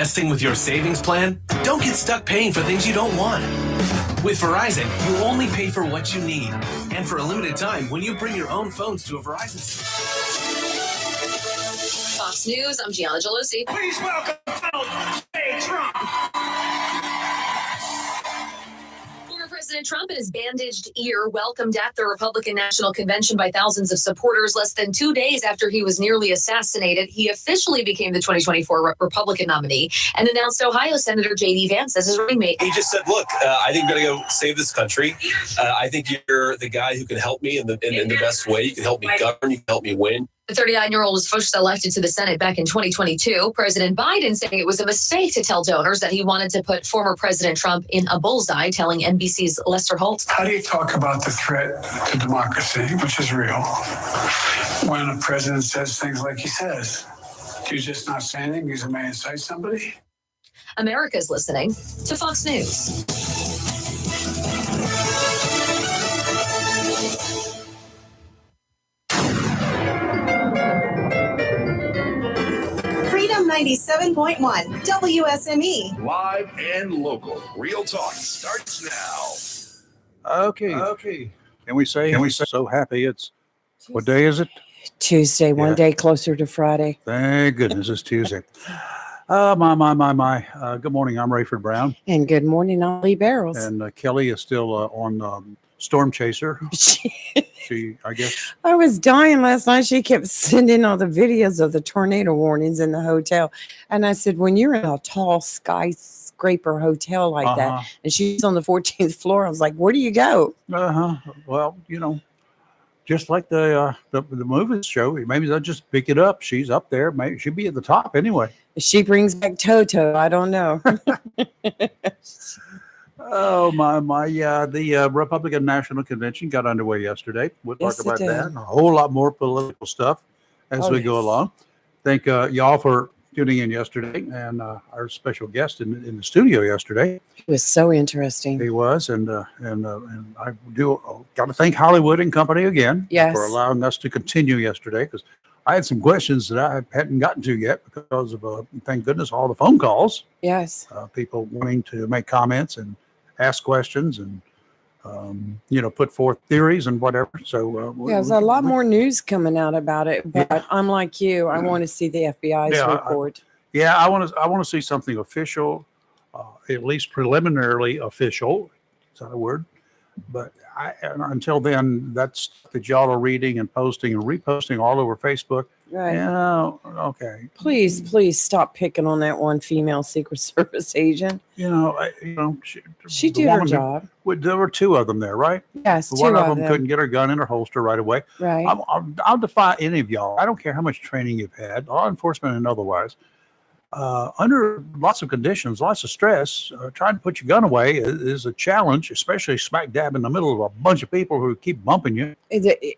Investing with your savings plan? Don't get stuck paying for things you don't want. With Verizon, you only pay for what you need. And for a limited time, when you bring your own phones to a Verizon store. Fox News, I'm Gianna Gelosi. Please welcome Donald J. Trump. Former President Trump and his bandaged ear welcomed at the Republican National Convention by thousands of supporters. Less than 2 days after he was nearly assassinated, he officially became the 2024 Republican nominee and announced Ohio Senator J.D. Vance as his running mate. He just said, look, I think we're going to go save this country. I think you're the guy who can help me in the best way. You can help me govern. You can help me win. The 39-year-old was first elected to the Senate back in 2022. President Biden saying it was a mistake to tell donors that he wanted to put former President Trump in a bullseye, telling NBC's Lester Holt. How do you talk about the threat to democracy, which is real, when a president says things like he says? Do you just not say anything because it may incite somebody? America's listening to Fox News. Freedom 97.1 WSME. Live and local. Real talk starts now. Okay. Can we say so happy it's what day is it? Tuesday, one day closer to Friday. Thank goodness it's Tuesday. My. Good morning. I'm Rayford Brown. And good morning, Ollie Barrels. And Kelly is still on Storm Chaser. She, I guess. I was dying last night. She kept sending all the videos of the tornado warnings in the hotel. And I said, when you're in a tall skyscraper hotel like that, and she's on the 14th floor, I was like, where do you go? Well, just like the movies show, maybe they'll just pick it up. She's up there. Maybe she'll be at the top anyway. She brings back Toto. I don't know. Oh, my. Yeah, the Republican National Convention got underway yesterday. We'll talk about that and a whole lot more political stuff as we go along. Thank y'all for tuning in yesterday, and our special guest in the studio yesterday. It was so interesting. He was, and I got to thank Hollywood and Company again for allowing us to continue yesterday, because I had some questions that I hadn't gotten to yet because of, thank goodness, all the phone calls. Yes. People wanting to make comments and ask questions and, put forth theories and whatever. So there's a lot more news coming out about it, but I'm like you. I want to see the FBI's report. I want to see something official, at least preliminarily official. Is that a word? But until then, that's that y'all are reading and posting and reposting all over Facebook. Right. Okay. Please stop picking on that one female Secret Service agent. She did her job. There were two of them there, right? Yes, one of them couldn't get her gun in her holster right away. Right. I'll defy any of y'all. I don't care how much training you've had, law enforcement and otherwise. Under lots of conditions, lots of stress, trying to put your gun away is a challenge, especially smack dab in the middle of a bunch of people who keep bumping you.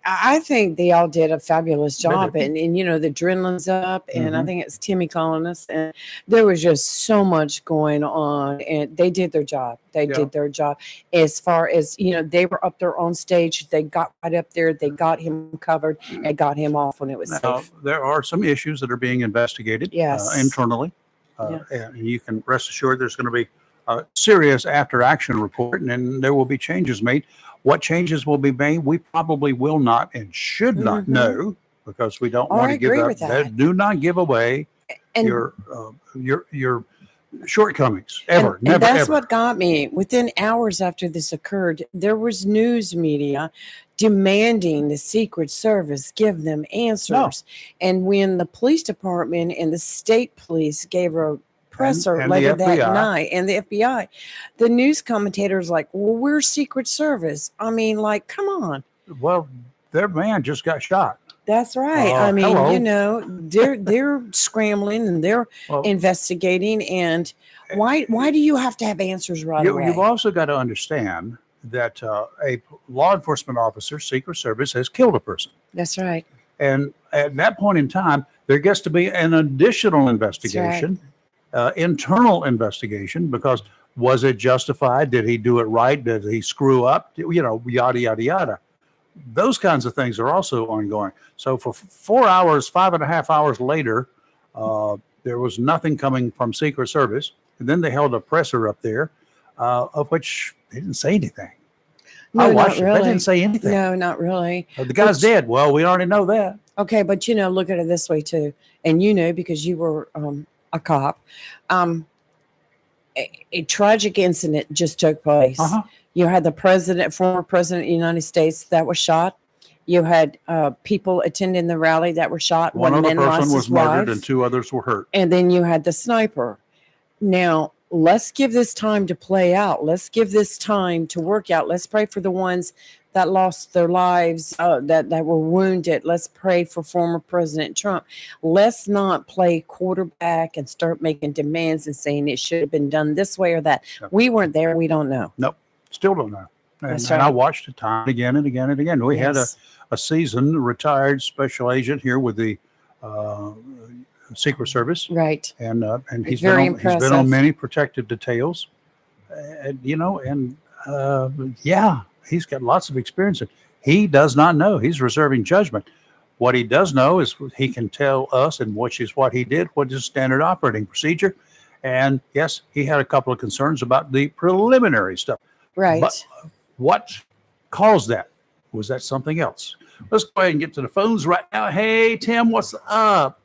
I think they all did a fabulous job, and the adrenaline's up, and I think it's Timmy calling us, and there was just so much going on, and they did their job. They did their job as far as, they were up there on stage. They got right up there. They got him covered and got him off when it was safe. There are some issues that are being investigated internally. And you can rest assured there's going to be a serious after action report, and then there will be changes made. What changes will be made, we probably will not and should not know, because we don't want to give up. Do not give away your shortcomings ever. And that's what got me. Within hours after this occurred, there was news media demanding the Secret Service give them answers. And when the police department and the state police gave a presser later that night, and the FBI, the news commentators like, well, we're Secret Service. I mean, like, come on. Well, their man just got shot. That's right. I mean, they're scrambling and they're investigating. And why do you have to have answers right away? You've also got to understand that a law enforcement officer, Secret Service, has killed a person. That's right. And at that point in time, there gets to be an additional investigation, internal investigation, because was it justified? Did he do it right? Did he screw up? Yada, yada, yada. Those kinds of things are also ongoing. So for 4 hours, 5.5 hours later, There was nothing coming from Secret Service. And then they held a presser up there, of which they didn't say anything. No, I not watched it. They really. didn't say anything. No, not really. The guy's dead. Well, we already know that. Okay, but look at it this way too, and because you were a cop. A tragic incident just took place. You had the former president of the United States that was shot. You had people attending the rally that were shot. One other man lost person was his murdered wife. and 2 others were hurt. And then you had the sniper. Now, let's give this time to play out. Let's give this time to work out. Let's pray for the ones that lost their lives, that were wounded. Let's pray for former President Trump. Let's not play quarterback and start making demands and saying it should have been done this way or that. No. We weren't there. We don't know. Nope. Still don't know. That's And I right. watched it time and again and again and again. We had Yes. a seasoned retired special agent here with the Secret Service. Right. And he's Very been on impressive. many protective details. He's got lots of experience. And he does not know. He's reserving judgment. What he does know is he can tell us, and which is what he did, what is standard operating procedure. And yes, he had a couple of concerns about the preliminary stuff. Right. But what caused that? Was that something else? Let's go ahead and get to the phones right now. Hey, Tim, what's up?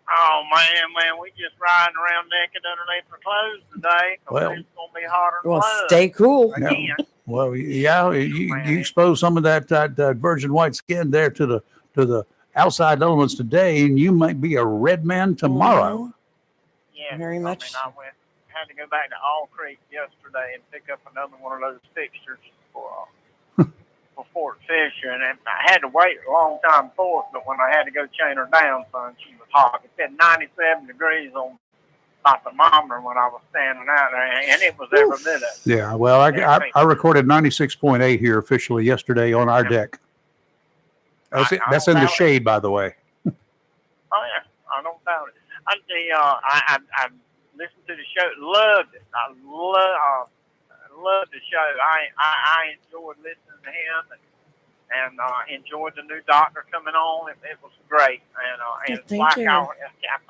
Oh man, we just riding around naked underneath our clothes today. 'Cause Well- it's gonna be hotter than Well, blood. stay cool. Again. Well, yeah, you expose some of that virgin white skin there to the outside elements today, and you might be a red man tomorrow. Yeah, Very much. I had to go back to All Creek yesterday and pick up another one of those fixtures for Fort Fisher, and I had to wait a long time for it. But when I had to go chain her down, son, she was hot. It said 97 degrees on my thermometer when I was standing out there, and it was every bit of it. Yeah, well, I recorded 96.8 here officially yesterday on our deck. That's in the shade, by the way. Oh yeah, I don't doubt it. I listened to the show, loved it. I loved the show. I enjoyed listening to him and enjoyed the new doctor coming on. It was great. And it's thank like you. I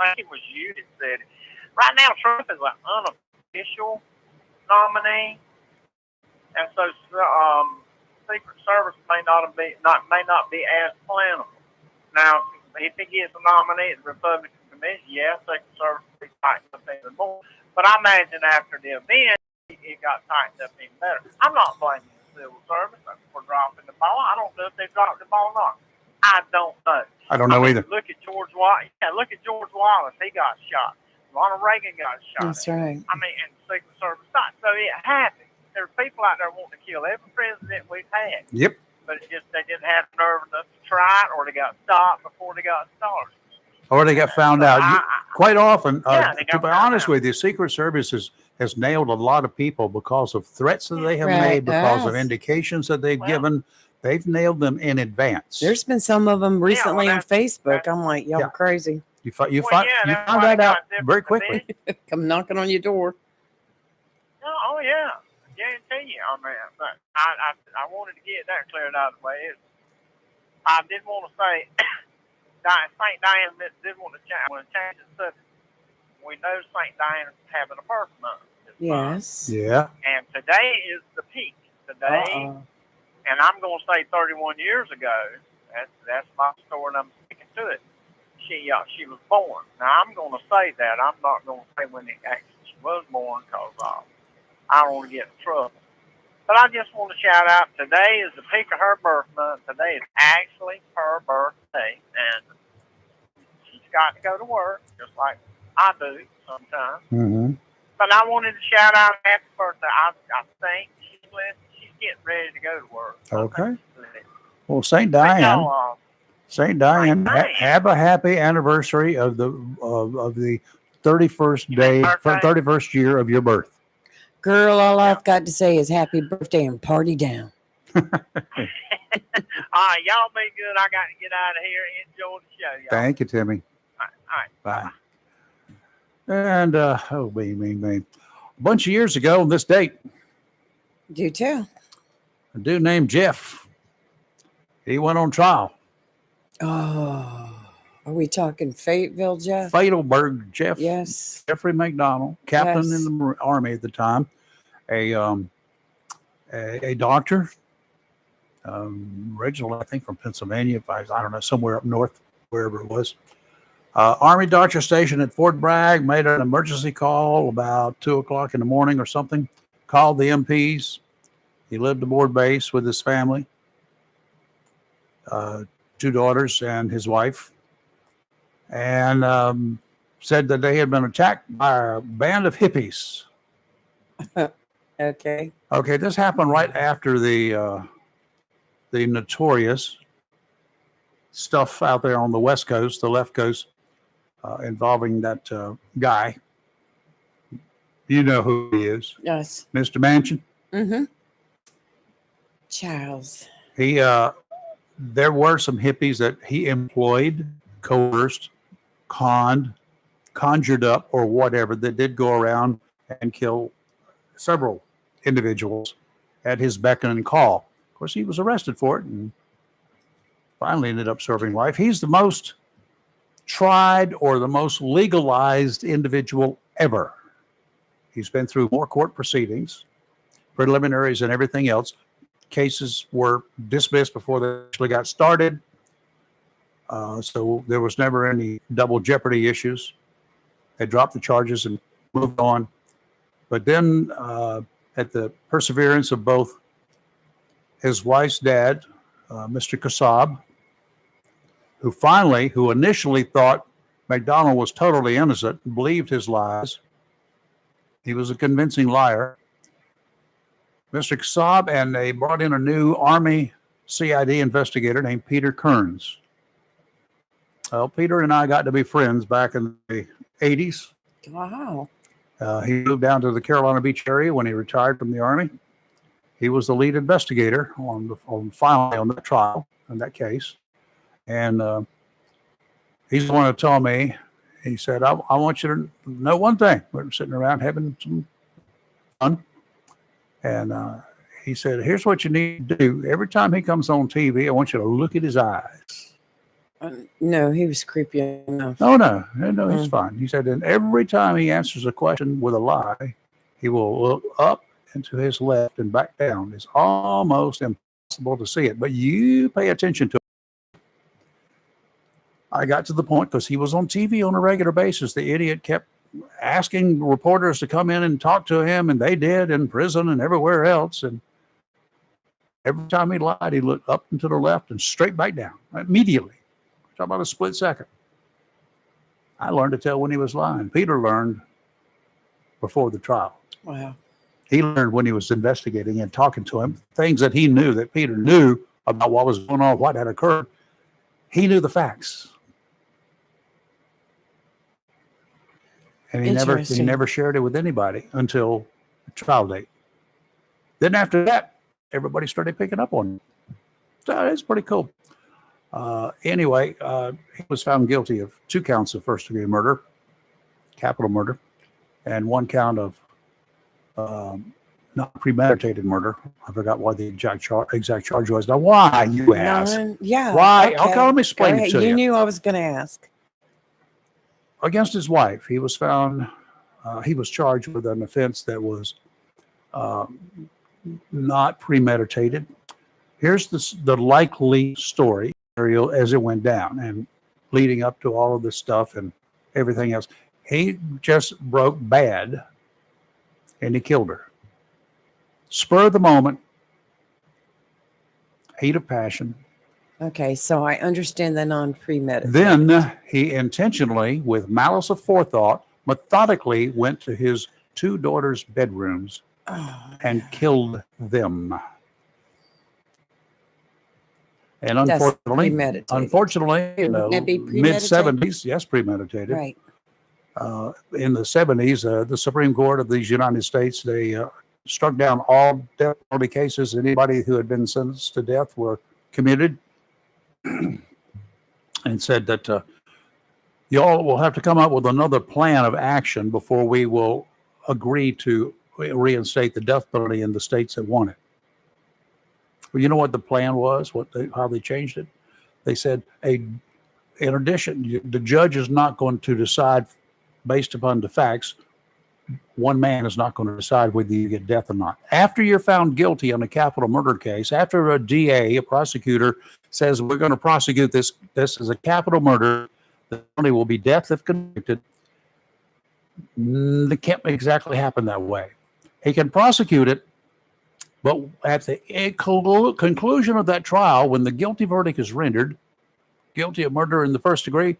think it was you that said it. Right now, Trump is an unofficial nominee, and so Secret Service may not be as plannable. Now, if he gets a nominee at the Republican Commission, yeah, Secret Service will be tightened up even more. But I imagine after the event, it got tightened up even better. I'm not blaming the civil service for dropping the ball. I don't know if they dropped the ball or not. I don't know. I don't know either. Look at George Wallace. Yeah, look at George Wallace. He got shot. Ronald Reagan got shot. That's right. I mean, and the Secret Service died. So it happened. There's people out there wanting to kill every president we've had. Yep. But it's just they didn't have the nerve enough to try it, or they got stopped before they got started. Or they got found out. Quite often, they to got be found honest out. with you, Secret Service has nailed a lot of people because of threats that they have Right, made, because of yes. indications that they've Well- given. They've nailed them in advance. There's been some of them recently on that's- Facebook. I'm like, y'all Yeah. crazy. You Well, yeah, found that's why that they out got different very quickly. divisions. Come knocking on your door. Oh yeah, I guarantee you on that. But I wanted to get that cleared out of the way. I did want to say, St. Diane did want to change the subject. We know St. Diane is having a birth month. this month. Yes. Yeah. And today is the peak. Today, Uh-oh. and I'm going to say 31 years ago. That's my story, and I'm sticking to it. She was born. Now I'm going to say that. I'm not going to say when actually she was born because I don't want to get in trouble. But I just want to shout out. Today is the peak of her birth month. Today is actually her birthday, and she's got to go to work just like I do sometimes. Mm-hmm. But I wanted to shout out happy birthday. I think she's getting ready to go to work. Okay. Well, St. But Diane, no, St. Diane, Diane. have a happy anniversary of the 31st day, birthday? 31st year of your birth. Girl, all I've got to say is happy birthday and party down. all right, y'all be good. I got to get out of here. Enjoy the show, y'all. Thank you, Timmy. All right. Bye. And a bunch of years ago on this date, Do too. a dude named Jeff, he went on trial. Oh. Are we talking Fayetteville, Jeff? Fadelberg, Yes. Jeffrey McDonald, captain Yes. in the Army at the time, a doctor, originally, I think from Pennsylvania, I don't know, somewhere up north, wherever it was. Army doctor stationed at Fort Bragg made an emergency call about 2:00 in the morning or something, called the MPs. He lived aboard base with his family, 2 daughters and his wife, and said that they had been attacked by a band of hippies. Okay. Okay, this happened right after the notorious stuff out there on the West Coast, the left coast, involving that guy. You know who he is, Yes. Mr. Manchin. Mm-hmm. Charles. He, there were some hippies that he employed, coerced, conjured up, or whatever, that did go around and kill several individuals at his beck and call. Of course, he was arrested for it and finally ended up serving life. He's the most tried or the most legalized individual ever. He's been through more court proceedings, preliminaries, and everything else. Cases were dismissed before they actually got started. So there was never any double jeopardy issues. They dropped the charges and moved on. But then at the perseverance of both his wife's dad, Mr. Kassab, who initially thought McDonald was totally innocent, believed his lies. He was a convincing liar. Mr. Kassab, and they brought in a new Army CID investigator named Peter Kearns. Well, Peter and I got to be friends back in the 80s. Wow. He moved down to the Carolina Beach area when he retired from the Army. He was the lead investigator on that trial, in that case. And he's the one who told me, he said, I want you to know one thing. We're sitting around having some fun. And he said, here's what you need to do. Every time he comes on TV, I want you to look at his eyes. No, he was creepy enough. Oh, no, he's fine. He said, and every time he answers a question with a lie, he will look up and to his left and back down. It's almost impossible to see it, but you pay attention to it. I got to the point, because he was on TV on a regular basis, the idiot kept asking reporters to come in and talk to him, and they did in prison and everywhere else. And every time he lied, he looked up and to the left and straight back down immediately. Talk about a split second. I learned to tell when he was lying. Peter learned before the trial. Wow. He learned when he was investigating and talking to him, things that he knew, that Peter knew about what was going on, what had occurred. He knew the facts. And he never shared it with anybody until the trial date. Then after that, everybody started picking up on him. So it's pretty cool. Anyway, he was found guilty of 2 counts of first-degree murder, capital murder, and 1 count of not premeditated murder. I forgot what the exact charge was. Now, why, you ask? Yeah. Why? Okay. Let me explain it to you. You knew I was going to ask. Against his wife, he was found, he was charged with an offense that was not premeditated. Here's the likely story as it went down and leading up to all of this stuff and everything else. He just broke bad and he killed her. Spur of the moment, heat of passion. Okay, so I understand the non-premeditated. Then he intentionally, with malice aforethought, methodically went to his 2 daughters' bedrooms and killed them. And unfortunately, in the mid-70s, yes, premeditated. Right. In the 70s, the Supreme Court of these United States, they struck down all death penalty cases. Anybody who had been sentenced to death were commuted, and said that y'all will have to come up with another plan of action before we will agree to reinstate the death penalty in the states that want it. Well, you know what the plan was? How they changed it? They said a in addition, the judge is not going to decide based upon the facts. One man is not going to decide whether you get death or not. After you're found guilty on a capital murder case, after a DA, a prosecutor, says we're going to prosecute this as a capital murder, the penalty will be death if convicted. It can't exactly happen that way. He can prosecute it, but at the conclusion of that trial, when the guilty verdict is rendered, guilty of murder in the first degree,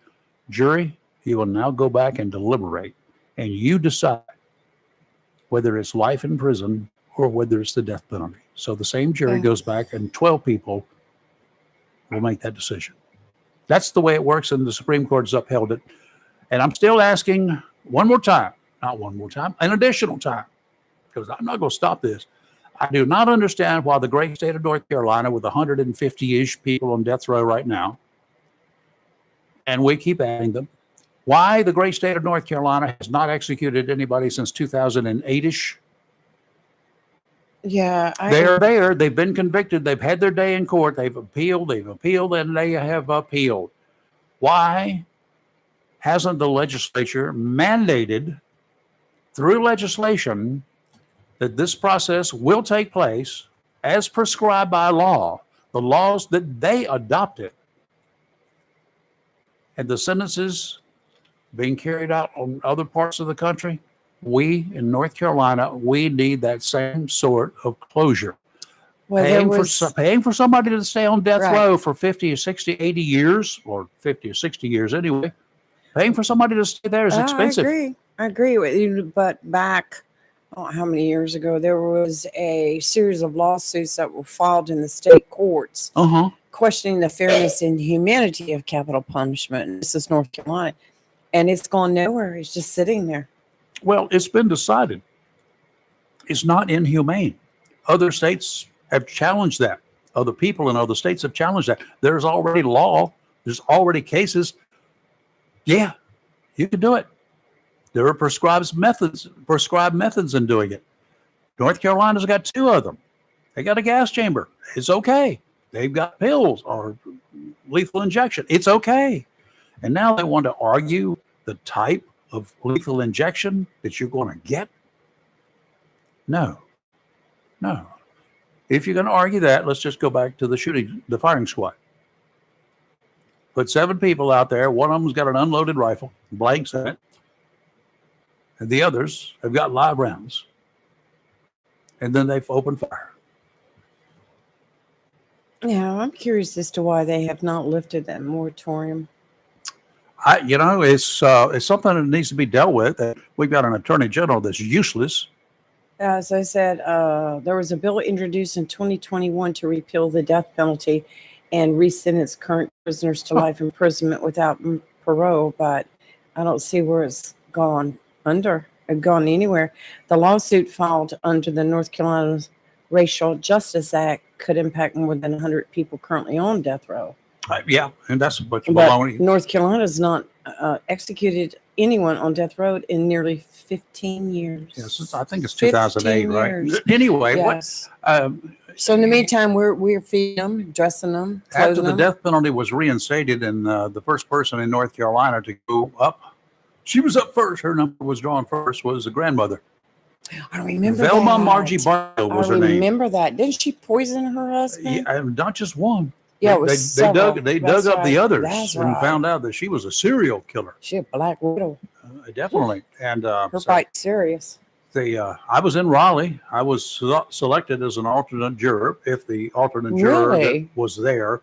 jury, you will now go back and deliberate, and you decide whether it's life in prison or whether it's the death penalty. So the same jury goes back, and 12 people will make that decision. That's the way it works, and the Supreme Court has upheld it. And I'm still asking an additional time, because I'm not going to stop this. I do not understand why the great state of North Carolina, with 150-ish people on death row right now, and we keep adding them, why the great state of North Carolina has not executed anybody since 2008-ish. Yeah. They're there. They've been convicted. They've had their day in court. They've appealed, and they have appealed. Why hasn't the legislature mandated through legislation that this process will take place as prescribed by law, the laws that they adopted, and the sentences being carried out on other parts of the country? We in North Carolina, we need that same sort of closure. Well, Paying for somebody to stay on death row for 50 or 60, 80 years, or 50 or 60 years anyway, paying for somebody to stay there is expensive. I agree with you. But back, how many years ago, there was a series of lawsuits that were filed in the state courts questioning the fairness and humanity of capital punishment. This is North Carolina. And it's gone nowhere. It's just sitting there. Well, it's been decided. It's not inhumane. Other states have challenged that. Other people in other states have challenged that. There's already law. There's already cases. Yeah, you can do it. There are prescribed methods in doing it. North Carolina's got 2 of them. They got a gas chamber. It's okay. They've got pills or lethal injection. It's okay. And now they want to argue the type of lethal injection that you're going to get? No. If you're going to argue that, let's just go back to the firing squad. Put 7 people out there. One of them's got an unloaded rifle, blanks in it. And the others have got live rounds. And then they've opened fire. Yeah, I'm curious as to why they have not lifted that moratorium. It's something that needs to be dealt with. We've got an attorney general that's useless. As I said, there was a bill introduced in 2021 to repeal the death penalty and resentence current prisoners to life imprisonment without parole, but I don't see where it's gone anywhere. The lawsuit filed under the North Carolina Racial Justice Act could impact more than 100 people currently on death row. Yeah, and that's but North Carolina's not executed anyone on death row in nearly 15 years. Yes, I think it's 2008, right? Anyway, yes. So in the meantime, we're feeding them, dressing them, after the death penalty was reinstated, and the first person in North Carolina to go up, she was up first. Her number was drawn first. Was the grandmother. I remember Velma that. Margie Barlow was her name. I remember that. Didn't she poison her husband? Yeah, not just one. Yeah, it was they dug up the others and right. found out that she was a serial killer. She a black widow. Definitely. And her bite serious. I was in Raleigh. I was selected as an alternate juror. If the alternate juror that was there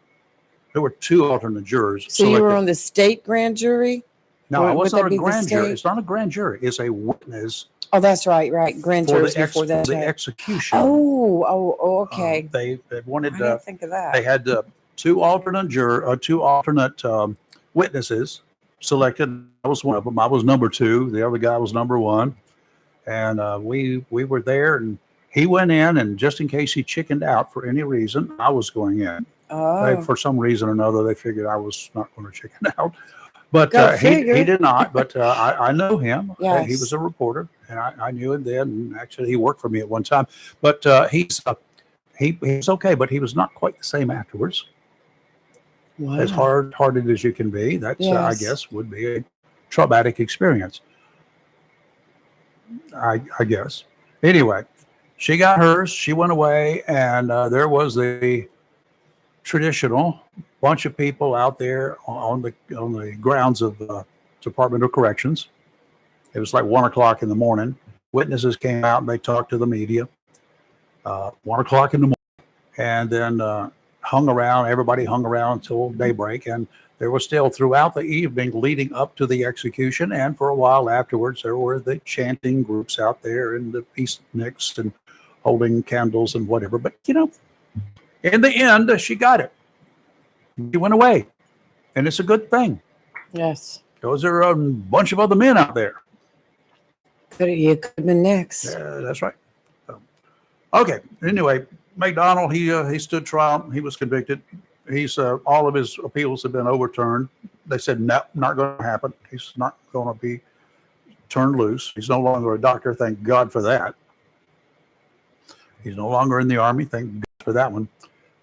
were 2 alternate jurors. So you were on the state grand jury? No, I wasn't on a grand jury. It's not a grand jury. It's a witness. Oh, that's right. Grand jury before that. The execution. Oh, okay. They wanted. I didn't think of that. They had 2 alternate witnesses selected. I was one of them. I was number 2. The other guy was number 1, and we were there. And he went in, and just in case he chickened out for any reason, I was going in. For some reason or another, they figured I was not going to chicken out. But he did not. But I know him. Yes. He was a reporter, and I knew him then. And actually, he worked for me at one time. But he was okay. But he was not quite the same afterwards. as hard-hearted as you can be. That's, I Yes. guess, would be a traumatic experience. I guess. Anyway, she got hers. She went away, and there was the traditional bunch of people out there on the grounds of the Department of Corrections. It was like 1 o'clock in the morning. Witnesses came out and they talked to the media. 1 o'clock in the morning, and then everybody hung around until daybreak, and there was still throughout the evening leading up to the execution, and for a while afterwards, there were the chanting groups out there and the peace nicks and holding candles and whatever. But, in the end, she got it. She went away, and it's a good thing. Yes. Because there are a bunch of other men out there. You could have been next. Yeah, that's right. Okay. Anyway, McDonald, he stood trial. He was convicted. He's all of his appeals have been overturned. They said no, not going to happen. He's not going to be turned loose. He's no longer a doctor. Thank God for that. He's no longer in the Army. Thank God for that one.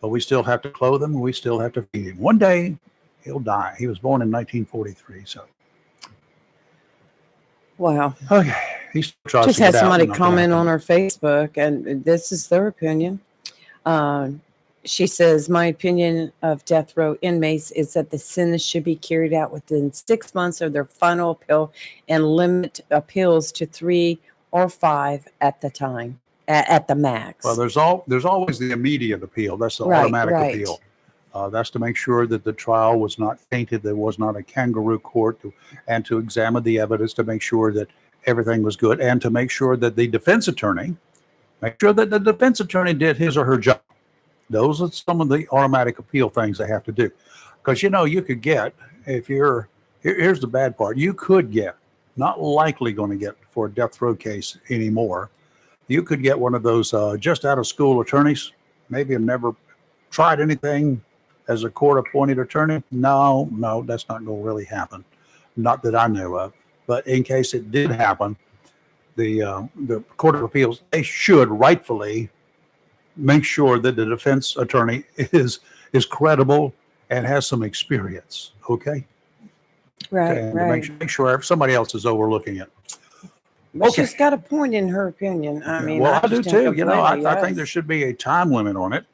But we still have to clothe him. And we still have to feed him. One day he'll die. He was born in 1943. So. Wow. Okay. He just had somebody comment on her Facebook, and this is their opinion. She says, my opinion of death row inmates is that the sentence should be carried out within 6 months of their final appeal and limit appeals to 3 or 5 at the time, at the max. Well, there's always the immediate appeal. That's the automatic appeal. That's to make sure that the trial was not tainted. There was not a kangaroo court, and to examine the evidence to make sure that everything was good, and to make sure that the defense attorney did his or her job. Those are some of the automatic appeal things they have to do. Because, you could get, here's the bad part, you could get, not likely going to get for a death row case anymore, you could get one of those just out of school attorneys, maybe have never tried anything as a court-appointed attorney. No, that's not going to really happen. Not that I know of. But in case it did happen, the Court of Appeals, they should rightfully make sure that the defense attorney is credible and has some experience. Okay. Right. And right. make sure somebody else is overlooking it. But she's got a point in her opinion. I mean, well, I do too. I yes. think there should be a time limit on it.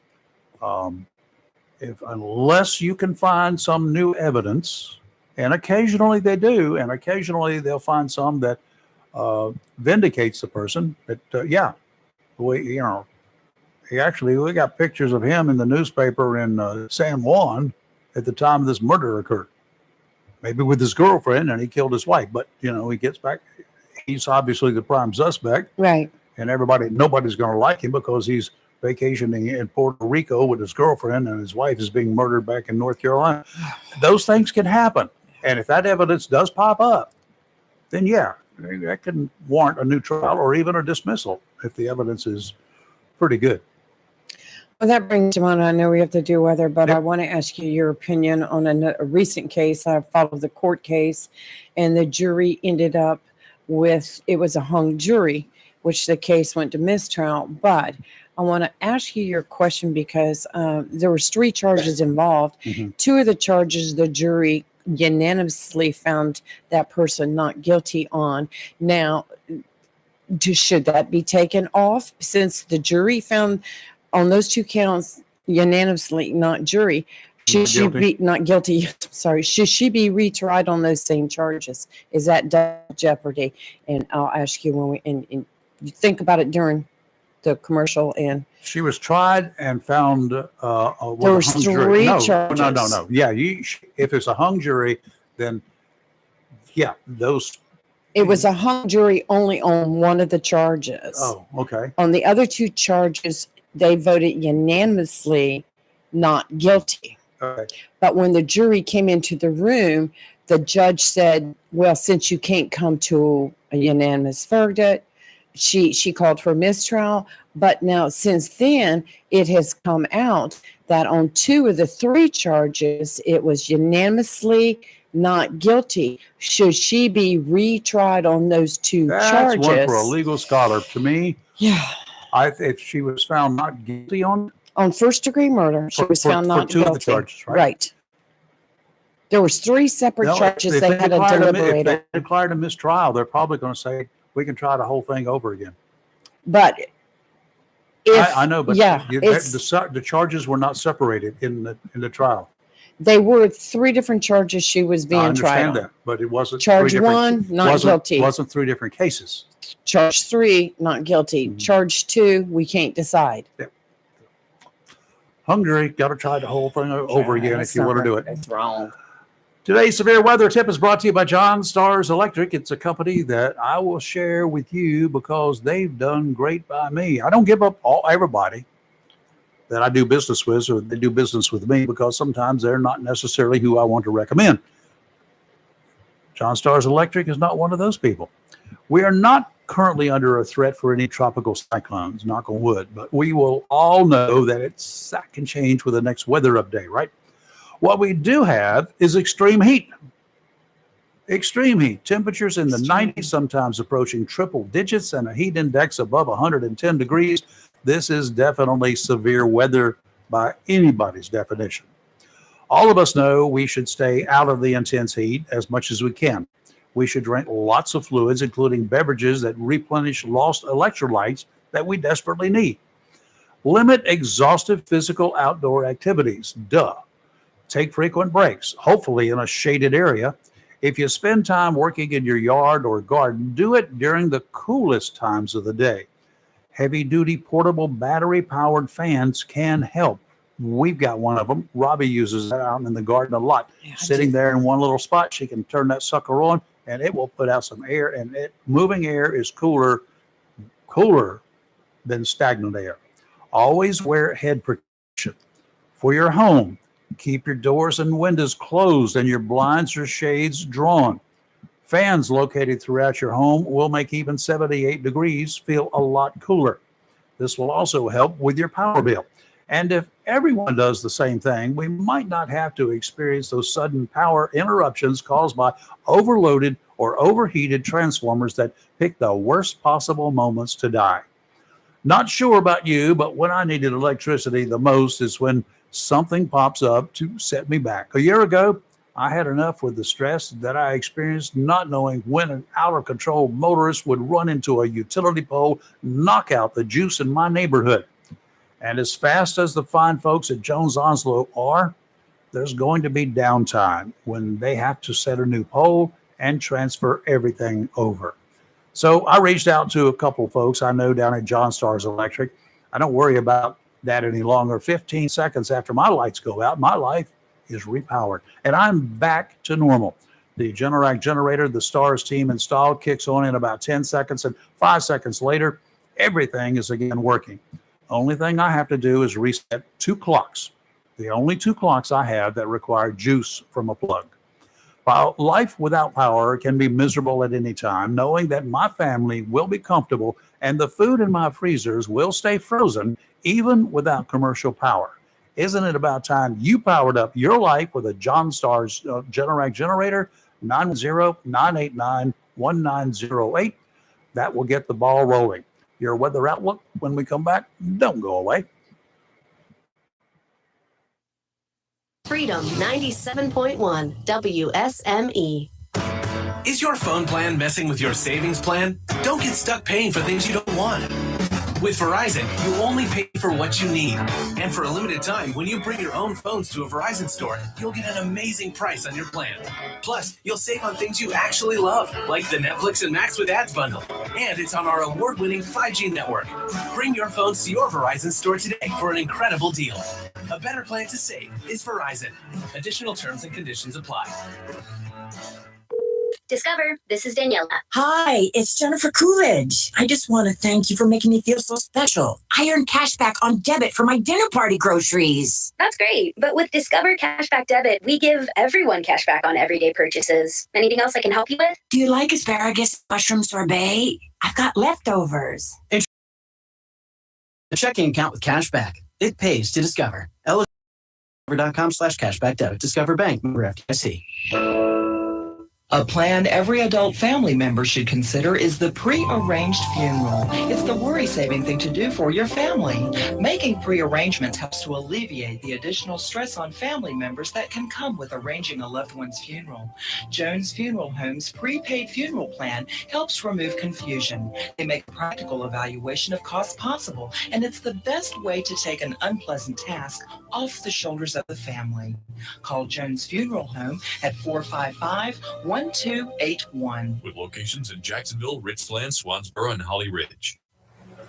Unless you can find some new evidence, and occasionally they do, and occasionally they'll find some that vindicates the person. But we got pictures of him in the newspaper in San Juan at the time this murder occurred. Maybe with his girlfriend, and he killed his wife. But he gets back. He's obviously the prime suspect, right? And nobody's going to like him because he's vacationing in Puerto Rico with his girlfriend, and his wife is being murdered back in North Carolina. Those things can happen. And if that evidence does pop up, then that can warrant a new trial or even a dismissal if the evidence is pretty good. Well, that brings to mind, I know we have to do weather, but I want to ask you your opinion on a recent case. I followed the court case, and the jury ended up with, it was a hung jury, which the case went to mistrial. But I want to ask you your question because there was 3 charges involved. Mm-hmm. 2 of the charges, the jury unanimously found that person not guilty on. Now, should that be taken off since the jury found on those 2 counts unanimously not jury? Should she be not guilty? Sorry, should she be retried on those same charges? Is that double jeopardy? And I'll ask you when we and you think about it during the commercial. And she was tried and found there was 3 charges. No. Yeah, if it's a hung jury, then those. It was a hung jury only on one of the charges. Oh, okay. On the other 2 charges, they voted unanimously not guilty. Okay. But when the jury came into the room, the judge said, well, since you can't come to a unanimous verdict, she called for mistrial. But now since then, it has come out that on 2 of the 3 charges, it was unanimously not guilty. Should she be retried on those 2 charges? That's one for a legal scholar. To me, yeah. If she was found not guilty on first-degree murder, she was found not guilty. For 2 of the charges, right? Right. There was 3 separate No, charges if they had to declared deliberate if on. they declared a mistrial, they're probably going to say, we can try the whole thing over again. But if I know, but yeah, the charges were not separated in the trial. they were 3 different charges she was I being tried understand on. that, but it wasn't Charge 3 different, 1, not guilty. Wasn't 3 different cases. Charge 3, not guilty. Mhm. Charge 2, we can't decide. Hungary, got to try the whole thing over again if you want to do it. That's wrong. Today's severe weather tip is brought to you by John Stars Electric. It's a company that I will share with you because they've done great by me. I don't give up everybody that I do business with, or they do business with me, because sometimes they're not necessarily who I want to recommend. John Stars Electric is not one of those people. We are not currently under a threat for any tropical cyclones, knock on wood, but we will all know that that can change with the next weather update, right? What we do have is extreme heat. Extreme heat. Temperatures in the 90s, sometimes approaching triple digits, and a heat index above 110 degrees. This is definitely severe weather by anybody's definition. All of us know we should stay out of the intense heat as much as we can. We should drink lots of fluids, including beverages that replenish lost electrolytes that we desperately need. Limit exhaustive physical outdoor activities. Duh. Take frequent breaks, hopefully in a shaded area. If you spend time working in your yard or garden, do it during the coolest times of the day. Heavy-duty portable battery-powered fans can help. We've got one of them. Robbie uses that out in the garden a lot. Sitting there in one little spot, she can turn that sucker on, and it will put out some air, and moving air is cooler than stagnant air. Always wear head protection. For your home, keep your doors and windows closed and your blinds or shades drawn. Fans located throughout your home will make even 78 degrees feel a lot cooler. This will also help with your power bill. And if everyone does the same thing, we might not have to experience those sudden power interruptions caused by overloaded or overheated transformers that pick the worst possible moments to die. Not sure about you, but when I needed electricity the most is when something pops up to set me back. A year ago, I had enough with the stress that I experienced not knowing when an out-of-control motorist would run into a utility pole, knock out the juice in my neighborhood. And as fast as the fine folks at Jones Onslow are, there's going to be downtime when they have to set a new pole and transfer everything over. So I reached out to a couple of folks I know down at John Stars Electric. I don't worry about that any longer. 15 seconds after my lights go out, my life is repowered and I'm back to normal. The Generac generator the Stars team installed kicks on in about 10 seconds, and 5 seconds later, everything is again working. Only thing I have to do is reset 2 clocks. The only 2 clocks I have that require juice from a plug. While life without power can be miserable at any time, knowing that my family will be comfortable and the food in my freezers will stay frozen even without commercial power. Isn't it about time you powered up your life with a John Stars Generac generator? 910-989-1908. That will get the ball rolling. Your weather outlook when we come back. Don't go away. Freedom 97.1 WSME. Is your phone plan messing with your savings plan? Don't get stuck paying for things you don't want. With Verizon, you only pay for what you need. And for a limited time, when you bring your own phones to a Verizon store, you'll get an amazing price on your plan. Plus, you'll save on things you actually love, like the Netflix and Max with Ads bundle. And it's on our award-winning 5G network. Bring your phones to your Verizon store today for an incredible deal. A better plan to save is Verizon. Additional terms and conditions apply. Discover, this is Daniela. Hi, it's Jennifer Coolidge. I just want to thank you for making me feel so special. I earned cash back on debit for my dinner party groceries. That's great. But with Discover Cashback Debit, we give everyone cash back on everyday purchases. Anything else I can help you with? Do you like asparagus mushroom sorbet? I've got leftovers. A checking account with cashback. It pays to Discover. Eligible.com/cashback debit. Discover Bank. Member FDIC. A plan every adult family member should consider is the pre-arranged funeral. It's the worry-saving thing to do for your family. Making pre-arrangements helps to alleviate the additional stress on family members that can come with arranging a loved one's funeral. Jones Funeral Home's prepaid funeral plan helps remove confusion. They make a practical evaluation of costs possible, and it's the best way to take an unpleasant task off the shoulders of the family. Call Jones Funeral Home at 455-1281. With locations in Jacksonville, Richland, Swansboro, and Holly Ridge.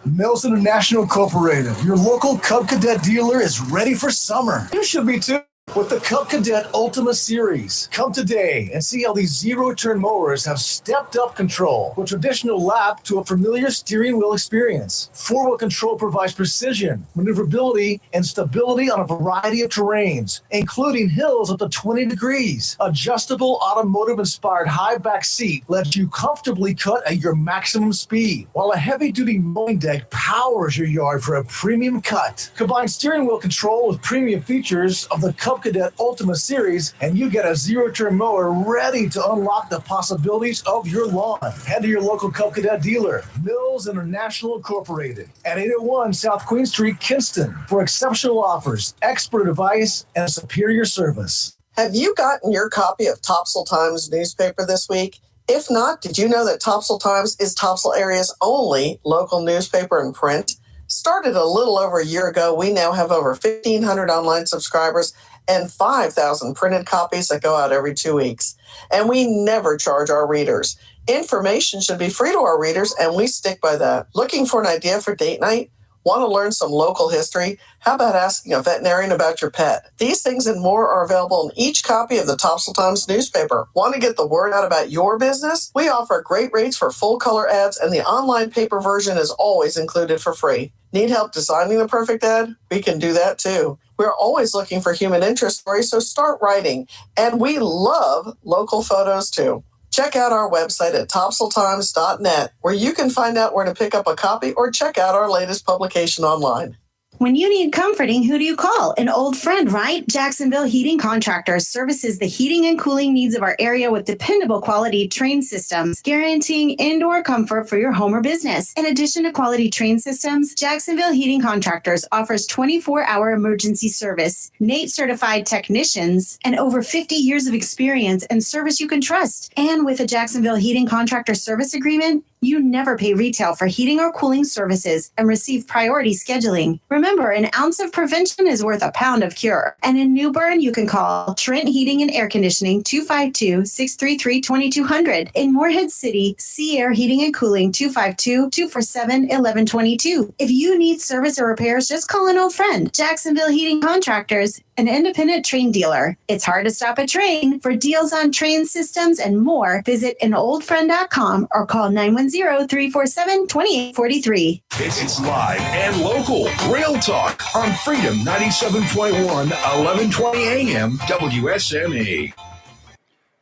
Mills International Incorporated, your local Cub Cadet dealer, is ready for summer. You should be too. With the Cub Cadet Ultima Series, come today and see how these zero-turn mowers have stepped up control from traditional lap to a familiar steering wheel experience. Four-wheel control provides precision, maneuverability, and stability on a variety of terrains, including hills up to 20 degrees. Adjustable automotive-inspired high back seat lets you comfortably cut at your maximum speed, while a heavy-duty mowing deck powers your yard for a premium cut. Combine steering wheel control with premium features of the Cub Cadet Ultima Series, and you get a zero-turn mower ready to unlock the possibilities of your lawn. Head to your local Cub Cadet dealer, Mills International Incorporated, at 801 South Queen Street, Kinston, for exceptional offers, expert advice, and superior service. Have you gotten your copy of Topsail Times newspaper this week? If not, did you know that Topsail Times is Topsail area's only local newspaper in print? Started a little over a year ago, we now have over 1,500 online subscribers and 5,000 printed copies that go out every 2 weeks. And we never charge our readers. Information should be free to our readers, and we stick by that. Looking for an idea for date night? Want to learn some local history? How about asking a veterinarian about your pet? These things and more are available in each copy of the Topsail Times newspaper. Want to get the word out about your business? We offer great rates for full-color ads, and the online paper version is always included for free. Need help designing the perfect ad? We can do that too. We're always looking for human interest stories, so start writing. And we love local photos too. Check out our website at topsailtimes.net, where you can find out where to pick up a copy or check out our latest publication online. When you need comforting, who do you call? An old friend, right? Jacksonville Heating Contractors services the heating and cooling needs of our area with dependable quality train systems, guaranteeing indoor comfort for your home or business. In addition to quality train systems, Jacksonville Heating Contractors offers 24-hour emergency service, NATE certified technicians, and over 50 years of experience and service you can trust. And with a Jacksonville Heating Contractor service agreement, you never pay retail for heating or cooling services and receive priority scheduling. Remember, an ounce of prevention is worth a pound of cure. And in New Bern, you can call Trent Heating and Air Conditioning 252-633-2200. In Morehead City, Sea Air Heating and Cooling 252-247-1122. If you need service or repairs, just call an old friend. Jacksonville Heating Contractors, an independent train dealer. It's hard to stop a train. For deals on train systems and more, visit anoldfriend.com or call 910-347-2843. It's live and local. Real Talk on Freedom 97.1, 1120 AM, WSME.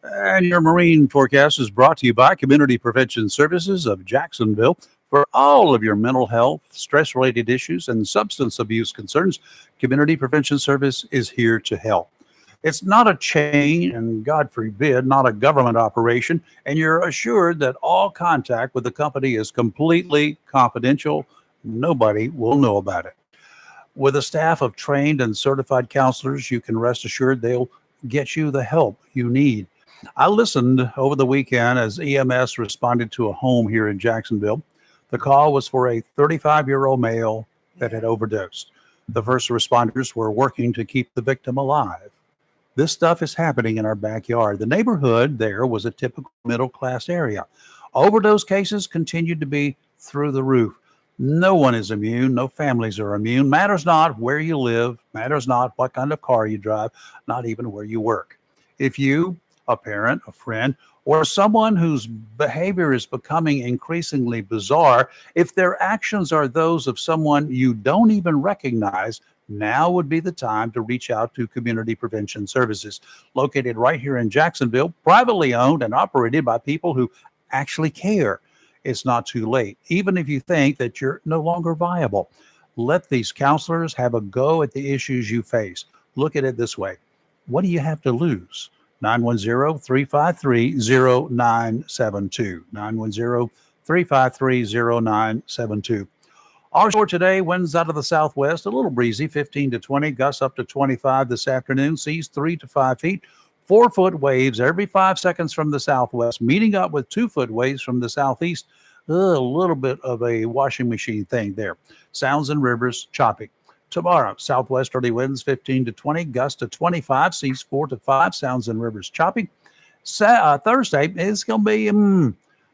And your marine forecast is brought to you by Community Prevention Services of Jacksonville. For all of your mental health, stress-related issues, and substance abuse concerns, Community Prevention Service is here to help. It's not a chain, and God forbid, not a government operation, and you're assured that all contact with the company is completely confidential. Nobody will know about it. With a staff of trained and certified counselors, you can rest assured they'll get you the help you need. I listened over the weekend as EMS responded to a home here in Jacksonville. The call was for a 35-year-old male that had overdosed. The first responders were working to keep the victim alive. This stuff is happening in our backyard. The neighborhood there was a typical middle-class area. Overdose cases continued to be through the roof. No one is immune. No families are immune. Matters not where you live. Matters not what kind of car you drive. Not even where you work. If you, a parent, a friend, or someone whose behavior is becoming increasingly bizarre, if their actions are those of someone you don't even recognize, now would be the time to reach out to Community Prevention Services, located right here in Jacksonville, privately owned and operated by people who actually care. It's not too late, even if you think that you're no longer viable. Let these counselors have a go at the issues you face. Look at it this way. What do you have to lose? 910-353-0972. 910-353-0972. Our shore today, winds out of the southwest, a little breezy, 15 to 20, gusts up to 25 this afternoon, seas 3 to 5 feet, 4-foot waves every 5 seconds from the southwest, meeting up with 2-foot waves from the southeast. A little bit of a washing machine thing there. Sounds and rivers choppy. Tomorrow, southwesterly winds 15 to 20, gusts to 25, seas 4 to 5, sounds and rivers choppy. Thursday is going to be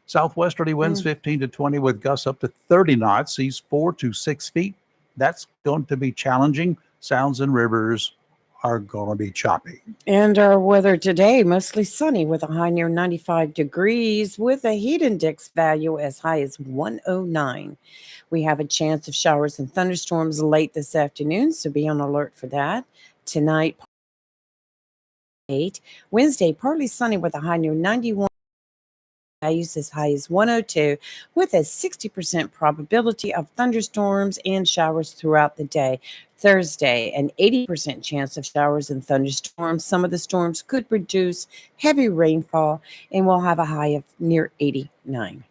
southwesterly winds 15 to 20 with gusts up to 30 knots, seas 4 to 6 feet. That's going to be challenging. Sounds and rivers are going to be choppy. And our weather today, mostly sunny with a high near 95 degrees with a heat index value as high as 109. We have a chance of showers and thunderstorms late this afternoon, so be on alert for that. Tonight, 8. Wednesday, partly sunny with a high near 91. Values as high as 102 with a 60% probability of thunderstorms and showers throughout the day. Thursday, an 80% chance of showers and thunderstorms. Some of the storms could produce heavy rainfall, and we'll have a high of near 89.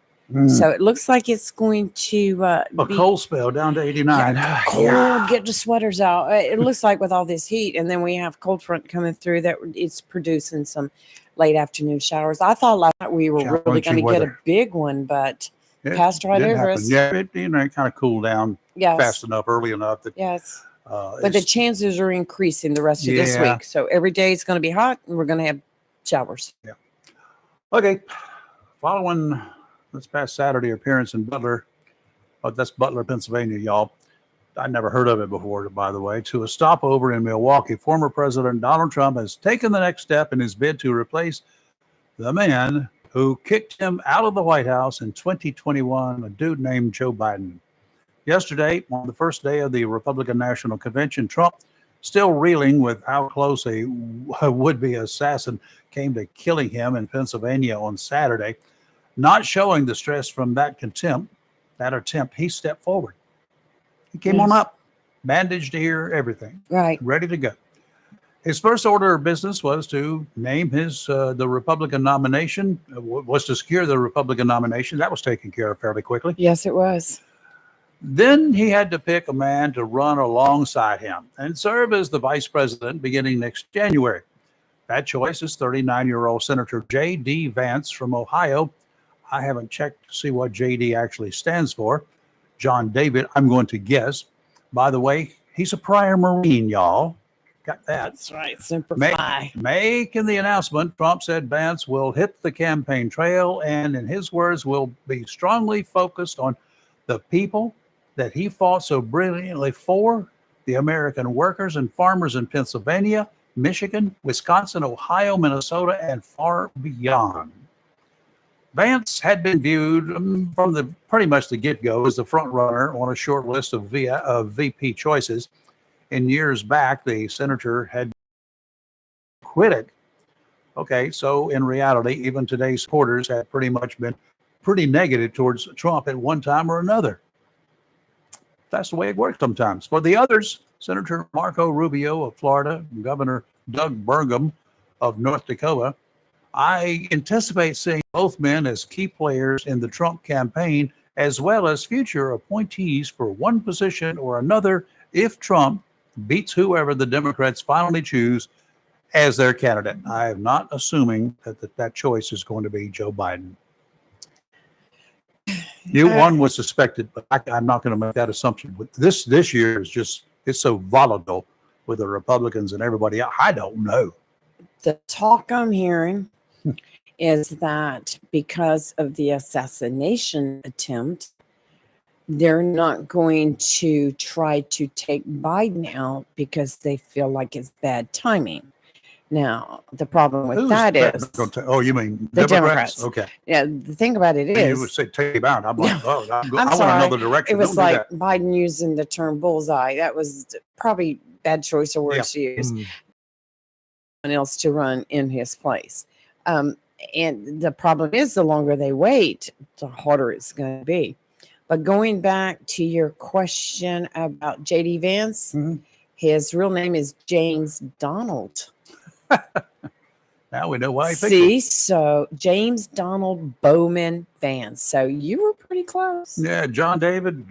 So it looks like it's going to a cold spell down to 89. Cold, get the sweaters out. It looks like with all this heat, and then we have cold front coming through that it's producing some late afternoon showers. I thought last night we were really going to get a big one, but passed right over us. Yeah, it kind of cooled down fast enough, early enough. That, but the chances are increasing the rest of this week. So every day it's going to be hot, and we're going to have showers. Yeah. Okay. Following this past Saturday appearance in Butler, that's Butler, Pennsylvania, y'all. I never heard of it before, by the way. To a stopover in Milwaukee, former President Donald Trump has taken the next step in his bid to replace the man who kicked him out of the White House in 2021, a dude named Joe Biden. Yesterday, on the first day of the Republican National Convention, Trump, still reeling with how close a would-be assassin came to killing him in Pennsylvania on Saturday, not showing the stress from that attempt, he stepped forward. He came on up, bandaged ear, everything. Right. Ready to go. His first order of business was to name the Republican nomination, was to secure the Republican nomination. That was taken care of fairly quickly. Yes, it was. Then he had to pick a man to run alongside him and serve as the vice president beginning next January. That choice is 39-year-old Senator J.D. Vance from Ohio. I haven't checked to see what J.D. actually stands for. John David, I'm going to guess. By the way, he's a prior Marine, y'all. Got that. That's right. Semper Fi. Making the announcement, Trump said Vance will hit the campaign trail and, in his words, will be strongly focused on the people that he fought so brilliantly for, the American workers and farmers in Pennsylvania, Michigan, Wisconsin, Ohio, Minnesota, and far beyond. Vance had been viewed from pretty much the get-go as the front runner on a short list of VP choices. In years back, the senator had quit it. Okay, so in reality, even today's supporters have pretty much been pretty negative towards Trump at one time or another. That's the way it works sometimes. For the others, Senator Marco Rubio of Florida, Governor Doug Burgum of North Dakota, I anticipate seeing both men as key players in the Trump campaign, as well as future appointees for one position or another if Trump beats whoever the Democrats finally choose as their candidate. I am not assuming that choice is going to be Joe Biden. One was suspected, but I'm not going to make that assumption. But this year is just, it's so volatile with the Republicans and everybody else. I don't know. The talk I'm hearing is that because of the assassination attempt, they're not going to try to take Biden out because they feel like it's bad timing. Now, the problem with that is... you mean the Democrats? Okay. Yeah, the thing about it is... You would say take him out. I'm like, I I'm want sorry. another direction. It was Don't do like Biden using the term bullseye. That was probably bad choice of words to use. Someone else to run in his place. And the problem is the longer they wait, the harder it's going to be. But going back to your question about J.D. Vance, his real name is James Donald. Now we know why he picked See, him. so James Donald Bowman Vance. So you were pretty close. Yeah, John David,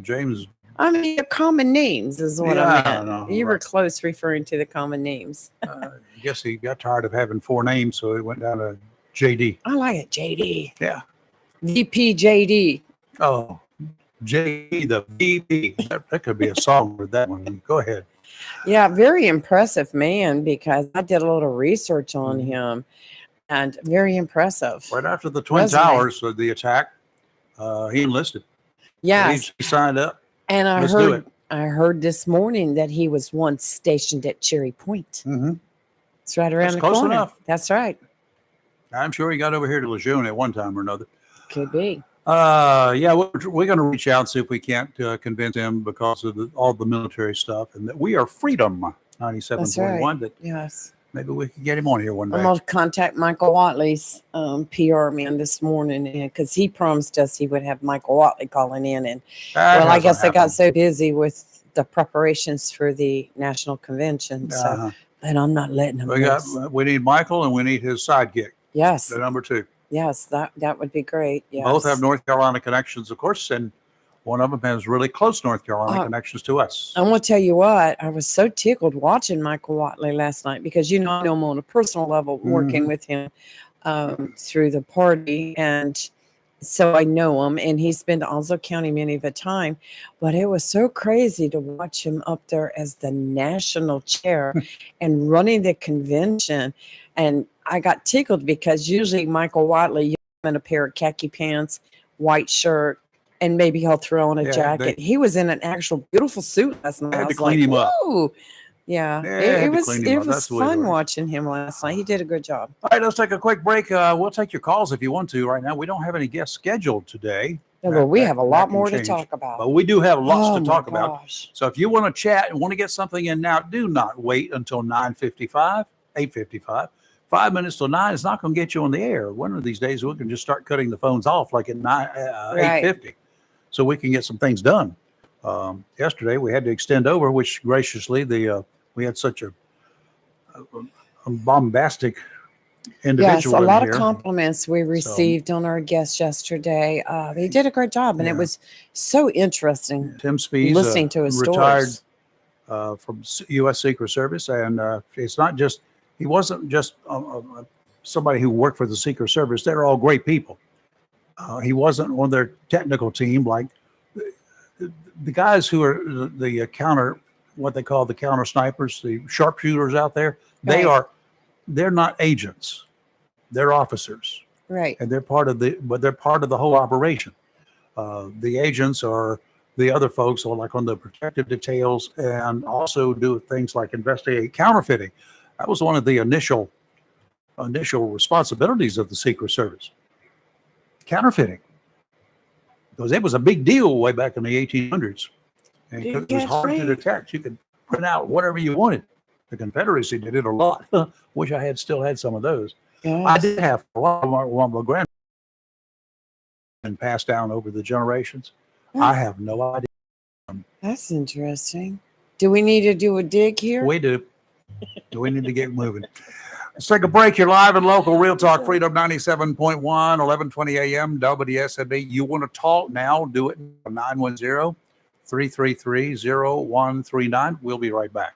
James. I mean, they're common names is what Yeah, I meant. no, You were right. close referring to the common names. I guess he got tired of having 4 names, so he went down to JD. I like it, JD. Yeah. VP JD. Oh, JD, the VP. That could be a song with that one. Go ahead. Yeah, very impressive man because I did a little research on him and very impressive. Right after the Twin Resume. Towers, the attack, he enlisted. Yes. He signed up. And Let's do it. I heard this morning that he was once stationed at Cherry Point. Mm-hmm. It's right around That's the close corner. enough. That's right. I'm sure he got over here to Lejeune at one time or another. Could be. Yeah, we're going to reach out and see if we can't convince him because of all the military stuff, and that we are Freedom 97.1. That Yes. maybe we could get him on here one day. I'm going to contact Michael Watley's PR man this morning because he promised us he would have Michael Watley calling in. And That well, I hasn't guess they got happened. so busy with the preparations for the national convention. So, Uh-huh. but I'm not letting him. We need Michael and we need his sidekick. Yes. The number 2. Yes, that would be great. Yes. Both have North Carolina connections, of course, and one of them has really close North Carolina connections to us. I'm going to tell you what, I was so tickled watching Michael Watley last night because, I know him on a personal level, working with him through the party. And so I know him, and he's been to Onslow County many of a time. But it was so crazy to watch him up there as the national chair and running the convention. And I got tickled because usually Michael Watley, you have in a pair of khaki pants, white shirt, and maybe he'll throw on a Yeah, jacket. He was in an actual beautiful suit last night. Had I to was clean like, him up. whoa. Yeah, Yeah, it had to was clean him it up. was That's the way it fun works. watching him last night. He did a good job. All right, let's take a quick break. We'll take your calls if you want to right now. We don't have any guests scheduled today. Yeah, but we have a lot can more to change. talk about. But we do have lots Oh, to my talk about. gosh. So if you want to chat and want to get something in now, do not wait until 9:55, 8:55. 5 minutes till 9 is not going to get you on the air. One of these days, we can just start cutting the phones off like at 8:50 so we can get some things done. Yesterday, we had to extend over, which graciously, we had such a bombastic individual Yes, a in lot here. of compliments we received on our guest yesterday. He did a great job, and it was so interesting. Tim Spees, listening to his retired stories. from U.S. Secret Service, and it's not just he wasn't just somebody who worked for the Secret Service. They're all great people. He wasn't on their technical team like the guys who are the counter, what they call the counter snipers, the sharpshooters out there. They're not agents. They're officers. Right. And they're part of the whole operation. The agents are the other folks who are like on the protective details and also do things like investigate counterfeiting. That was one of the initial responsibilities of the Secret Service. Counterfeiting. Because it was a big deal way back in the 1800s. And it was hard to detect. You could print out whatever you wanted. The Confederacy did it a lot. Wish I had still had some of those. Yes. I did have a lot of my grand and passed down over the generations. I have no idea. That's interesting. Do we need to do a dig here? We do. We need to get moving. Let's take a break. You're live and local. Real Talk Freedom 97.1, 1120 a.m. WSMB. You want to talk now? Do it 910-333-0139. We'll be right back.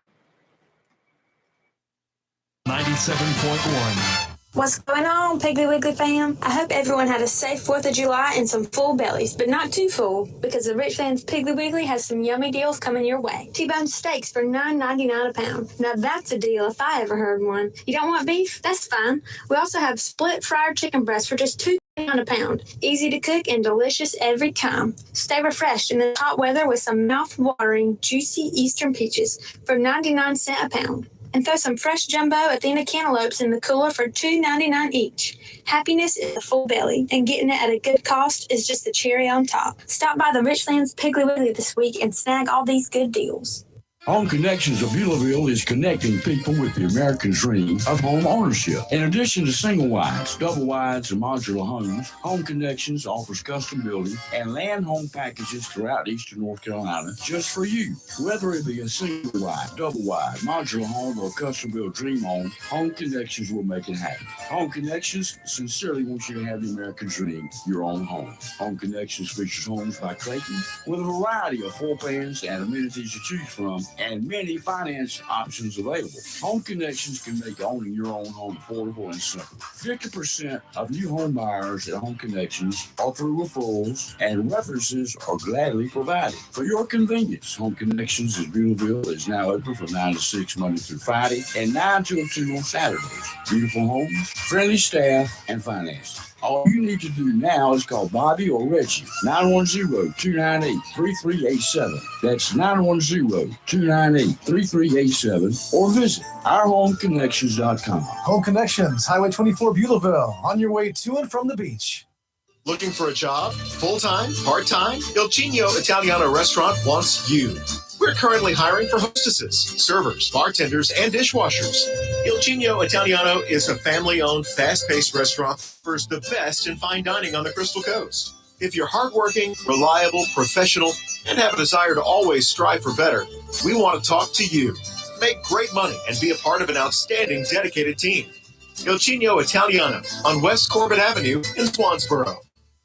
97.1. What's going on, Piggly Wiggly fam? I hope everyone had a safe 4th of July and some full bellies, but not too full, because the Richlands Piggly Wiggly has some yummy deals coming your way. T-bone steaks for $9.99 a pound. Now that's a deal if I ever heard one. You don't want beef? That's fine. We also have split fried chicken breasts for just $2.99 a pound. Easy to cook and delicious every time. Stay refreshed in the hot weather with some mouth-watering, juicy Eastern peaches for 99 cents a pound. And throw some fresh jumbo Athena cantaloupes in the cooler for $2.99 each. Happiness is a full belly, and getting it at a good cost is just the cherry on top. Stop by the Richlands Piggly Wiggly this week and snag all these good deals. Home Connections of Beulaville is connecting people with the American dream of home ownership. In addition to single wides, double wides, and modular homes, Home Connections offers custom building and land home packages throughout eastern North Carolina just for you. Whether it be a single wide, double wide, modular home, or custom built dream home, Home Connections will make it happen. Home Connections sincerely wants you to have the American dream, your own home. Home Connections features homes by Clayton with a variety of floor plans and amenities to choose from, and many finance options available. Home Connections can make owning your own home affordable and simple. 50% of new home buyers at Home Connections are through referrals, and references are gladly provided. For your convenience, Home Connections in Beulaville is now open from 9 to 6 Monday through Friday and 9 to 2 on Saturdays. Beautiful homes, friendly staff, and financing. All you need to do now is call Bobby or Reggie, 910-298-3387. That's 910-298-3387, or visit ourhomeconnections.com. Home Connections, Highway 24, Beulaville, on your way to and from the beach. Looking for a job? Full-time? Part-time? Il Cigno Italiano Restaurant wants you. We're currently hiring for hostesses, servers, bartenders, and dishwashers. Il Cigno Italiano is a family-owned, fast-paced restaurant that offers the best in fine dining on the Crystal Coast. If you're hardworking, reliable, professional, and have a desire to always strive for better, we want to talk to you. Make great money and be a part of an outstanding, dedicated team. Il Cigno Italiano on West Corbett Avenue in Swansboro.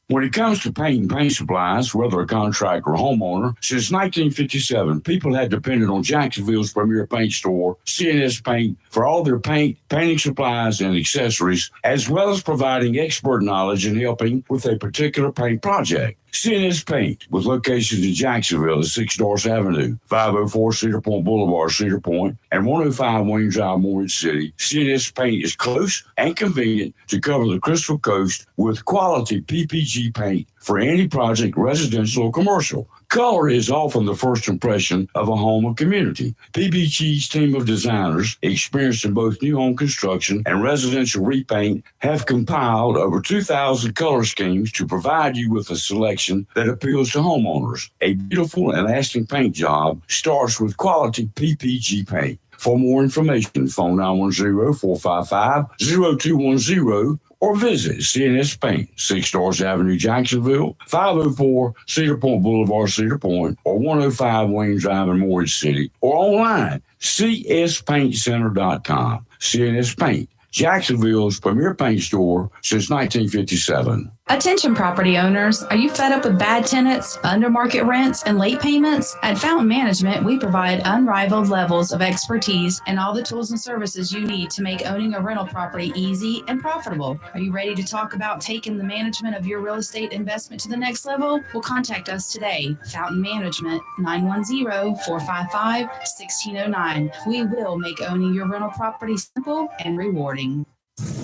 When it comes to paint supplies, whether a contractor or homeowner, since 1957, people have depended on Jacksonville's premier paint store, CNS Paint, for all their painting supplies, and accessories, as well as providing expert knowledge and helping with a particular paint project. CNS Paint, with locations in Jacksonville at 6 Doris Avenue, 504 Cedar Point Boulevard, Cedar Point, and 105 Wayne Drive, Morehead City. CNS Paint is close and convenient to cover the Crystal Coast with quality PPG paint for any project, residential or commercial. Color is often the first impression of a home or community. PPG's team of designers, experienced in both new home construction and residential repaint, have compiled over 2,000 color schemes to provide you with a selection that appeals to homeowners. A beautiful and lasting paint job starts with quality PPG paint. For more information, phone 910-455-0210 or visit CNS Paint, 6 Doris Avenue, Jacksonville, 504 Cedar Point Boulevard, Cedar Point, or 105 Wayne Drive in Morehead City, or online, cspaintcenter.com. CNS Paint, Jacksonville's premier paint store since 1957. Attention property owners, are you fed up with bad tenants, under market rents, and late payments? At Fountain Management, we provide unrivaled levels of expertise and all the tools and services you need to make owning a rental property easy and profitable. Are you ready to talk about taking the management of your real estate investment to the next level? Well, contact us today. Fountain Management, 910-455-1609. We will make owning your rental property simple and rewarding.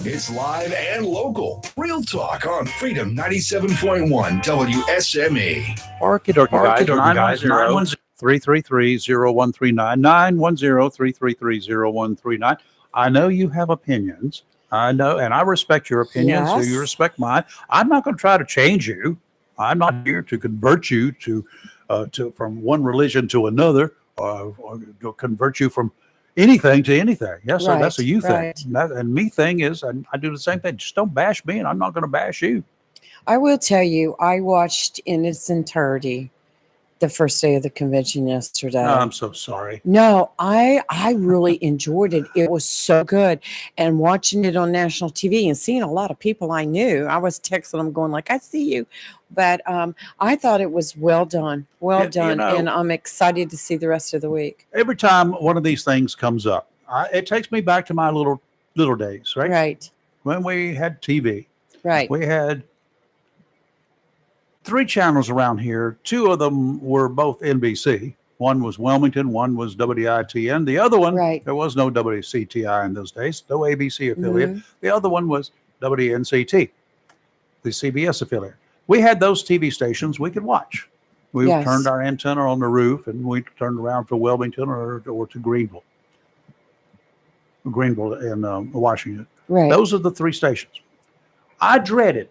It's live and local. Real talk on Freedom 97.1 WSME. Okie dokie, guys. 910-333-0139. 910-333-0139. I know you have opinions. I know, and I respect your opinions, so you respect mine. I'm not going to try to change you. I'm not here to convert you to from one religion to another, or to convert you from anything to anything. Yes, sir. That's a you thing. And me thing is, I do the same thing. Just don't bash me, and I'm not going to bash you. I will tell you, I watched in its entirety the first day of the convention yesterday. Oh, I'm so sorry. No, I really enjoyed it. It was so good. And watching it on national TV and seeing a lot of people I knew, I was texting them going like, I see you. But I thought it was well done. Well done. And I'm excited to see the rest of the week. Every time one of these things comes up, it takes me back to my little days, right? Right. When we had TV. Right. We had 3 channels around here. 2 of them were both NBC. One was Wilmington, one was WITN. The other one, there was no WCTI in those days, no ABC affiliate. Mm-hmm. The other one was WNCT, the CBS affiliate. We had those TV stations we could watch. We turned our antenna on the roof and we turned around to Wilmington or to Greenville in Washington. Right. Those are the 3 stations. I dreaded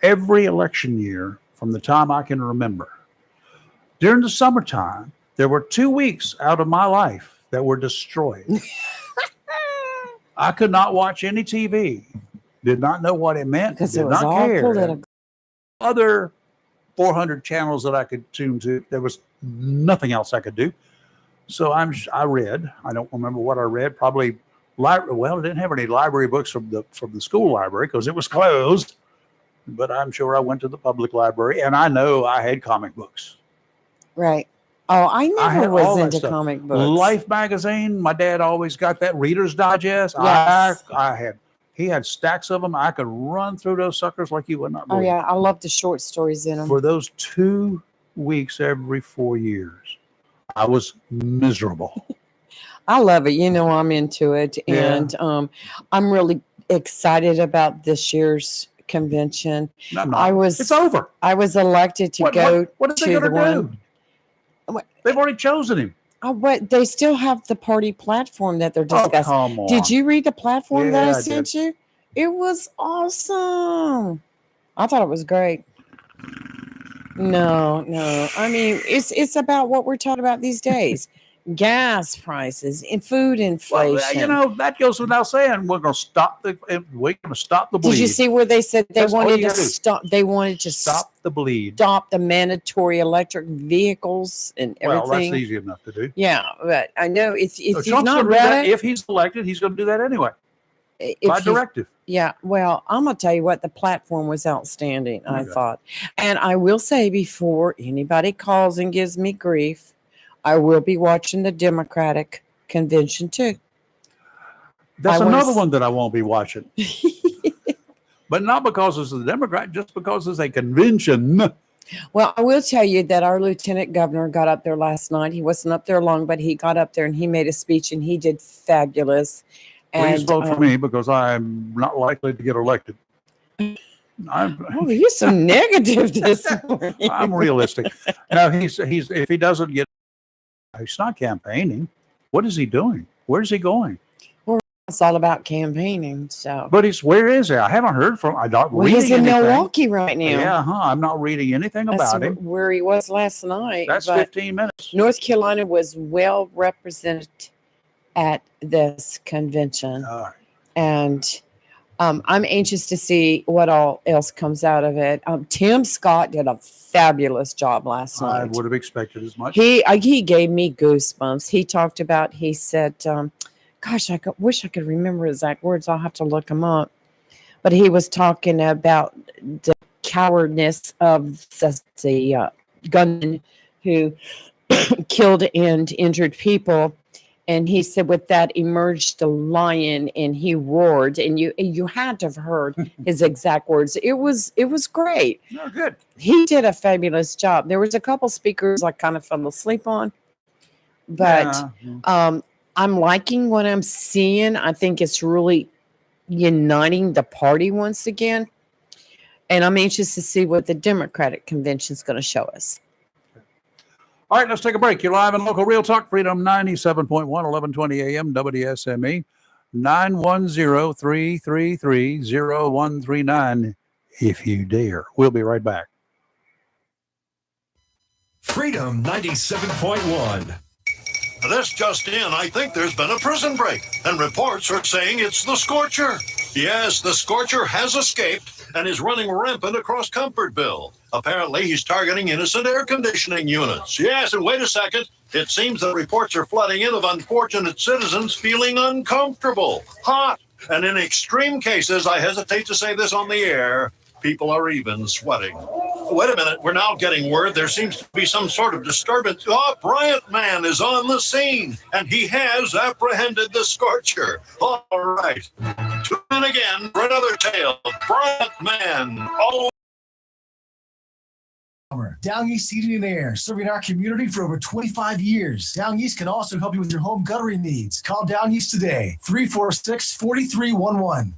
every election year from the time I can remember. During the summertime, There were 2 weeks out of my life that were destroyed. I could not watch any TV. Did not know what it meant. Because did it was not all care. political. Other 400 channels that I could tune to. There was nothing else I could do. So I read. I don't remember what I read. Probably well, I didn't have any library books from the school library because it was closed. But I'm sure I went to the public library, and I know I had comic books. Right. Oh, I never had all was that into stuff. comic books. Life magazine. My dad always got that Reader's Digest. Yes. He had stacks of them. I could run through those suckers like you would not Oh believe. yeah, I love the short stories in them. For those 2 weeks every 4 years, I was miserable. I love it. You know, I'm into it, Yeah. and I'm really excited about this year's convention. No, no, it's over. I was elected to go What are they to the going to one. do? They've already chosen him. Oh, but they still have the party platform that they're discussing. come on. Did you read the platform that Yeah, I I sent you? It was awesome. I thought it was great. No. I mean, it's about what we're talking about these days. Gas prices and food inflation. Well, you know, that goes without saying. We're going to stop the bleed. Did you see where they said they That's all wanted you to gotta do. stop? They wanted to Stop the bleed. stop the mandatory electric vehicles and Well, everything. that's easy enough to do. Yeah, but I know if So you've Trump's not gonna do read that. it, If he's elected, he's going to do that anyway. if By you- directive. Yeah, well, I'm gonna tell you what, the platform was outstanding, I Okay. thought. And I will say, before anybody calls and gives me grief, I will be watching the Democratic convention too. That's I wanna another s- one that I won't be watching. But not because it's a Democrat, just because it's a convention. Well, I will tell you that our lieutenant governor got up there last night. He wasn't up there long, but he got up there and he made a speech and he did fabulous. Please And, vote for me because I'm not likely to get elected. Oh, you're so negative this morning. I'm realistic. No, he's if he doesn't get, he's not campaigning. What is he doing? Where's he going? Well, it's all about campaigning. So, But where is he? I haven't heard from. I'm not reading he's in anything. Milwaukee right now. Yeah, I'm not reading anything That's about him. where he was last night. That's but 15 minutes. North Carolina was well represented at this convention. All right. And I'm anxious to see what all else comes out of it. Tim Scott did a fabulous job last I night. would have expected as much. He gave me goosebumps. He talked about, he said, gosh, wish I could remember exact words. I'll have to look them up. But he was talking about the cowardness of the gunman who killed and injured people. And he said, with that emerged the lion, and he roared. And you had to have heard his exact words. It was great. No, good. He did a fabulous job. There was a couple speakers I kind of fell asleep on, but I'm liking what I'm seeing. I think it's really uniting the party once again, and I'm anxious to see what the Democratic convention is going to show us. All right, let's take a break. You're live in local Real Talk, Freedom 97.1, 1120 AM, WSME, 910-333-0139, if you dare. We'll be right back. Freedom 97.1. This just in, I think there's been a prison break, and reports are saying it's the Scorcher. Yes, the Scorcher has escaped and is running rampant across Comfortville. Apparently, he's targeting innocent air conditioning units. Yes, and wait a second. It seems that reports are flooding in of unfortunate citizens feeling uncomfortable, hot, and in extreme cases, I hesitate to say this on the air, people are even sweating. Wait a minute, we're now getting word there seems to be some sort of disturbance. Oh, Bryant Man is on the scene, and he has apprehended the Scorcher. All right. Tune in again for another tale. Bryant Man, all Down East Heating and Air, serving our community for over 25 years. Down East can also help you with your home guttering needs. Call Down East today, 346-4311.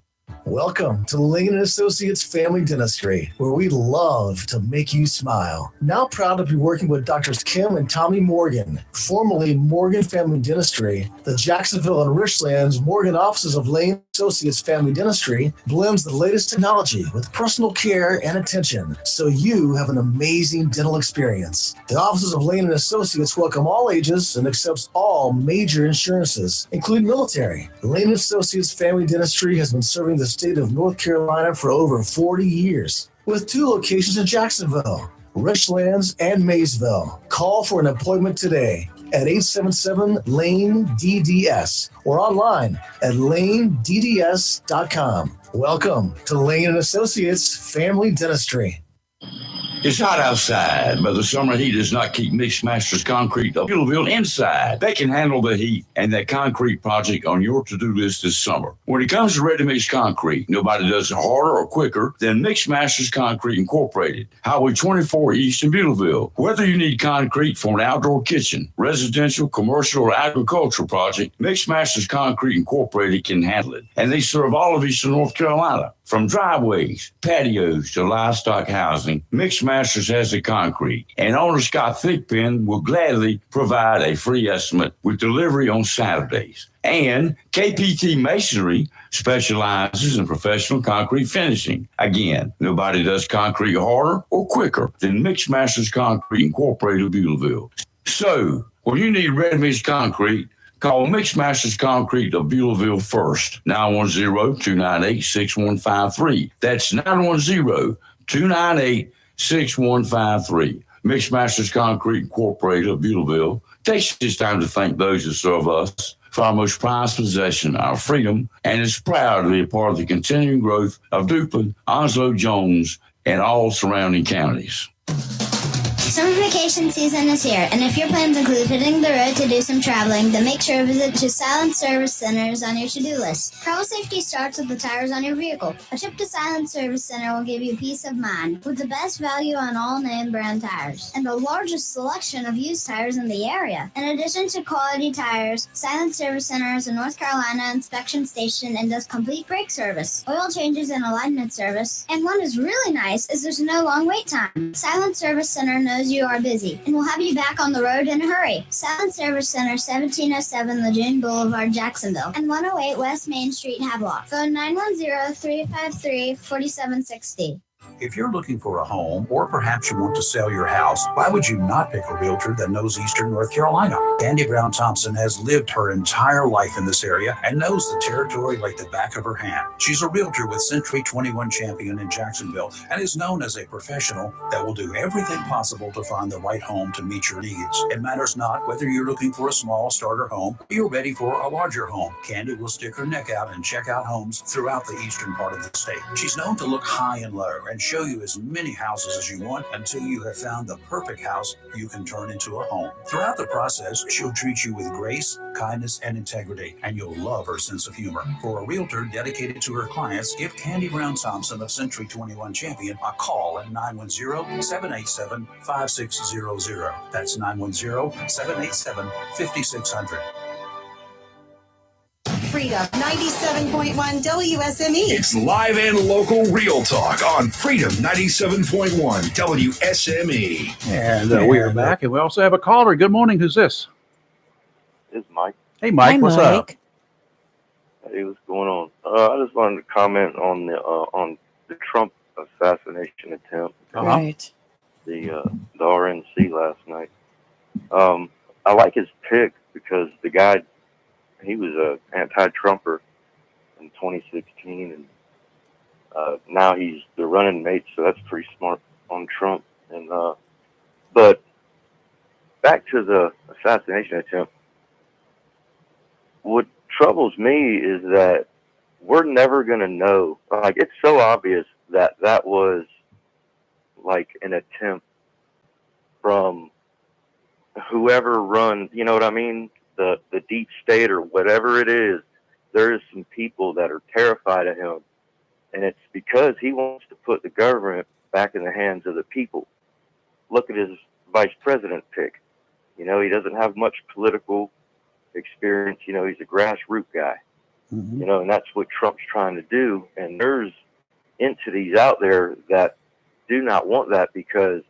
Welcome to Lane & Associates Family Dentistry, where we love to make you smile. Now proud to be working with Drs. Kim and Tommy Morgan, formerly Morgan Family Dentistry, the Jacksonville and Richlands Morgan offices of Lane & Associates Family Dentistry blends the latest technology with personal care and attention, so you have an amazing dental experience. The offices of Lane & Associates welcome all ages and accepts all major insurances, including military. Lane & Associates Family Dentistry has been serving the state of North Carolina for over 40 years, with 2 locations in Jacksonville, Richlands, and Maysville. Call for an appointment today at 877-LANE-DDS or online at lanedds.com. Welcome to Lane & Associates Family Dentistry. It's hot outside, but the summer heat does not keep Mix Masters Concrete of Beulaville inside. They can handle the heat and that concrete project on your to-do list this summer. When it comes to ready-mix concrete, nobody does it harder or quicker than Mix Masters Concrete Incorporated, Highway 24 East in Beulaville. Whether you need concrete for an outdoor kitchen, residential, commercial, or agricultural project, Mix Masters Concrete Incorporated can handle it. And they serve all of Eastern North Carolina. From driveways, patios, to livestock housing, Mix Masters has the concrete. And owner Scott Thigpen will gladly provide a free estimate with delivery on Saturdays. And KPT Masonry specializes in professional concrete finishing. Again, nobody does concrete harder or quicker than Mix Masters Concrete Incorporated of Beulaville. So, when you need ready-mix concrete, call Mix Masters Concrete of Beulaville first, 910-298-6153. That's 910-298-6153. Mix Masters Concrete Incorporated of Beulaville takes this time to thank those who serve us for our most prized possession, our freedom, and is proud to be a part of the continuing growth of Duplin, Onslow, Jones, and all surrounding counties. Summer vacation season is here, and if your plans include hitting the road to do some traveling, then make sure to visit to Silent Service Centers on your to-do list. Travel safety starts with the tires on your vehicle. A trip to Silent Service Center will give you peace of mind, with the best value on all name brand tires, and the largest selection of used tires in the area. In addition to quality tires, Silent Service Center is a North Carolina inspection station and does complete brake service, oil changes, and alignment service. And what is really nice is there's no long wait time. Silent Service Center knows you are busy and will have you back on the road in a hurry. Silent Service Center, 1707 Lejeune Boulevard, Jacksonville, and 108 West Main Street, Havelock. Phone 910-353-4760. If you're looking for a home, or perhaps you want to sell your house, why would you not pick a realtor that knows Eastern North Carolina? Candy Brown Thompson has lived her entire life in this area and knows the territory like the back of her hand. She's a realtor with Century 21 Champion in Jacksonville and is known as a professional that will do everything possible to find the right home to meet your needs. It matters not whether you're looking for a small starter home or you're ready for a larger home. Candy will stick her neck out and check out homes throughout the eastern part of the state. She's known to look high and low and show you as many houses as you want until you have found the perfect house you can turn into a home. Throughout the process, she'll treat you with grace, kindness, and integrity, and you'll love her sense of humor. For a realtor dedicated to her clients, give Candy Brown Thompson of Century 21 Champion a call at 910-787-5600. That's 910-787-5600. Freedom 97.1 WSME. It's live and local Real Talk on Freedom 97.1 WSME. And we are back, and we also have a caller. Good morning. Who's this? This is Mike. Hey, Mike. Hi, what's Mike. up? Hey, what's going on? I just wanted to comment on the Trump assassination attempt. Right. The RNC last night. I like his pick because the guy, he was a anti-Trumper in 2016, and now he's the running mate, so that's pretty smart on Trump. And but back to the assassination attempt, what troubles me is that we're never going to know. Like, it's so obvious that that was like an attempt from whoever runs, you know what I mean? The deep state or whatever it is. There is some people that are terrified of him, and it's because he wants to put the government back in the hands of the people. Look at his vice president pick. You know, he doesn't have much political experience. You know, he's a grassroots guy. You know, and that's what Trump's trying to do. And there's entities out there that do not want that, because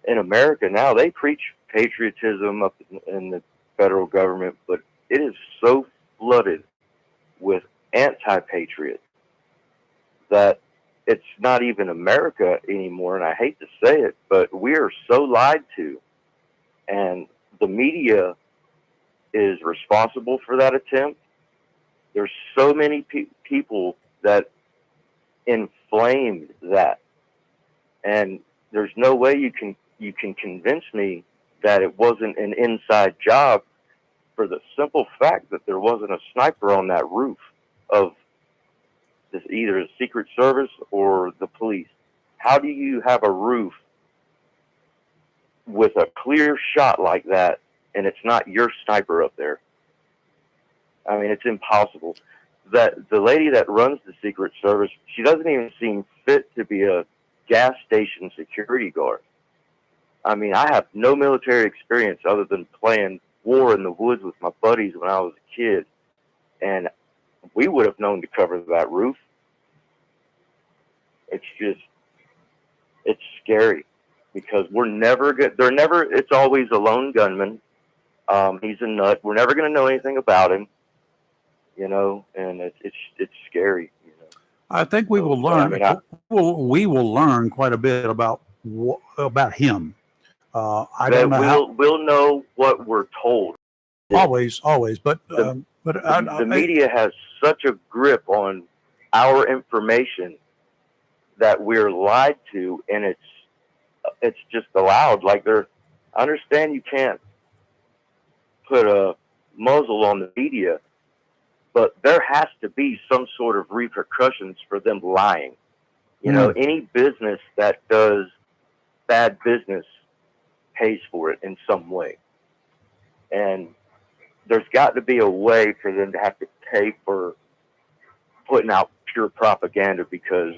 in America now they preach patriotism up in the federal government, but it is so flooded with anti-patriot that it's not even America anymore. And I hate to say it, but we are so lied to, and the media is responsible for that attempt. There's so many people that inflamed that, and there's no way you can convince me that it wasn't an inside job, for the simple fact that there wasn't a sniper on that roof of this, either the Secret Service or the police. How do you have a roof with a clear shot like that and it's not your sniper up there? I mean, it's impossible. That the lady that runs the Secret Service, she doesn't even seem fit to be a gas station security guard. I mean, I have no military experience other than playing war in the woods with my buddies when I was a kid, and we would have known to cover that roof. It's just, it's scary because we're never good. They're never, it's always a lone gunman. He's a nut. We're never going to know anything about him, you know, and it's scary. You know? I think we will learn. We will learn quite a bit about him. I don't know we'll know what we're told. Always, but the media has such a grip on our information that we're lied to, and it's just allowed. Like I understand you can't put a muzzle on the media, but there has to be some sort of repercussions for them lying. You know, any business that does bad business pays for it in some way. And there's got to be a way for them to have to pay for putting out pure propaganda, because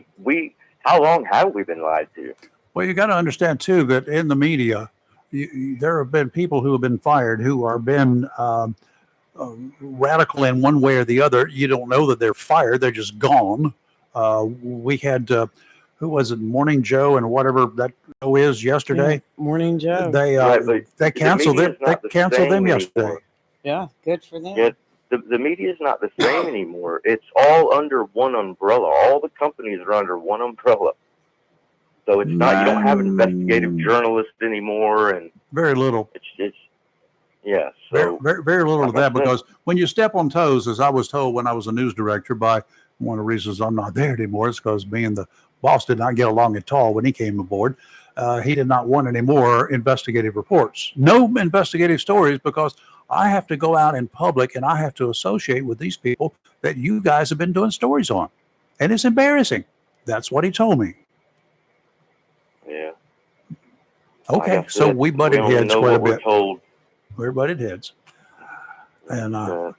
how long have we been lied to? Well, you got to understand too that in the media, there have been people who have been fired who are been radical in one way or the other. You don't know that they're fired; they're just gone. We had who was it, Morning Joe and whatever that show is yesterday. Morning Joe. They canceled it. They canceled them yesterday. Anymore. Yeah, good for them. Yeah, the media is not the same anymore. It's all under one umbrella. All the companies are under one umbrella. So it's not, you don't have investigative journalists anymore, and very little. It's yeah. So very little of that, because when you step on toes, as I was told when I was a news director, by one of the reasons I'm not there anymore is because me and the boss did not get along at all when he came aboard. He did not want any more investigative reports, no investigative stories, because I have to go out in public and I have to associate with these people that you guys have been doing stories on, and it's embarrassing. That's what he told me. Yeah. Okay, so we butted heads quite a bit. We're butted heads, and I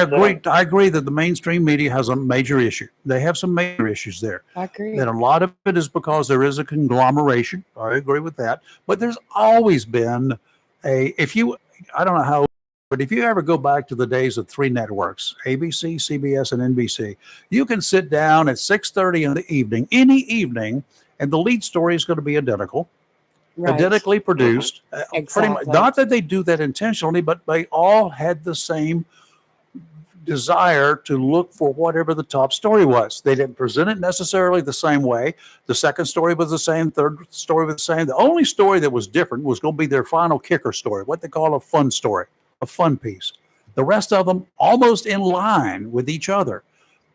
agree. I agree that the mainstream media has a major issue. They have some major issues there. I agree. And a lot of it is because there is a conglomeration. I agree with that. But there's always been I don't know how, but if you ever go back to the days of three networks, ABC, CBS, and NBC, you can sit down at 6:30 in the evening, any evening, and the lead story is going to be identical. Right. Identically produced. Exactly. Pretty much, not that they do that intentionally, but they all had the same desire to look for whatever the top story was. They didn't present it necessarily the same way. The second story was the same. Third story was the same. The only story that was different was going to be their final kicker story, what they call a fun story, a fun piece. The rest of them almost in line with each other.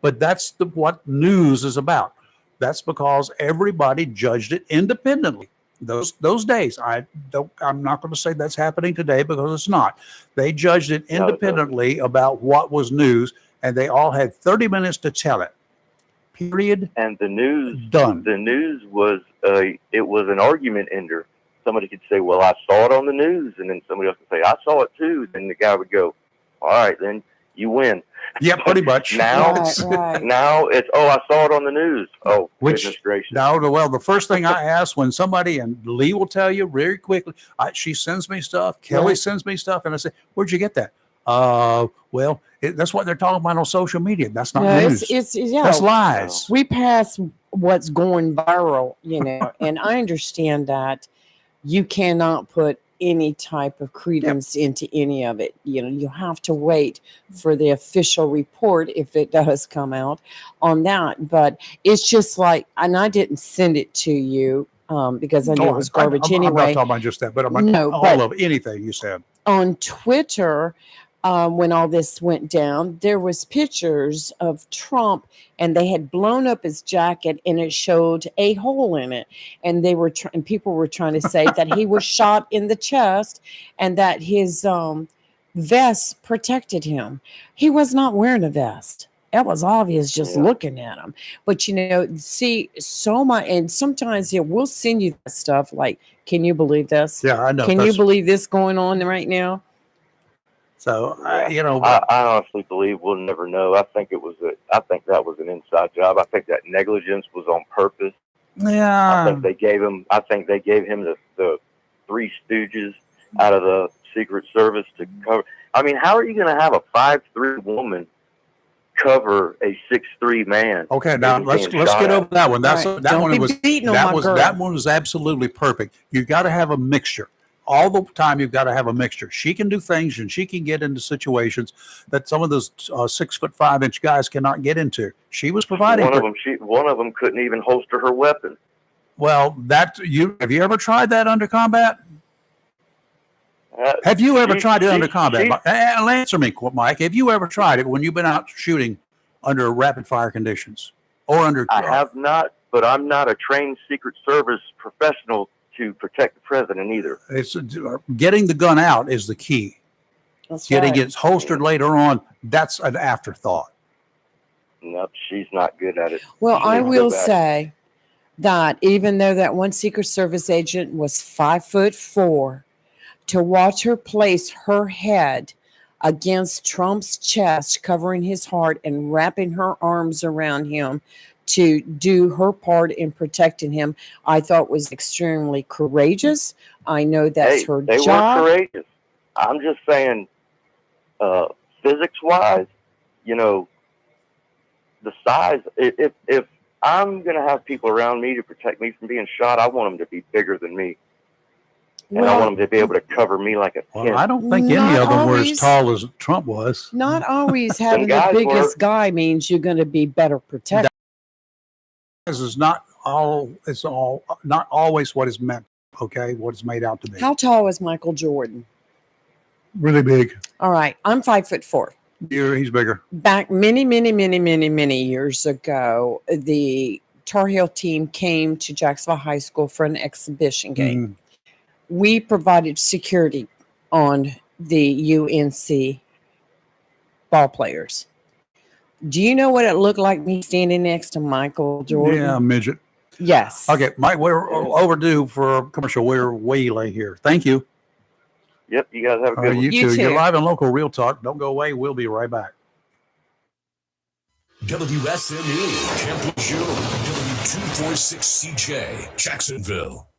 But that's what news is about. That's because everybody judged it independently. Those days, I'm not going to say that's happening today, because it's not. They judged it independently about what was news, and they all had 30 minutes to tell it. Period. And the news done. The news was it was an argument ender. Somebody could say, "Well, I saw it on the news," and then somebody else could say, "I saw it too." Then the guy would go, "All right, then you win." Yeah, pretty much. Now it's I saw it on the news. Oh, goodness gracious. Well, the first thing I ask when somebody, and Lee will tell you very quickly, she sends me stuff, Kelly sends me stuff, and I say, "Where'd you get that?" Well, that's what they're talking about on social media. That's not news. That's lies. We pass what's going viral, and I understand that you cannot put any type of credence into any of it. You know, you have to wait for the official report if it does come out on that. But it's just like, and I didn't send it to you because I knew it was garbage anyway. I'm not talking about just that, but about all of anything you said. On Twitter, when all this went down, there was pictures of Trump, and they had blown up his jacket, and it showed a hole in it. And they were, and people were trying to say that he was shot in the chest, and that his vest protected him. He was not wearing a vest. That was obvious just looking at him. But, you know, see, so much, and sometimes we'll send you that stuff like, can you believe this? Yeah, I know. Can you believe this going on right now? So, you know. I honestly believe we'll never know. I think that was an inside job. I think that negligence was on purpose. Yeah. I think they gave him the Three Stooges out of the Secret Service to cover. I mean, how are you going to have a 5'3" woman cover a 6'3" man? Okay, now let's get over that one. That one was absolutely perfect. You got to have a mixture. All the time, you've got to have a mixture. She can do things, and she can get into situations that some of those 6'5" guys cannot get into. She was providing. One of them couldn't even holster her weapon. Well, have you ever tried that under combat? Have you ever tried it under combat? Answer me, Mike. Have you ever tried it when you've been out shooting under rapid fire conditions or under? I have not, but I'm not a trained Secret Service professional to protect the president either. It's getting the gun out is the key. Getting it holstered later on, that's an afterthought. No, she's not good at it. Well, I will say that even though that one Secret Service agent was 5'4", to watch her place her head against Trump's chest, covering his heart and wrapping her arms around him to do her part in protecting him, I thought was extremely courageous. I know that's her they job. Were courageous. I'm just saying, physics-wise, you know, the size. If I'm going to have people around me to protect me from being shot, I want them to be bigger than me. And I want them to be able to cover me like a pin. Well, I don't think any of them were as tall as Trump was. Not always having the biggest guy means you're going to be better protected. This is not all. It's all not always what is meant. Okay, what is made out to be. How tall is Michael Jordan? Really big. All right, I'm 5'4". He's bigger. Back many years ago, the Tar Heel team came to Jacksonville High School for an exhibition game. We provided security on the UNC ball players. Do you know what it looked like me standing next to Michael Jordan? Yeah, midget. Yes. Okay, Mike, we're overdue for a commercial. We're way late here. Thank you. Yep, you guys have a good one. You too. You're live on Local Real Talk. Don't go away. We'll be right back. WSME, Temple Show, W246CJ, Jacksonville.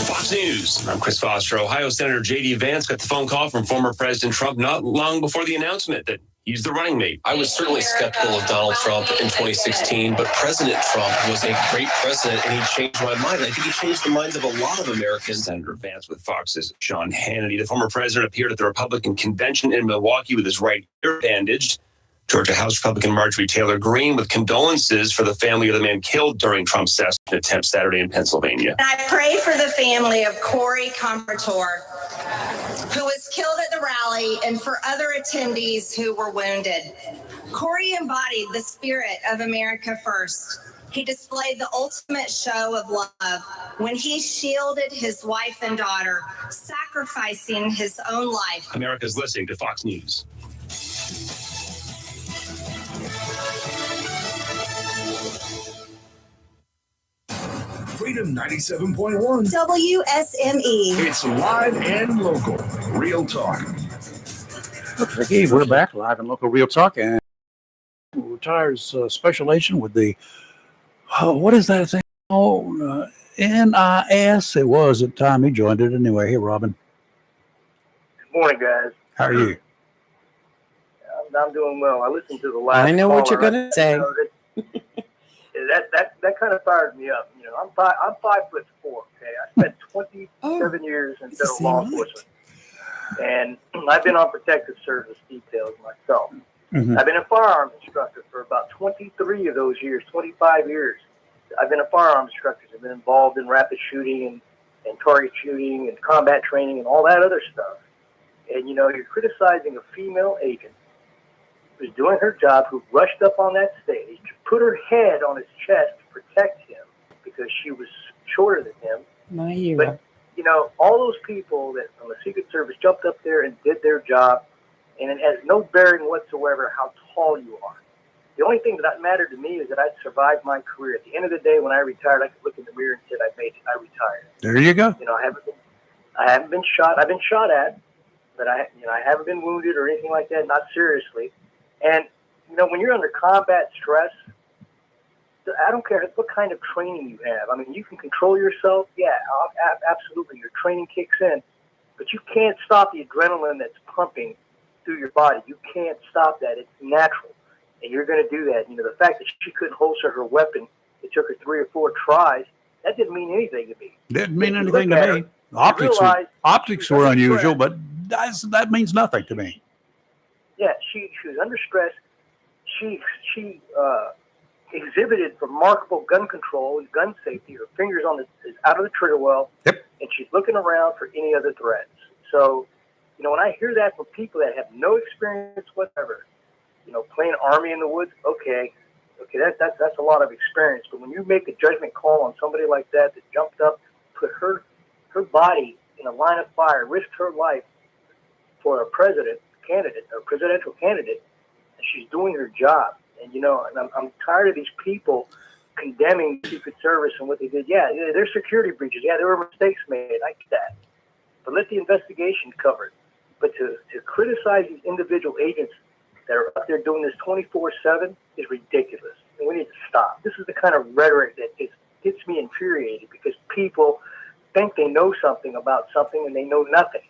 Fox News. I'm Chris Foster. Ohio Senator J.D. Vance got the phone call from former President Trump not long before the announcement that he's the running mate. I was certainly skeptical of Donald Trump in 2016, but President Trump was a great president, and he changed my mind. I think he changed the minds of a lot of Americans. Senator Vance with Fox's Sean Hannity. The former president appeared at the Republican convention in Milwaukee with his right ear bandaged. Georgia House Republican Marjorie Taylor Greene with condolences for the family of the man killed during Trump's assassination attempt Saturday in Pennsylvania. I pray for the family of Corey Compertor, who was killed at the rally, and for other attendees who were wounded. Corey embodied the spirit of America First. He displayed the ultimate show of love when he shielded his wife and daughter, sacrificing his own life. America's listening to Fox News. Freedom 97.1 WSME. It's live and local. Real talk. Okay, we're back live and Local Real Talk, and retires special agent with the what is that thing? NIS. It was at the time he joined it anyway. Hey, Robin. Good morning, guys. How are you? I'm doing well. I listened to the last. I know what you're going to say. that kind of fires me up. You know, I'm 5'4". Okay, I spent 27 years in federal law enforcement, and I've been on protective service details myself. Mhm. I've been a firearms instructor for about 23 of those years, 25 years. I've been a firearms instructor. I've been involved in rapid shooting and target shooting and combat training and all that other stuff. And, you know, you're criticizing a female agent who's doing her job, who rushed up on that stage, put her head on his chest to protect him because she was shorter than him. My hero. But, you know, all those people that from the Secret Service jumped up there and did their job, and it has no bearing whatsoever how tall you are. The only thing that mattered to me is that I'd survived my career. At the end of the day, when I retired, I could look in the mirror and say, I made it. I retired. There you go. You know, I haven't been shot. I've been shot at, but I haven't been wounded or anything like that, not seriously. And, you know, when you're under combat stress, I don't care what kind of training you have. I mean, you can control yourself. Yeah, absolutely. Your training kicks in, but you can't stop the adrenaline that's pumping through your body. You can't stop that. It's natural. And you're going to do that. You know, the fact that she couldn't holster her weapon, it took her 3 or 4 tries, that didn't mean anything to me. Didn't mean anything to me. Optics were unusual, but that means nothing to me. Yeah, she was under stress. She exhibited remarkable gun control and gun safety. Her fingers is out of the trigger well, and she's looking around for any other threats. So, you know, when I hear that from people that have no experience whatsoever, you know, playing Army in the woods, okay, that's a lot of experience. But when you make a judgment call on somebody like that jumped up, put her body in a line of fire, risked her life for a presidential candidate, and she's doing her job. And, you know, and I'm tired of these people condemning the Secret Service and what they did. Yeah, there's security breaches. Yeah, there were mistakes made. I get that. But let the investigation cover it. But to criticize these individual agents that are up there doing this 24/7 is ridiculous. And we need to stop. This is the kind of rhetoric that gets me infuriated, because people think they know something about something and they know nothing,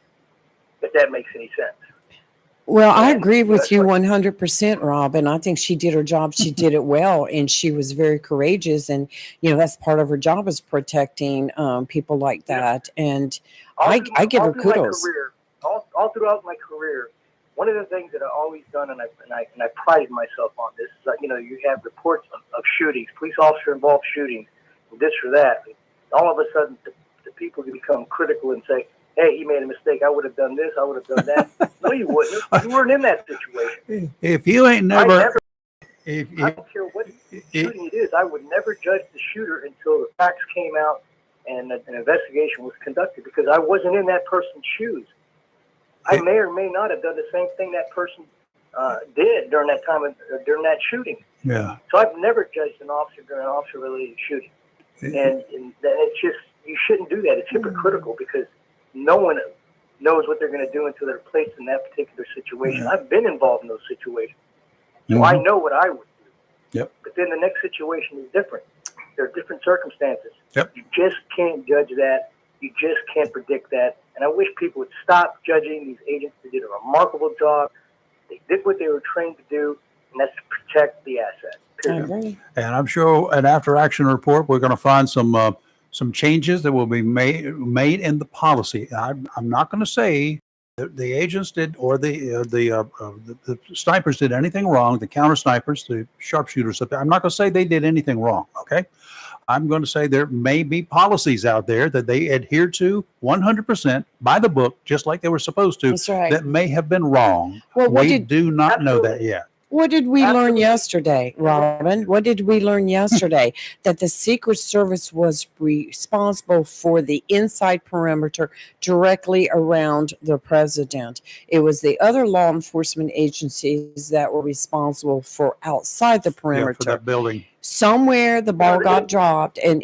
if that makes any sense. Well, I agree with you 100%, Rob, and I think she did her job. She did it well, and she was very courageous. And, you know, that's part of her job, is protecting people like that. And I give her kudos. All throughout my career, one of the things that I've always done, and I prided myself on this, is that, you know, you have reports of shootings, police officer involved shootings, this or that. And all of a sudden, the people become critical and say, hey, he made a mistake. I would have done this. I would have done that. No, you wouldn't. You weren't in that situation. If you ain't never, I don't care what shooting it is. I would never judge the shooter until the facts came out and an investigation was conducted, because I wasn't in that person's shoes. I may or may not have done the same thing that person did during that time, during that shooting. Yeah. So I've never judged an officer during an officer-related shooting. And it's just, you shouldn't do that. It's hypocritical, because no one knows what they're going to do until they're placed in that particular situation. I've been involved in those situations, so I know what I would do. Yep. But then the next situation is different. There are different circumstances. Yep. You just can't judge that. You just can't predict that. And I wish people would stop judging these agents. They did a remarkable job. They did what they were trained to do, and that's to protect the asset. Period. and I'm sure an after action report, we're going to find some changes that will be made in the policy. I'm not going to say that the agents did, or the snipers did anything wrong. The counter snipers, the sharpshooters up there. I'm not going to say they did anything wrong. Okay. I'm going to say there may be policies out there that they adhere to 100% by the book, just like they were supposed to. That's right. That may have been wrong. Well, we do not know that yet. What did we learn yesterday, Robin? What did we learn yesterday? That the Secret Service was responsible for the inside perimeter directly around the president. It was the other law enforcement agencies that were responsible for outside the perimeter. Yeah, for that building. Somewhere the ball got dropped, and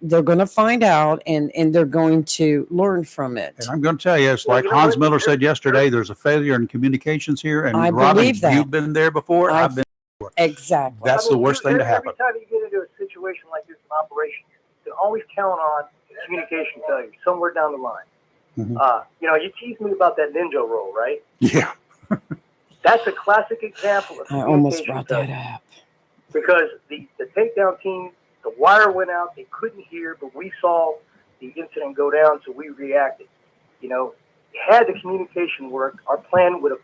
they're gonna find out, and they're going to learn from it. And I'm going to tell you, it's like Hans Miller said yesterday, there's a failure in communications here. And I Robin, believe that. you've been there before. I've been there. Exactly. That's the worst thing to happen. Every time you get into a situation like this, an operation, you can always count on communication failure somewhere down the line. Mhm. You know, you teased me about that ninja roll, right? Yeah. That's a classic example of I almost communication brought failure. that up. because the takedown team, the wire went out, they couldn't hear, but we saw the incident go down, so we reacted. You know, had the communication worked, our plan would have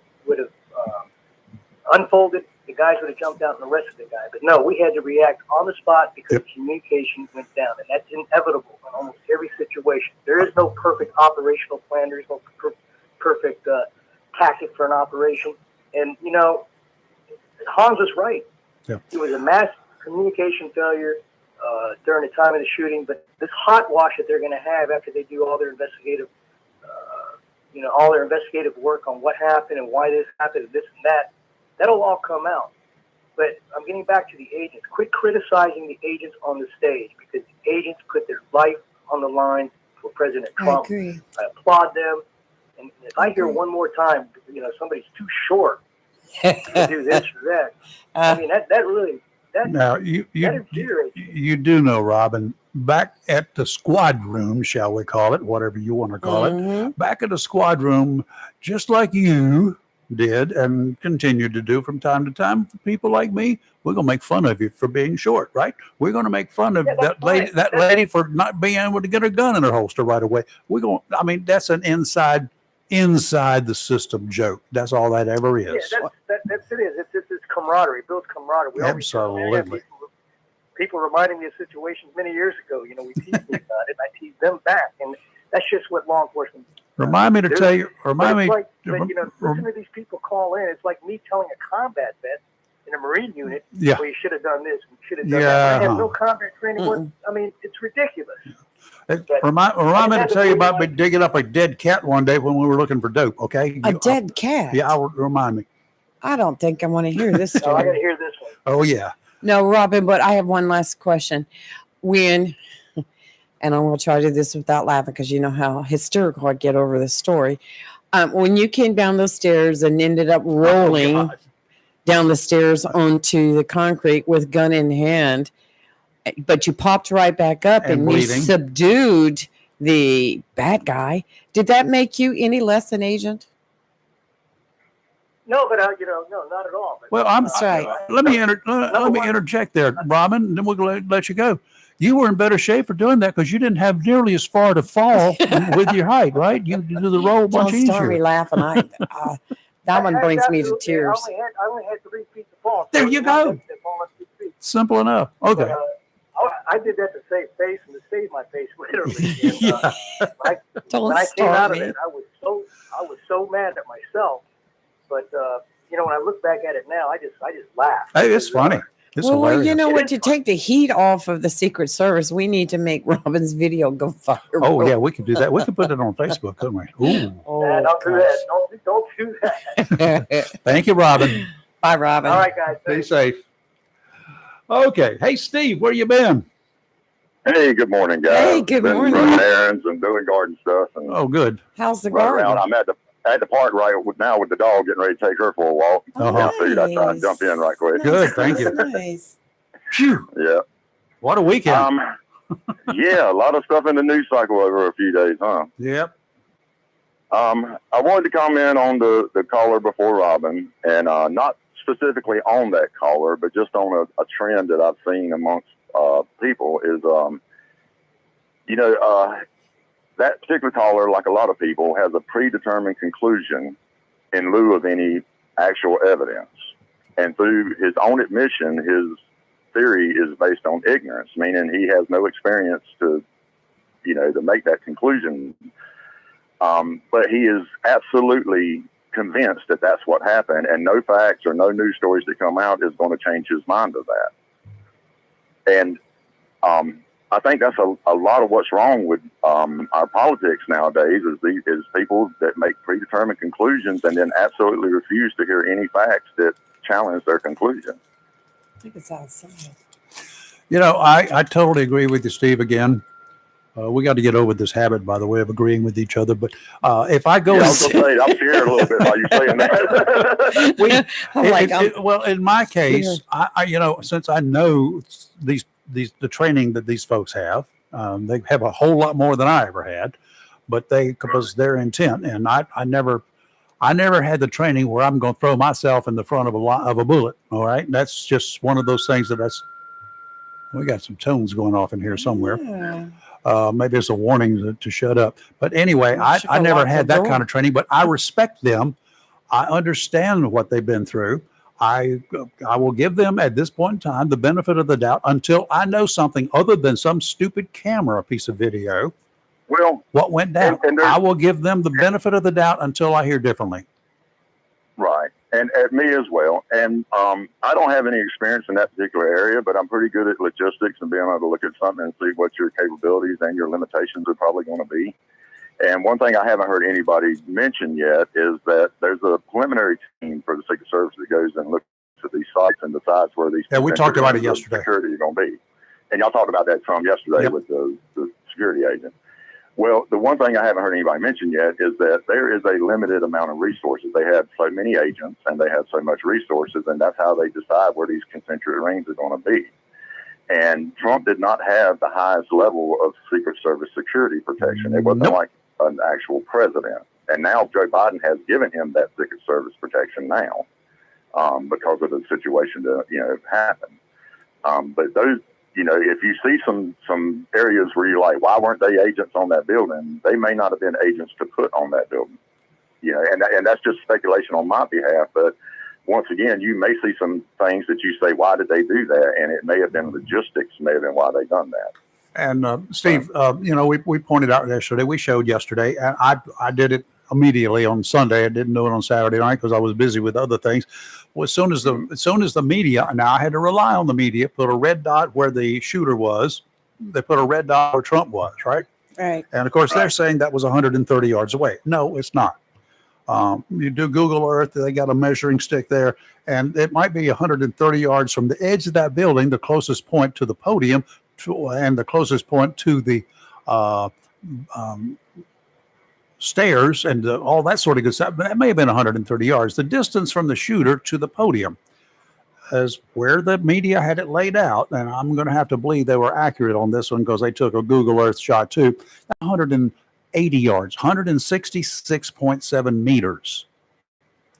unfolded. The guys would have jumped out and arrested the guy. But no, we had to react on the spot because the communication went down, and that's inevitable in almost every situation. There is no perfect operational plan. There is no perfect tactic for an operation. And, you know, Hans was right. Yeah. It was a mass communication failure during the time of the shooting, but this hot wash that they're going to have after they do all their investigative, all their investigative work on what happened and why this happened and this and that, that'll all come out. But I'm getting back to the agents. Quit criticizing the agents on the stage, because the agents put their life on the line for President Trump. I agree. I applaud them. And if I hear one more time, somebody's too short to do this or that, I mean, that really, now that infuriates me. you do know, Robin, back at the squad room, shall we call it, whatever you want to call it, back at the squad room, just like you did and continue to do from time to time, for people like me, we're going to make fun of you for being short, right? We're going to make fun of that lady for not being able to get her gun in her holster right away. That's an inside the system joke. That's all that ever is. Yeah, that's it is. It's camaraderie. It builds camaraderie. We Absolutely. People reminding me of situations many years ago. We teased me about it, and I teased them back, and that's just what law enforcement. Remind me to tell you. Listen to these people call in. It's like me telling a combat vet in a Marine unit, Yeah. well, you should have done this, you should have done that. I have no combat training. It's ridiculous. Remind me to tell you about me digging up a dead cat one day when we were looking for dope. Okay, A dead cat? Yeah, remind me. I don't think I want to hear this story. I got to hear this one. Oh yeah. No, Robin, but I have one last question. And I'm going to try to do this without laughing, because you know how hysterical I get over this story. When you came down those stairs and ended up rolling down the stairs onto the concrete with gun in hand, but you popped right back up and you subdued the bad guy, did that make you any less an agent? No, but no, not at all. But, Well, That's right. let me interject there, Robin, and then we're going to let you go. You were in better shape for doing that because you didn't have nearly as far to fall with your height, right? You do the roll much easier. Don't start me laughing. That one brings me to tears. I only had 3 feet to fall. There you go. Simple enough. Okay. I did that to save face and to save my face, literally. And, Don't when I came start out of me. it, I was so mad at myself. But when I look back at it now, I just laugh. Hey, it's funny. It's Well, hilarious. you know what? To take the heat off of the Secret Service, we need to make Robin's video go viral. Oh yeah, we could do that. We could put it on Facebook, couldn't we? Ooh. Don't do that. Don't do that. Thank you, Robin. Bye, Robin. All right, guys. Be safe. Okay. Hey, Steve, where you been? Hey, good morning, guys. Hey, good Been morning. running errands and doing garden stuff. And Oh, good. How's the running around. garden? I'm at the park now with the dog, getting ready to take her for a walk. Uh-huh. I figured I'd try and jump in right quick. Good. Thank you. Nice. Phew. Yeah. What a weekend. Yeah, a lot of stuff in the news cycle over a few days, huh? Yep. I wanted to comment on the caller before Robin, and not specifically on that caller, but just on a trend that I've seen amongst people is, that particular caller, like a lot of people, has a predetermined conclusion in lieu of any actual evidence. And through his own admission, his theory is based on ignorance, meaning he has no experience to make that conclusion. But he is absolutely convinced that that's what happened, and no facts or no news stories that come out is going to change his mind of that. And I think that's a lot of what's wrong with our politics nowadays is people that make predetermined conclusions and then absolutely refuse to hear any facts that challenge their conclusion. I think it's outside. I totally agree with you, Steve, again. We got to get over this habit, by the way, of agreeing with each other. But if I go, I'm scared a little bit by you saying that. Well, in my case, I since I know the training that these folks have, they have a whole lot more than I ever had, but because their intent, and I never I never had the training where I'm going to throw myself in the front of a bullet. All right. And that's just one of those things we got some tones going off in here somewhere. Yeah. Maybe it's a warning to shut up. But anyway, I never had that kind of training, but I respect them. I understand what they've been through. I will give them at this point in time the benefit of the doubt until I know something other than some stupid camera piece of video. Well, what went down? I will give them the benefit of the doubt until I hear differently. Right. And at me as well. And I don't have any experience in that particular area, but I'm pretty good at logistics and being able to look at something and see what your capabilities and your limitations are probably going to be. And one thing I haven't heard anybody mention yet is that there's a preliminary team for the Secret Service that goes and looks at these sites and decides where these we talked about it yesterday. Security are going to be. And y'all talked about that some yesterday with the security agent. Well, the one thing I haven't heard anybody mention yet is that there is a limited amount of resources. They have so many agents and they have so much resources, and that's how they decide where these concentric rings are going to be. And Trump did not have the highest level of Secret Service security protection. It wasn't like an actual president. And now Joe Biden has given him that Secret Service protection now because of the situation that, happened. But those, if you see some areas where you're like, why weren't they agents on that building? They may not have been agents to put on that building. And that's just speculation on my behalf. But once again, you may see some things that you say, why did they do that? And it may have been logistics, may have been why they done that. And Steve, we pointed out yesterday, we showed yesterday, and I did it immediately on Sunday. I didn't do it on Saturday night because I was busy with other things. Well, as soon as the media, now I had to rely on the media, put a red dot where the shooter was. They put a red dot where Trump was, right? Right. And of course, they're saying that was 130 yards away. No, it's not. You do Google Earth, they got a measuring stick there, and it might be 130 yards from the edge of that building, the closest point to the podium, and the closest point to the stairs and all that sort of good stuff. But that may have been 130 yards. The distance from the shooter to the podium is where the media had it laid out. And I'm going to have to believe they were accurate on this one because they took a Google Earth shot too. 180 yards, 166.7 meters,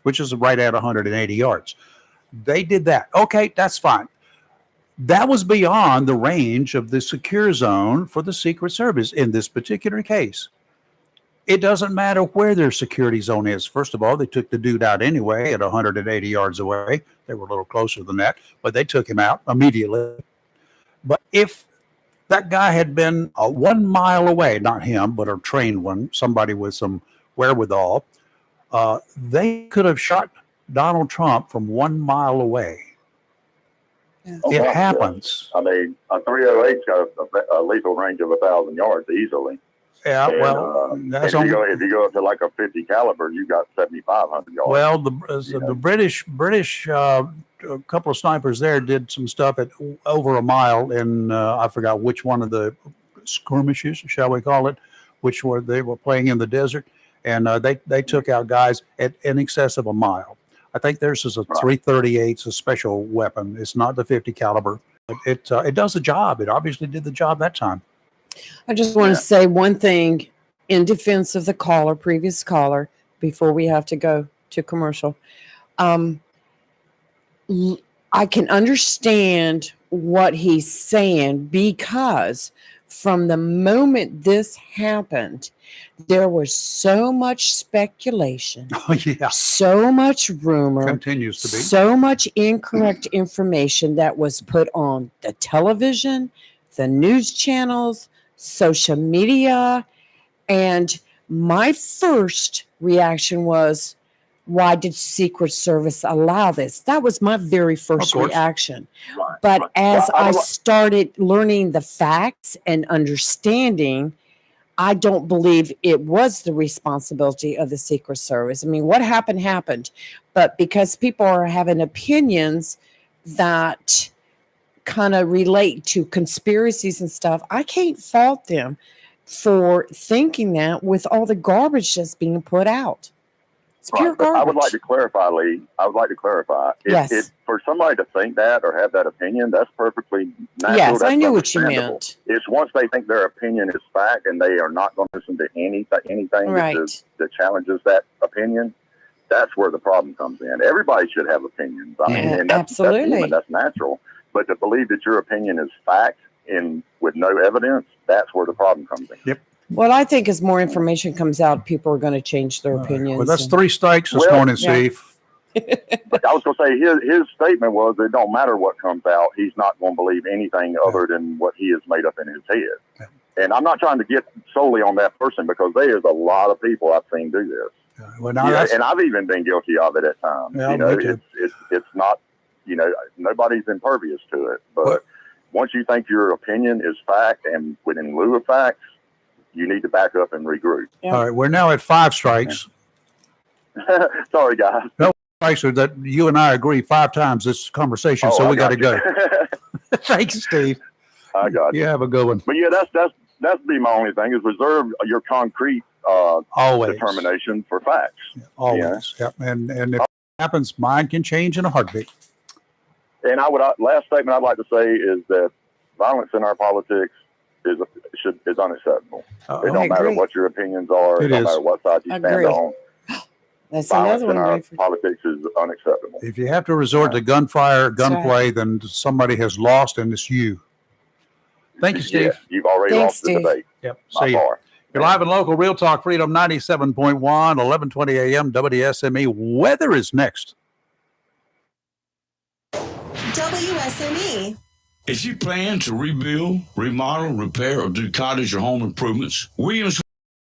which is right at 180 yards. They did that. Okay, that's fine. That was beyond the range of the secure zone for the Secret Service in this particular case. It doesn't matter where their security zone is. First of all, they took the dude out anyway at 180 yards away. They were a little closer than that, but they took him out immediately. But if that guy had been 1 mile away, not him, but a trained one, somebody with some wherewithal, they could have shot Donald Trump from 1 mile away. Yeah. It happens. I mean, a 308's got a lethal range of 1,000 yards easily. Yeah, And, well, that's if you go up to like a 50 caliber, you got 7,500 yards. well. The British, a couple of snipers there did some stuff at over a mile in I forgot which one of the skirmishes, shall we call it, they were playing in the desert, and they took out guys at in excess of a mile. I think theirs is a 338. It's a special weapon. It's not the 50 caliber. It does the job. It obviously did the job that time. I just want to say one thing in defense of the previous caller, before we have to go to commercial. I can understand what he's saying because from the moment this happened, there was so much speculation, so much rumor, continues to be so much incorrect information that was put on the television, the news channels, social media. And my first reaction was, why did Secret Service allow this? That was my very first reaction. But as I started learning the facts and understanding, I don't believe it was the responsibility of the Secret Service. I mean, what happened. But because people are having opinions that kind of relate to conspiracies and stuff, I can't fault them for thinking that with all the garbage that's being put out. It's pure garbage. I would like to clarify, Lee. Yes. For somebody to think that or have that opinion, that's perfectly natural. Yes, that's I knew what you understandable. meant. It's once they think their opinion is fact and they are not going to listen to anything Right. that challenges that opinion, That's where the problem comes in. Everybody should have opinions. I mean, and that's absolutely. human, that's natural. But to believe that your opinion is fact with no evidence, that's where the problem comes in. Yep. Well, I think as more information comes out, people are going to change their opinions. Well, that's 3 strikes this morning, Steve. But I was going to say his statement was it don't matter what comes out. He's not going to believe anything other than what he has made up in his head. Yeah. And I'm not trying to get solely on that person because there's a lot of people I've seen do this. Well, now And I've even been guilty of it at times. Yeah, It's not, nobody's impervious to it. But once you think your opinion is fact and within lieu of facts, you need to back up and regroup. All right, we're now at 5 strikes. Sorry, guys. No strikes are that you and I agree 5 times this conversation, so we got to go. Thanks, Steve. I got you. You have a good one. But yeah, that's be my only thing is reserve your concrete determination for facts. Always. Yep. And if it happens, mine can change in a heartbeat. And last statement I'd like to say is that violence in our politics is unacceptable. It don't matter what your opinions are. It don't matter what side you stand on. That's violence another in one. our politics is unacceptable. If you have to resort to gunplay, then somebody has lost, and it's you. Thank you, Steve. Yeah, you've already lost the debate. Yep. See you. You're live and local, Real Talk Freedom 97.1, 1120 a.m. WSME. Weather is next. WSME. If you plan to rebuild, remodel, repair, or do cottage or home improvements, Williams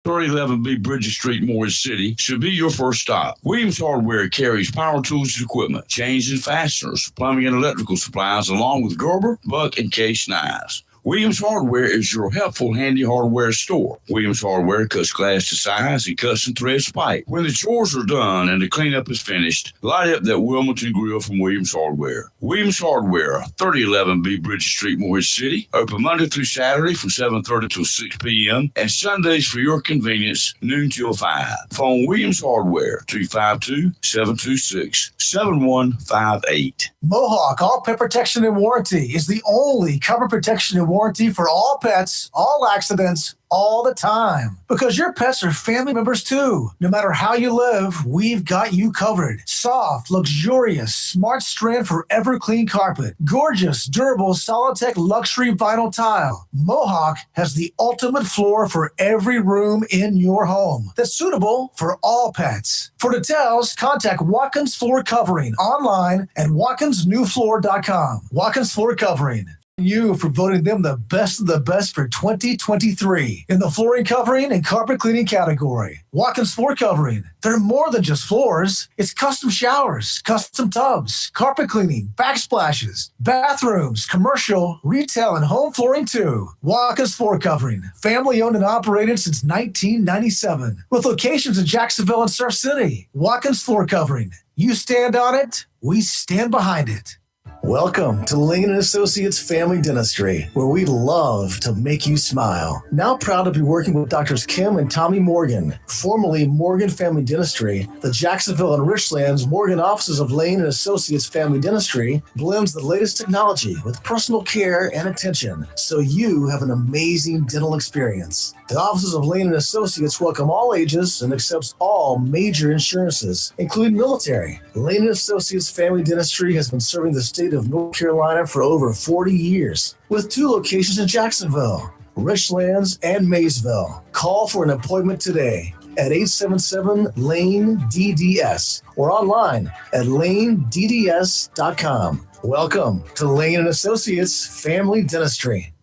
3011B Bridges Street, Morris City should be your first stop. Williams Hardware carries power tools and equipment, chains and fasteners, plumbing and electrical supplies, along with Gerber, Buck, and Case knives. Williams Hardware is your helpful, handy hardware store. Williams Hardware cuts glass to size and cuts and threads pipe. When the chores are done and the cleanup is finished, light up that Wilmington grill from Williams Hardware. Williams Hardware, 3011B Bridges Street, Morris City. Open Monday through Saturday from 7:30 till 6 p.m. and Sundays for your convenience, noon till 5. Phone Williams Hardware, 252-726-7158. Mohawk All Pet Protection and Warranty is the only cover protection and warranty for all pets, all accidents, all the time. Because your pets are family members too. No matter how you live, we've got you covered. Soft, luxurious, smart strand forever clean carpet. Gorgeous, durable, Solitech luxury vinyl tile. Mohawk has the ultimate floor for every room in your home that's suitable for all pets. For details, contact Watkins Floor Covering online at watkinsnewfloor.com. Watkins Floor Covering. You for voting them the best of the best for 2023 in the flooring covering and carpet cleaning category. Watkins Floor Covering. They're more than just floors. It's custom showers, custom tubs, carpet cleaning, backsplashes, bathrooms, commercial, retail, and home flooring too. Watkins Floor Covering. Family owned and operated since 1997 with locations in Jacksonville and Surf City. Watkins Floor Covering. You stand on it, we stand behind it. Welcome to Lane & Associates Family Dentistry, where we love to make you smile. Now proud to be working with Drs. Kim and Tommy Morgan, formerly Morgan Family Dentistry. The Jacksonville and Richlands Morgan offices of Lane & Associates Family Dentistry blends the latest technology with personal care and attention, so you have an amazing dental experience. The offices of Lane & Associates welcome all ages and accepts all major insurances, including military. Lane & Associates Family Dentistry has been serving the state of North Carolina for over 40 years, with 2 locations in Jacksonville, Richlands, and Maysville. Call for an appointment today at 877-LANE-DDS or online at lanedds.com. Welcome to Lane & Associates Family Dentistry.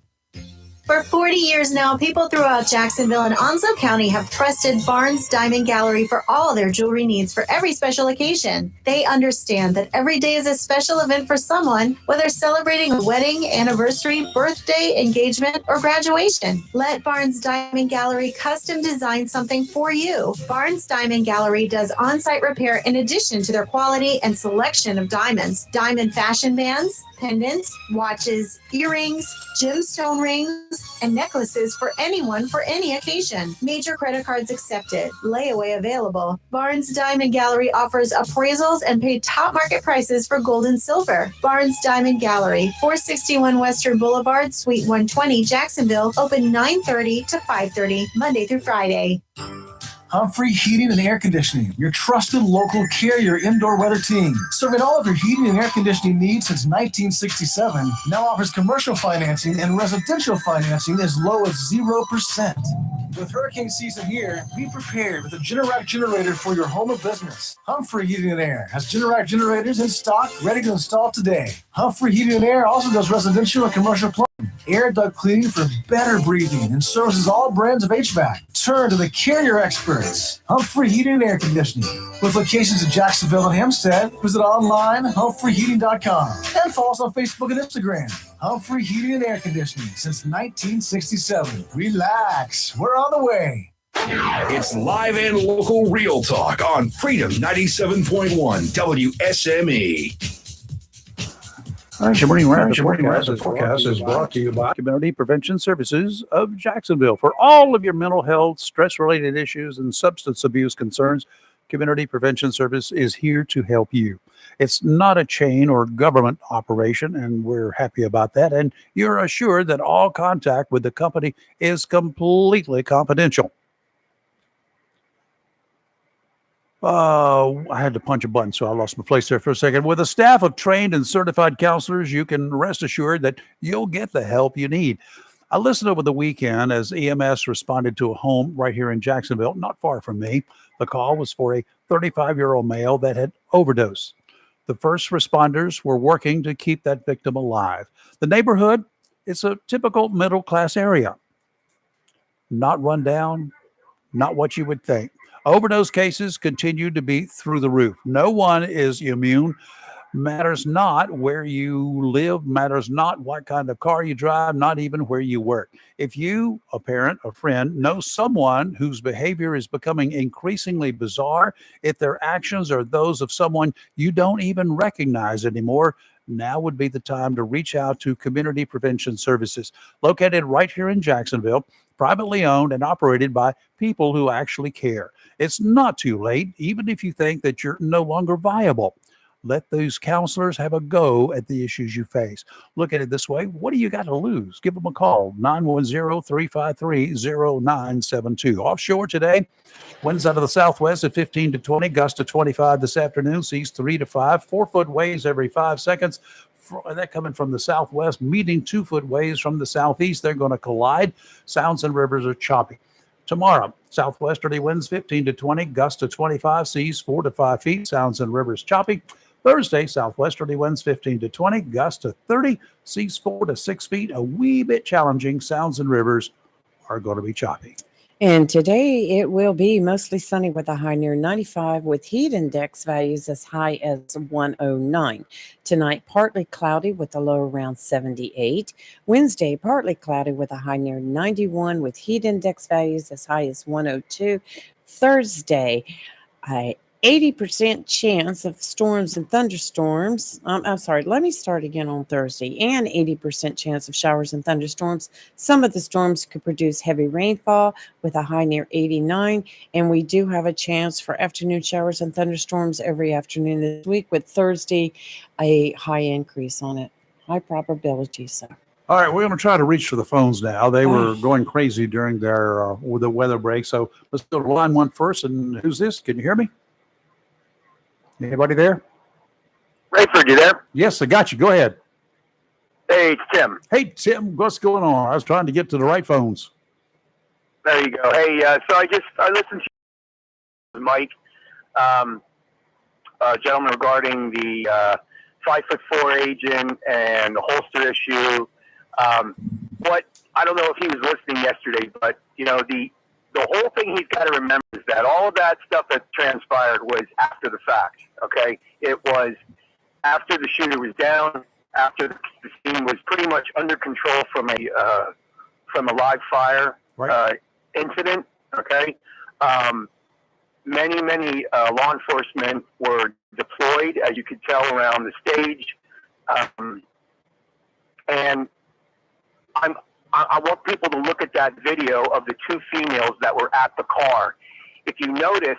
For 40 years now, people throughout Jacksonville and Onslow County have trusted Barnes Diamond Gallery for all their jewelry needs for every special occasion. They understand that every day is a special event for someone, whether celebrating a wedding, anniversary, birthday, engagement, or graduation. Let Barnes Diamond Gallery custom design something for you. Barnes Diamond Gallery does on-site repair in addition to their quality and selection of diamonds, diamond fashion bands, pendants, watches, earrings, gemstone rings, and necklaces for anyone for any occasion. Major credit cards accepted. Layaway available. Barnes Diamond Gallery offers appraisals and paid top market prices for gold and silver. Barnes Diamond Gallery, 461 Western Boulevard, Suite 120, Jacksonville, open 9:30 to 5:30, Monday through Friday. Humphrey Heating and Air Conditioning, your trusted local Carrier indoor weather team. Serving all of your heating and air conditioning needs since 1967, now offers commercial financing and residential financing as low as 0%. With hurricane season here, be prepared with a Generac generator for your home or business. Humphrey Heating and Air has Generac generators in stock, ready to install today. Humphrey Heating and Air also does residential and commercial plumbing, air duct cleaning for better breathing, and services all brands of HVAC. Turn to the Carrier experts, Humphrey Heating and Air Conditioning. With locations in Jacksonville and Hempstead, visit online humphreyheating.com and follow us on Facebook and Instagram. Humphrey Heating and Air Conditioning since 1967. Relax, we're on the way. It's live and local Real Talk on Freedom 97.1 WSME. All right, good morning. The forecast is brought to you by Community Prevention Services of Jacksonville. For all of your mental health, stress-related issues, and substance abuse concerns, Community Prevention Service is here to help you. It's not a chain or government operation, and we're happy about that. And you're assured that all contact with the company is completely confidential. I had to punch a button, so I lost my place there for a second. With a staff of trained and certified counselors, you can rest assured that you'll get the help you need. I listened over the weekend as EMS responded to a home right here in Jacksonville, not far from me. The call was for a 35-year-old male that had overdosed. The first responders were working to keep that victim alive. The neighborhood, it's a typical middle-class area. Not run down, not what you would think. Overdose cases continue to be through the roof. No one is immune. Matters not where you live, matters not what kind of car you drive, not even where you work. If you, a parent, a friend, know someone whose behavior is becoming increasingly bizarre, if their actions are those of someone you don't even recognize anymore, now would be the time to reach out to Community Prevention Services, located right here in Jacksonville, privately owned and operated by people who actually care. It's not too late, even if you think that you're no longer viable. Let those counselors have a go at the issues you face. Look at it this way. What do you got to lose? Give them a call, 910-353-0972. Offshore today, winds out of the southwest at 15 to 20, gusts to 25 this afternoon, seas 3 to 5, 4-foot waves every 5 seconds. That coming from the southwest, meeting 2-foot waves from the southeast. They're going to collide. Sounds and rivers are choppy. Tomorrow, southwesterly winds 15 to 20, gusts to 25, seas 4 to 5 feet, sounds and rivers choppy. Thursday, southwesterly winds 15 to 20, gusts to 30, seas 4 to 6 feet, a wee bit challenging. Sounds and rivers are going to be choppy. And today it will be mostly sunny with a high near 95 with heat index values as high as 109. Tonight, partly cloudy with a low around 78. Wednesday, partly cloudy with a high near 91 with heat index values as high as 102. Thursday, 80% chance of storms and thunderstorms. I'm sorry, let me start again on Thursday. And 80% chance of showers and thunderstorms. Some of the storms could produce heavy rainfall with a high near 89. And we do have a chance for afternoon showers and thunderstorms every afternoon this week, with Thursday a high increase on it. High probability, so. All right, we're going to try to reach for the phones now. They were going crazy during their with the weather break. So let's go to line one first. And who's this? Can you hear me? Anybody there? Rayford, you there? Yes, I got you. Go ahead. Hey, it's Tim. Hey, Tim, what's going on? I was trying to get to the right phones. There you go. Hey, so I listened to Mike, gentleman, regarding the 5'4" agent and the holster issue. What I don't know if he was listening yesterday, but the whole thing he's got to remember is that all of that stuff that transpired was after the fact. Okay, it was after the shooter was down, after the scene was pretty much under control from a live fire incident. Okay, many law enforcement were deployed, as you could tell, around the stage, and I want people to look at that video of the two females that were at the car. If you notice,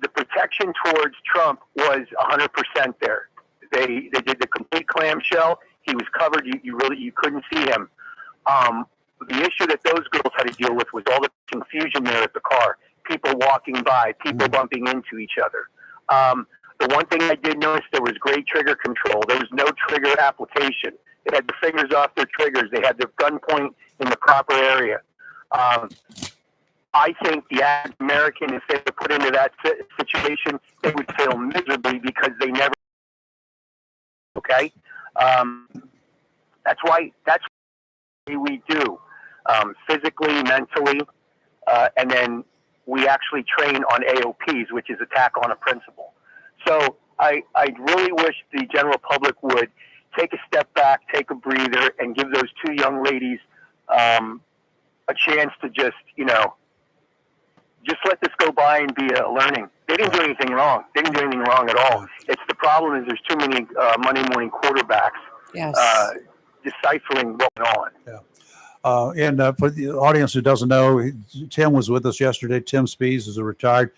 the protection towards Trump was 100% there. They did the complete clamshell. He was covered. You couldn't see him. The issue that those girls had to deal with was all the confusion there at the car. People walking by, people bumping into each other. The one thing I did notice, there was great trigger control. There was no trigger application. They had the fingers off their triggers. They had their gun point in the proper area. I think the average American, if they were put into that situation, they would fail miserably because they never. Okay, that's why we do physically, mentally, and then we actually train on AOPs, which is attack on a principle. So I really wish the general public would take a step back, take a breather, and give those two young ladies a chance to just let this go by and be a learning. They didn't do anything wrong. They didn't do anything wrong at all. It's the problem is there's too many Monday morning quarterbacks deciphering what's going on. Yeah. And for the audience who doesn't know, Tim was with us yesterday. Tim Spees is a retired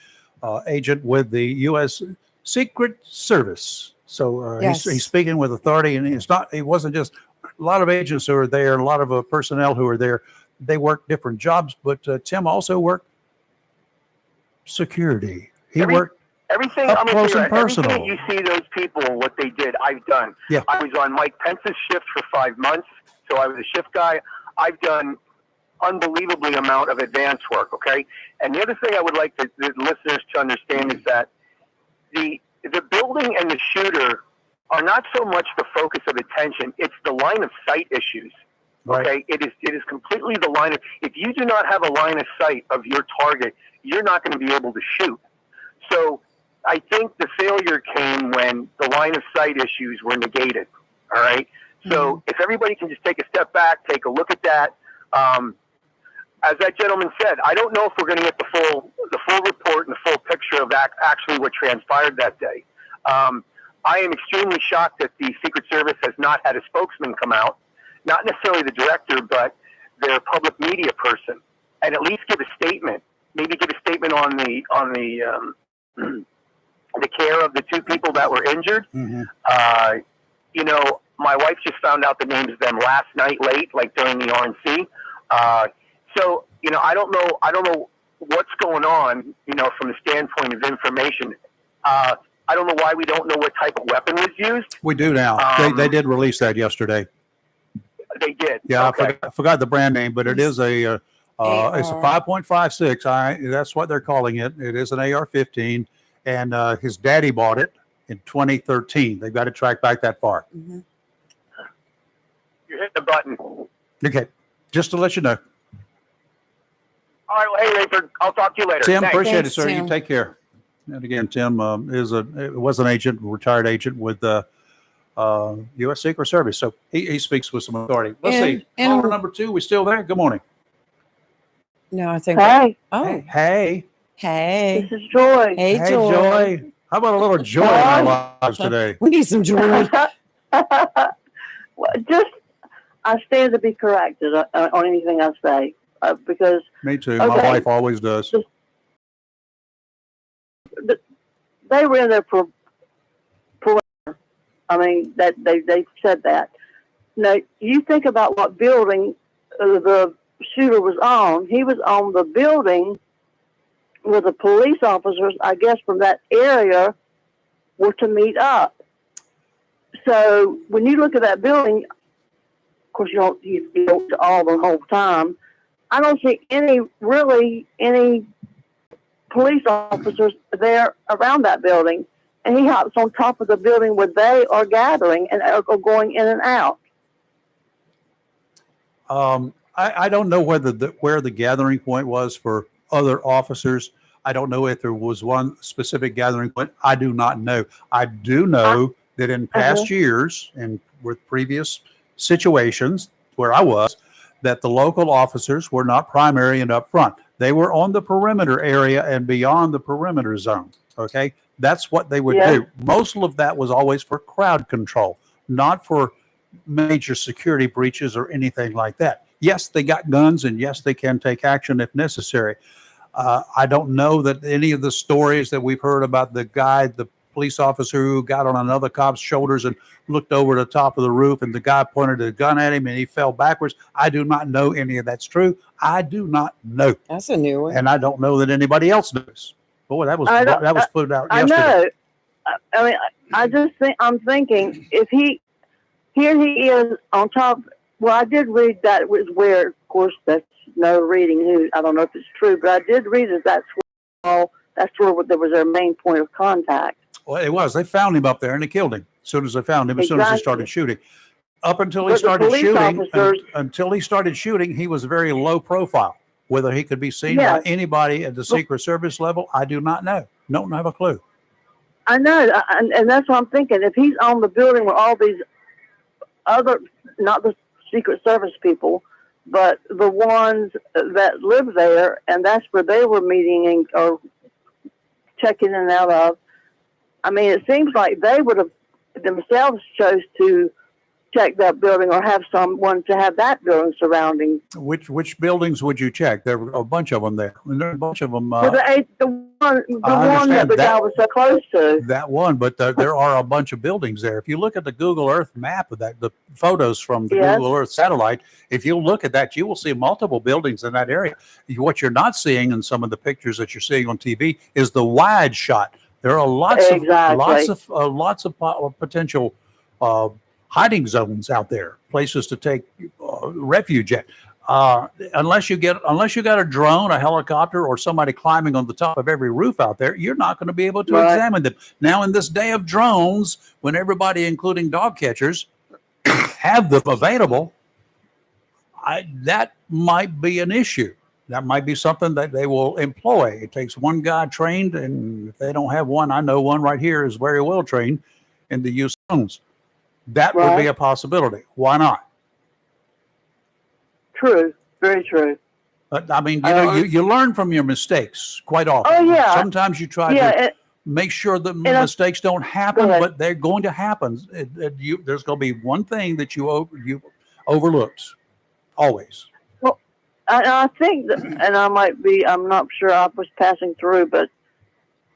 agent with the U.S. Secret Service. So he's speaking with authority, and he wasn't just a lot of agents who are there, a lot of personnel who are there. They work different jobs, but Tim also worked security. He worked everything up close and personal. Everything that you see those people, what they did, I've done. Yeah. I was on Mike Pence's shift for 5 months, so I was a shift guy. I've done unbelievably amount of advance work, okay? And the other thing I would like the listeners to understand is that the building and the shooter are not so much the focus of attention, it's the line of sight issues. Right. Okay, it is completely the line of, if you do not have a line of sight of your target, you're not going to be able to shoot. So I think the failure came when the line of sight issues were negated. All right. So if everybody can just take a step back, take a look at that. As that gentleman said, I don't know if we're going to get the full report and the full picture of that, actually what transpired that day. I am extremely shocked that the Secret Service has not had a spokesman come out, not necessarily the director, but their public media person, and at least give a statement. Maybe give a statement on the care of the two people that were injured. My wife just found out the names of them last night late, like during the RNC. So I don't know what's going on, from the standpoint of information. I don't know why we don't know what type of weapon was used. We do now. They did release that yesterday. They did. Yeah, okay. I forgot the brand name, but it is it's a 5.56. That's what they're calling it. It is an AR-15, and his daddy bought it in 2013. They've got to track back that far. You hit the button. Okay, just to let you know. All right. Well, hey, Rayford, I'll talk to you later. Tim, Thanks. appreciate it, sir. You take care. And again, Tim was an agent, retired agent with the U.S. Secret Service. So he speaks with some authority. Let's see. Caller number 2, we still there? Good morning. No, I think. Hey. Hey. Hey. This is Joy. Hey, Hey, Joy. Joy. How about a little joy in our lives today? We need some joy. I stand to be corrected on anything I say because. Me too. My wife always does. They were in there for. I mean, that they said that. Now you think about what building the shooter was on. He was on the building where the police officers, I guess, from that area were to meet up. So when you look at that building, of course, you don't to all the whole time. I don't see any police officers there around that building. And he hops on top of the building where they are gathering and are going in and out. I don't know where the gathering point was for other officers. I don't know if there was one specific gathering point. I do not know. I do know that in past years and with previous situations where I was, that the local officers were not primary and up front. They were on the perimeter area and beyond the perimeter zone. Okay. That's what they would do. Most of that was always for crowd control, not for major security breaches or anything like that. Yes, they got guns, and yes, they can take action if necessary. I don't know that any of the stories that we've heard about the guy, the police officer who got on another cop's shoulders and looked over the top of the roof, and the guy pointed a gun at him and he fell backwards. I do not know any of that's true. I do not know. That's a new one. And I don't know that anybody else knows. Boy, that was put out I yesterday. know. I mean, I just think I'm thinking if here he is on top. Well, I did read that was where, of course, that's no reading. I don't know if it's true, but I did read that that's where there was their main point of contact. Well, it was. They found him up there and they killed him as soon as they found him. As soon as they started shooting. Up until he started shooting, he was very low profile. Whether he could be seen by anybody at the Secret Service level, I do not know. Don't have a clue. I know, and that's what I'm thinking. If he's on the building with all these other, not the Secret Service people, but the ones that live there, and that's where they were meeting or checking in and out of. I mean, it seems like they would have themselves chose to check that building or have someone to have that building surrounding. Which buildings would you check? There were a bunch of them there. And there are a bunch of them. Well, the one that the guy was so close to. That one, but there are a bunch of buildings there. If you look at the Google Earth map of that, the photos from the Google Earth satellite, if you look at that, you will see multiple buildings in that area. What you're not seeing in some of the pictures that you're seeing on TV is the wide shot. There are lots of potential hiding zones out there, places to take refuge at. Unless you got a drone, a helicopter, or somebody climbing on the top of every roof out there, you're not going to be able to examine them. Now, in this day of drones, when everybody, including dog catchers, have them available, that might be an issue. That might be something that they will employ. It takes one guy trained, and if they don't have one, I know one right here is very well trained in the use of drones. That would be a possibility. Why not? True. Very true. But I mean, you learn from your mistakes quite often. Oh, yeah. Sometimes you try to make sure that mistakes don't happen, but they're going to happen. There's going to be one thing that you overlooked, always. Well, I think that, and I'm not sure, I was passing through, but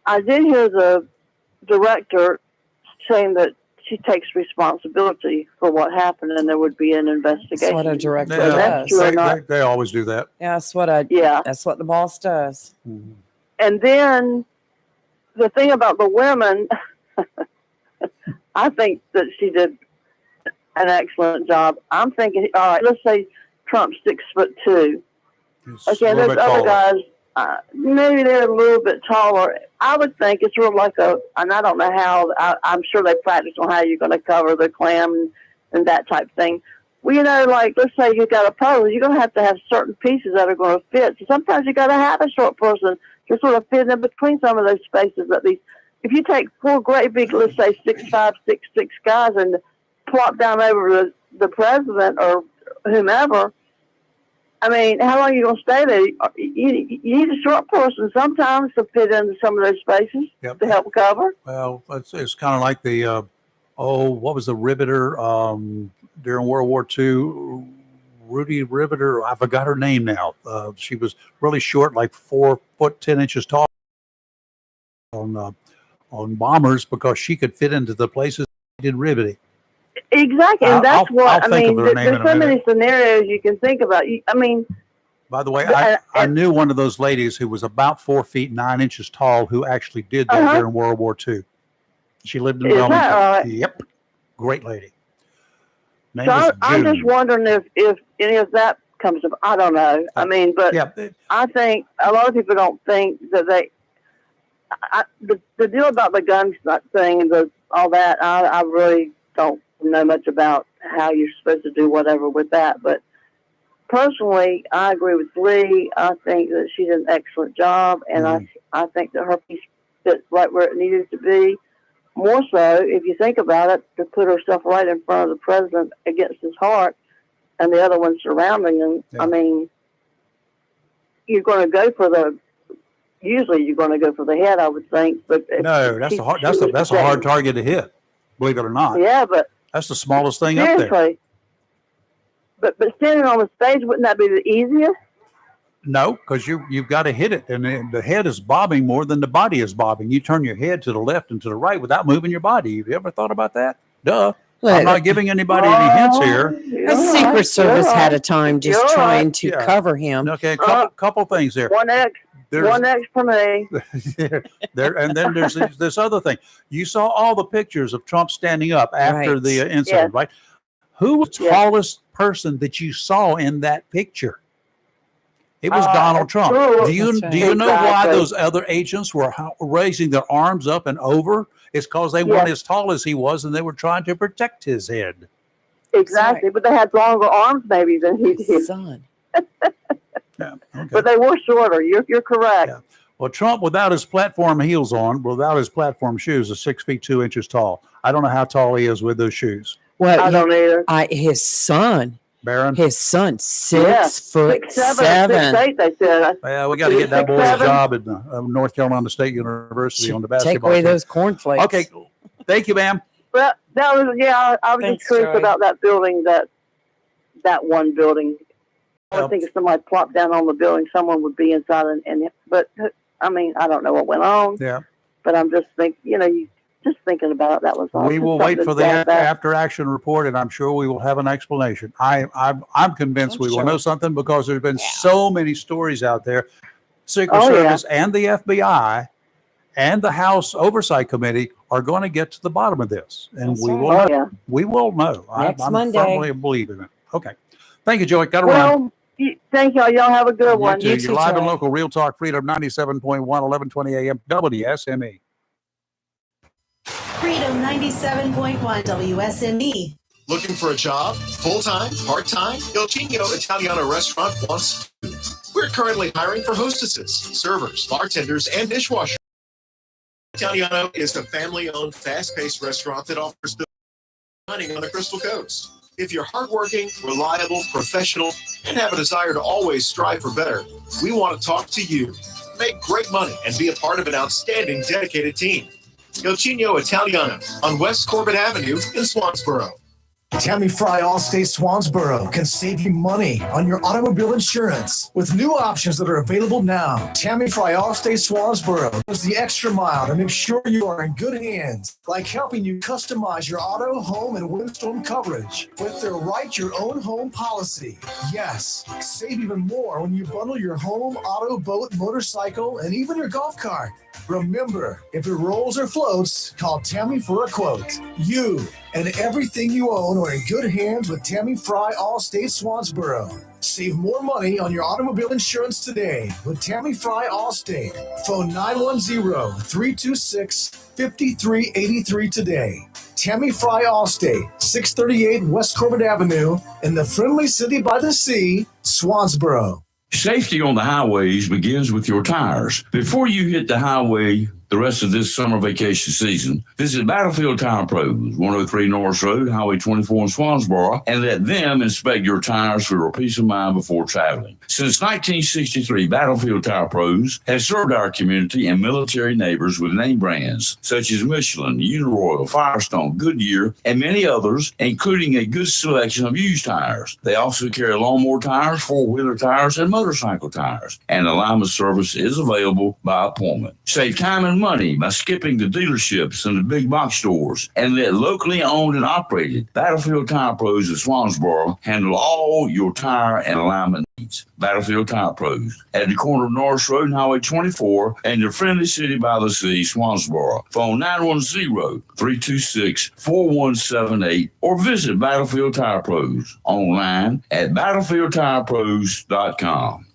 I did hear the director saying that she takes responsibility for what happened, and there would be an investigation. That's what a director does. They always do that. Yeah, that's what the boss does. Mm-hmm. And then the thing about the women, I think that she did an excellent job. I'm thinking, all right, let's say Trump's 6'2". Okay, those other guys, maybe they're a little bit taller. I would think it's sort of like and I don't know how, I'm sure they practice on how you're going to cover the clam and that type of thing. Well, like, let's say you got a pose, you're going to have certain pieces that are going to fit. So sometimes you got to have a short person to sort of fit in between some of those spaces. If you take four great big, let's say 6'5", 6'6" guys and plop down over the president or whomever, I mean, how long are you going to stay there? You need a short person sometimes to fit into some of those spaces to help cover. Well, it's kind of like the, what was the Riveter during World War II? Rudy Riveter, I forgot her name now. She was really short, like 4 foot 10 inches tall on bombers because she could fit into the places they did riveting. Exactly, and that's what I mean. There's so many scenarios you can think about. I mean, by the way, I knew one of those ladies who was about 4 feet 9 inches tall who actually did that during World War II. She lived in Wilmington. Right? Yep, great lady. So I'm just wondering if any of that comes up. I don't know. I mean, but I think a lot of people don't think that the deal about the gun thing and all that. I really don't know much about how you're supposed to do whatever with that, but personally, I agree with Lee. I think that she did an excellent job, and I think that her piece fit right where it needed to be. More so, if you think about it, to put herself right in front of the president against his heart, and the other ones surrounding him. Yeah. I mean, you're going to go for usually you're going to go for the head, I would think. But no, that's a hard target to hit. Believe it or not. Yeah, but that's the smallest thing up there. But standing on the stage, wouldn't that be the easiest? No, because you've got to hit it, and the head is bobbing more than the body is bobbing. You turn your head to the left and to the right without moving your body. Have you ever thought about that? Duh. I'm not giving anybody any hints here. The Secret Service had a time just trying to cover him. Okay, couple things there. One X for me. And then there's this other thing. You saw all the pictures of Trump standing up after the incident, right? Who was the tallest person that you saw in that picture? It was Donald Trump. True. Do you know why those other agents were raising their arms up and over? It's because they weren't as tall as he was, and they were trying to protect his head. Exactly, but they had longer arms maybe than he did. But they were shorter. You're correct. Yeah. Well, Trump, without his platform heels on, without his platform shoes, is 6 feet 2 inches tall. I don't know how tall he is with those shoes. Well, I don't either. His son. Barron? His son, 6 foot 6'7", 7. 6'8", they said. Well, we got to get that boy a job at North Carolina State University on the basketball Take away team. those cornflakes. Okay, thank you, ma'am. Well, that was I was just curious about that building, that one building. I would think if somebody plopped down on the building, someone would be inside. But I mean, I don't know what went on. Yeah. But I'm just thinking, just thinking about it. That was all. We will wait for the after action report, and I'm sure we will have an explanation. I'm convinced we will know something because there's been so many stories out there. Secret Service and the FBI and the House Oversight Committee are going to get to the bottom of this, and we will know. We will know. I'm Monday. firmly believing it. Okay. Thank you, Joey. Got to run. Thank y'all. Y'all have a good one. You too. You're live and local, Real Talk Freedom 97.1, 1120 a.m. WSME. Freedom 97.1 WSME. Looking for a job? Full-time? Part-time? Il Cigno Italiano Restaurant wants you. We're currently hiring for hostesses, servers, bartenders, and dishwashers. Italiano is a family-owned, fast-paced restaurant that offers dining on the Crystal Coast. If you're hardworking, reliable, professional, and have a desire to always strive for better, we want to talk to you. Make great money and be a part of an outstanding, dedicated team. Il Cigno Italiano on West Corbett Avenue in Swansboro. Tammy Fry Allstate Swansboro can save you money on your automobile insurance with new options that are available now. Tammy Fry Allstate Swansboro goes the extra mile to make sure you are in good hands, like helping you customize your auto, home, and windstorm coverage with their Write Your Own Home policy. Yes, save even more when you bundle your home, auto, boat, motorcycle, and even your golf cart. Remember, if it rolls or floats, call Tammy for a quote. You and everything you own are in good hands with Tammy Fry Allstate Swansboro. Save more money on your automobile insurance today with Tammy Fry Allstate. Phone 910-326-5383 today. Tammy Fry Allstate, 638 West Corbett Avenue in the friendly city by the sea, Swansboro. Safety on the highways begins with your tires. Before you hit the highway the rest of this summer vacation season, visit Battlefield Tire Pros, 103 Norris Road, Highway 24 in Swansboro, and let them inspect your tires for your peace of mind before traveling. Since 1963, Battlefield Tire Pros has served our community and military neighbors with name brands such as Michelin, Uniroyal, Firestone, Goodyear, and many others, including a good selection of used tires. They also carry lawnmower tires, four-wheeler tires, and motorcycle tires, and alignment service is available by appointment. Save time and money by skipping the dealerships and the big box stores and let locally owned and operated Battlefield Tire Pros of Swansboro handle all your tire and alignment needs. Battlefield Tire Pros at the corner of Norris Road and Highway 24 and the friendly city by the sea, Swansboro. Phone 910-326-4178 or visit Battlefield Tire Pros online at battlefieldtirepros.com.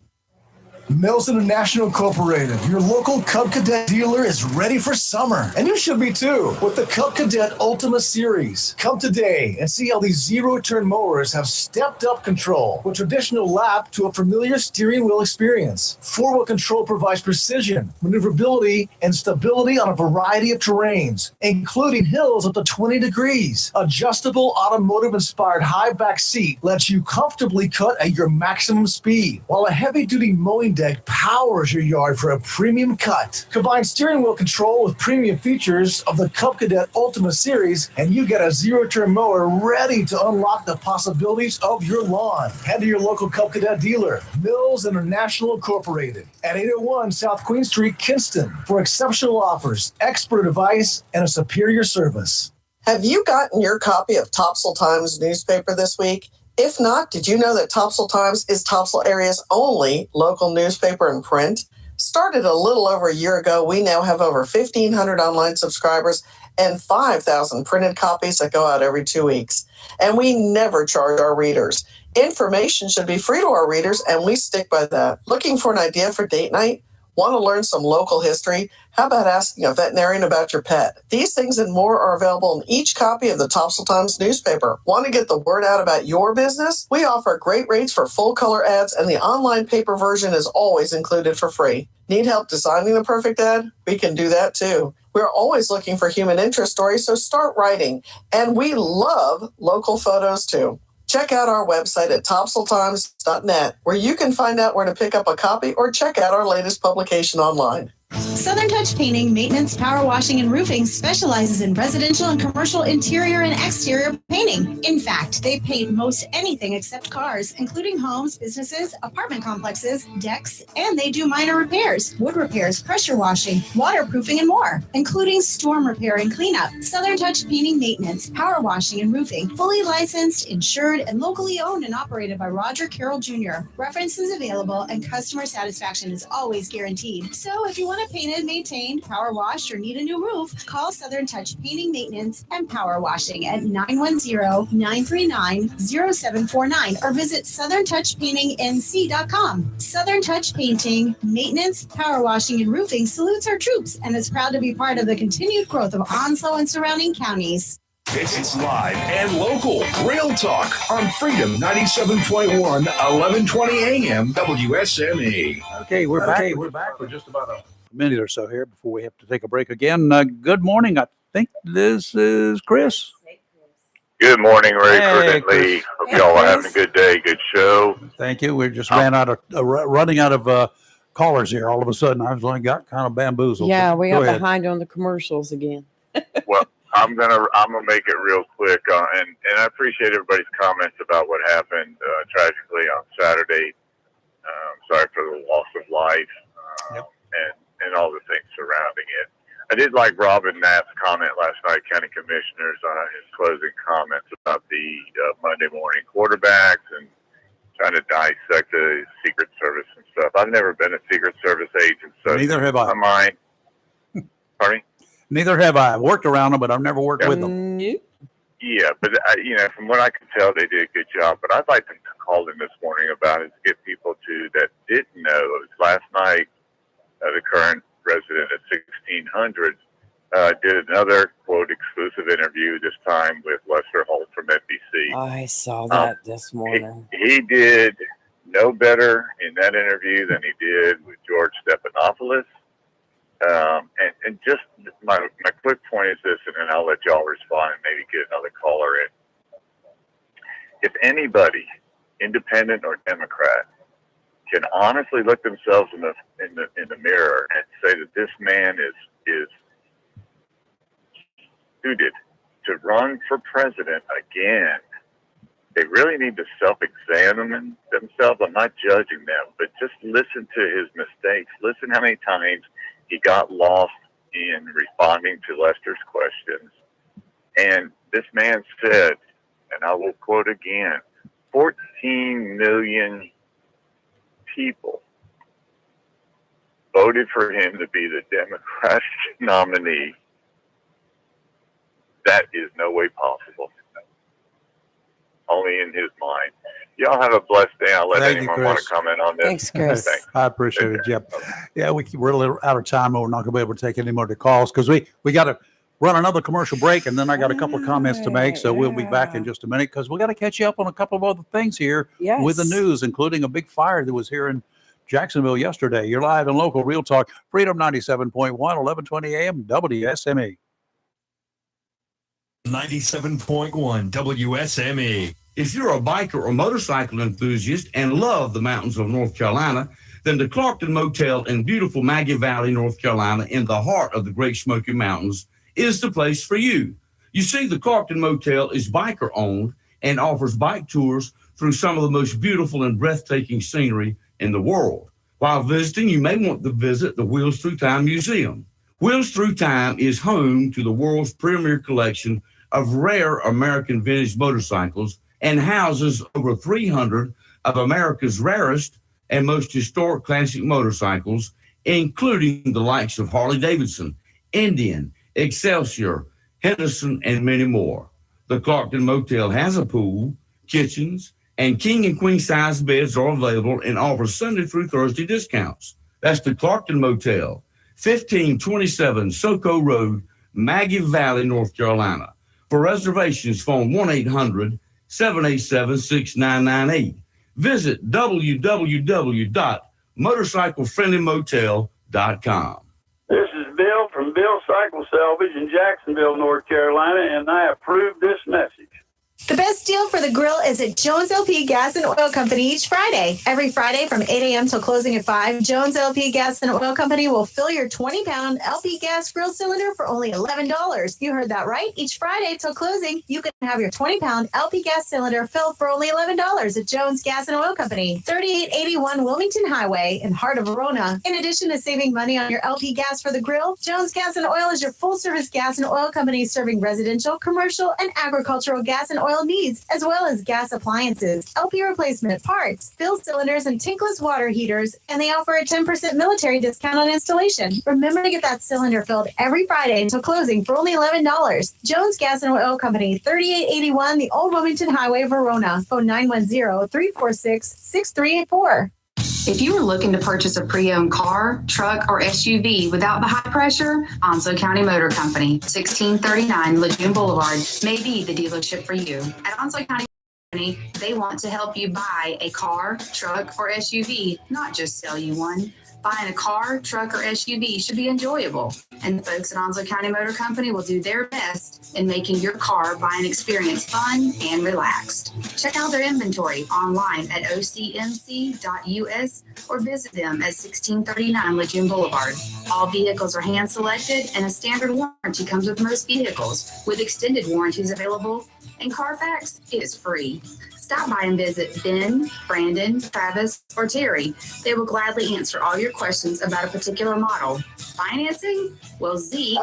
Mills International Incorporated, your local Cub Cadet dealer, is ready for summer. And you should be too, with the Cub Cadet Ultima Series. Come today and see how these zero-turn mowers have stepped up control with traditional lap to a familiar steering wheel experience. Four-wheel control provides precision, maneuverability, and stability on a variety of terrains, including hills up to 20 degrees. Adjustable automotive-inspired high back seat lets you comfortably cut at your maximum speed, while a heavy-duty mowing Deck powers your yard for a premium cut. Combine steering wheel control with premium features of the Cub Cadet Ultima Series, and you get a zero-turn mower ready to unlock the possibilities of your lawn. Head to your local Cub Cadet dealer, Mills International Incorporated, at 801 South Queen Street, Kinston, for exceptional offers, expert advice, and a superior service. Have you gotten your copy of Topsail Times newspaper this week? If not, did you know that Topsail Times is Topsail area's only local newspaper in print? Started a little over a year ago, we now have over 1,500 online subscribers and 5,000 printed copies that go out every 2 weeks. And we never charge our readers. Information should be free to our readers, and we stick by that. Looking for an idea for date night? Want to learn some local history? How about asking a veterinarian about your pet? These things and more are available in each copy of the Topsail Times newspaper. Want to get the word out about your business? We offer great rates for full color ads, and the online paper version is always included for free. Need help designing the perfect ad? We can do that too. We're always looking for human interest stories, so start writing. And we love local photos too. Check out our website at topsailtimes.net, where you can find out where to pick up a copy or check out our latest publication online. Southern Touch Painting, Maintenance, Power Washing, and Roofing specializes in residential and commercial interior and exterior painting. In fact, they paint most anything except cars, including homes, businesses, apartment complexes, decks, and they do minor repairs, wood repairs, pressure washing, waterproofing, and more, including storm repair and cleanup. Southern Touch Painting, Maintenance, Power Washing, and Roofing, fully licensed, insured, and locally owned and operated by Roger Carroll Jr. References available, and customer satisfaction is always guaranteed. So if you want to paint and maintain, power washed, or need a new roof, call Southern Touch Painting, Maintenance, and Power Washing at 910-939-0749 or visit southerntouchpaintingnc.com. Southern Touch Painting, Maintenance, Power Washing, and Roofing salutes our troops and is proud to be part of the continued growth of Onslow and surrounding counties. It's live and local. Real Talk on Freedom 97.1, 1120 AM, WSME. Okay, we're back. We're back for just about a minute or so here before we have to take a break again. Good morning. I think this is Chris. Good morning, Rayford and Chris. Lee. Hope y'all are having a good day, good show. Thank you. We just running out of callers here. All of a sudden, I've only got kind of bamboozled. Yeah, we Go got ahead. behind on the commercials again. Well, I'm gonna make it real quick, and I appreciate everybody's comments about what happened tragically on Saturday. Sorry for the loss of life and all the things surrounding it. I did like Robin Knapp's comment last night, County Commissioners, his closing comments about the Monday morning quarterbacks and trying to dissect the Secret Service and stuff. I've never been a Secret Service agent, so Neither have I. Pardon me? Neither have I. I've worked around them, but I've never worked with them. Yeah, but from what I can tell, they did a good job. But I'd like to call in this morning about it to get people that didn't know. It was last night. The current resident at 1600 did another quote exclusive interview. This time with Lester Holt from NBC. I saw that this morning. He did no better in that interview than he did with George Stephanopoulos. And just my quick point is this, and then I'll let y'all respond and maybe get another caller in. If anybody, independent or Democrat, can honestly look themselves in the mirror and say that this man is suited to run for president again, they really need to self-examine themselves. I'm not judging them, but just listen to his mistakes. Listen how many times he got lost in responding to Lester's questions. And this man said, and I will quote again, 14 million people voted for him to be the Democratic nominee. That is no way possible. Only in his mind. Y'all have a blessed day. I'll let anyone want to comment on this. Thanks, Chris. I appreciate it, Jeff. Yeah, we're a little out of time. We're not going to be able to take any more of the calls because we got to run another commercial break, and then I got a couple of comments to make. So we'll be back in just a minute because we got to catch you up on a couple of other things here with the news, including a big fire that was here in Jacksonville yesterday. You're live and local, Real Talk, Freedom 97.1, 1120 AM, WSME. 97.1 WSME. If you're a biker or motorcycle enthusiast and love the mountains of North Carolina, then the Clarkton Motel in beautiful Maggie Valley, North Carolina, in the heart of the Great Smoky Mountains, is the place for you. You see, the Clarkton Motel is biker-owned and offers bike tours through some of the most beautiful and breathtaking scenery in the world. While visiting, you may want to visit the Wheels Through Time Museum. Wheels Through Time is home to the world's premier collection of rare American vintage motorcycles and houses over 300 of America's rarest and most historic classic motorcycles, including the likes of Harley-Davidson, Indian, Excelsior, Henderson, and many more. The Clarkton Motel has a pool, kitchens, and king and queen size beds are available and offers Sunday through Thursday discounts. That's the Clarkton Motel, 1527 Soco Road, Maggie Valley, North Carolina. For reservations, phone 1-800-787-6998. Visit www.motorcyclefriendlymotel.com. This is Bill from Bill Cycle Salvage in Jacksonville, North Carolina, and I approve this message. The best deal for the grill is at Jones LP Gas and Oil Company each Friday. Every Friday from 8 a.m. till closing at 5, Jones LP Gas and Oil Company will fill your 20-pound LP gas grill cylinder for only $11. You heard that right. Each Friday till closing, you can have your 20-pound LP gas cylinder filled for only $11 at Jones Gas and Oil Company, 3881 Wilmington Highway in heart of Verona. In addition to saving money on your LP gas for the grill, Jones Gas and Oil is your full-service gas and oil company serving residential, commercial, and agricultural gas and oil needs, as well as gas appliances, LP replacement parts, fill cylinders, and tankless water heaters, and they offer a 10% military discount on installation. Remember to get that cylinder filled every Friday until closing for only $11. Jones Gas and Oil Company, 3881 the Old Wilmington Highway, Verona. Phone 910-346-6384. If you are looking to purchase a pre-owned car, truck, or SUV without the high pressure, Onslow County Motor Company, 1639 Lejeune Boulevard, may be the dealership for you. At Onslow County Motor Company, they want to help you buy a car, truck, or SUV, not just sell you one. Buying a car, truck, or SUV should be enjoyable, and the folks at Onslow County Motor Company will do their best in making your car buying experience fun and relaxed. Check out their inventory online at ocmc.us or visit them at 1639 Lejeune Boulevard. All vehicles are hand-selected, and a standard warranty comes with most vehicles, with extended warranties available, and Carfax is free. Stop by and visit Ben, Brandon, Travis, or Terry. They will gladly answer all your questions about a particular model. Financing? Well, Zeke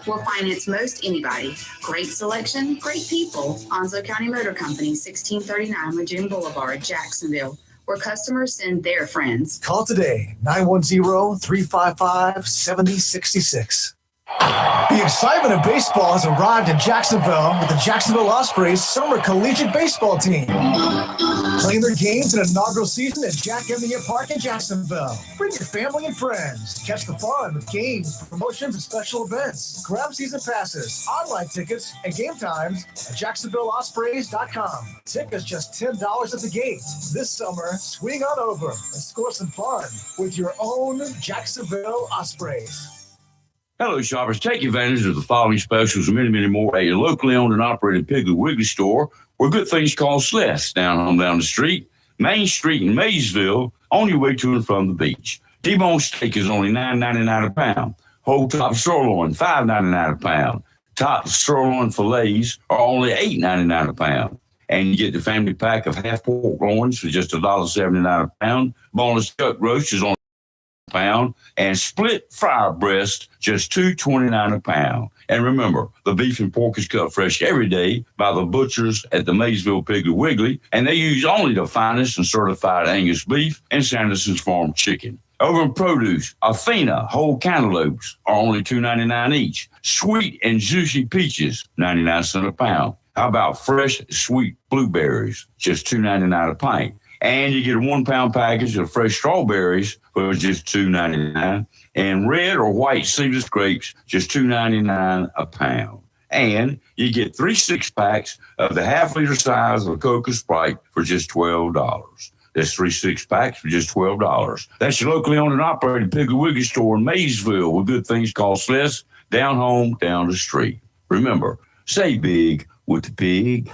will finance most anybody. Great selection, great people. Onslow County Motor Company, 1639 Lejeune Boulevard, Jacksonville, where customers send their friends. Call today, 910-355-7066. The excitement of baseball has arrived in Jacksonville with the Jacksonville Ospreys Summer Collegiate Baseball Team. Playing their games in inaugural season at Jack Emmett Park in Jacksonville. Bring your family and friends to catch the fun with games, promotions, and special events. Grab season passes, online tickets, and game times at JacksonvilleOspreys.com. Tickets just $10 at the gate. This summer, swing on over and score some fun with your own Jacksonville Ospreys. Hello, shoppers. Take advantage of the following specials and many, many more at your locally owned and operated Piggly Wiggly store, where good things called Sless down the street, Main Street in Maysville, on your way to and from the beach. T-bone steak is only $9.99 a pound. Whole top sirloin, $5.99 a pound. Top sirloin fillets are only $8.99 a pound. And you get the family pack of half pork loins for just $1.79 a pound. Boneless chuck roast is only pound, and split fryer breast just $2.29 a pound. And remember, the beef and pork is cut fresh every day by the butchers at the Maysville Piggly Wiggly, and they use only the finest and certified Angus beef and Sanderson's Farm chicken. Over in produce, Athena whole cantaloupes are only $2.99 each. Sweet and juicy peaches, 99 cents a pound. How about fresh sweet blueberries, just $2.99 a pint. And you get a 1 pound package of fresh strawberries for just $2.99. And red or white seedless grapes, just $2.99 a pound. And you get 3 6-packs of the half-liter size of Coca Sprite for just $12. That's 3 6-packs for just $12. That's your locally owned and operated Piggly Wiggly store in Maysville with good things called Sless, down home, down the street. Remember, say big with the pig.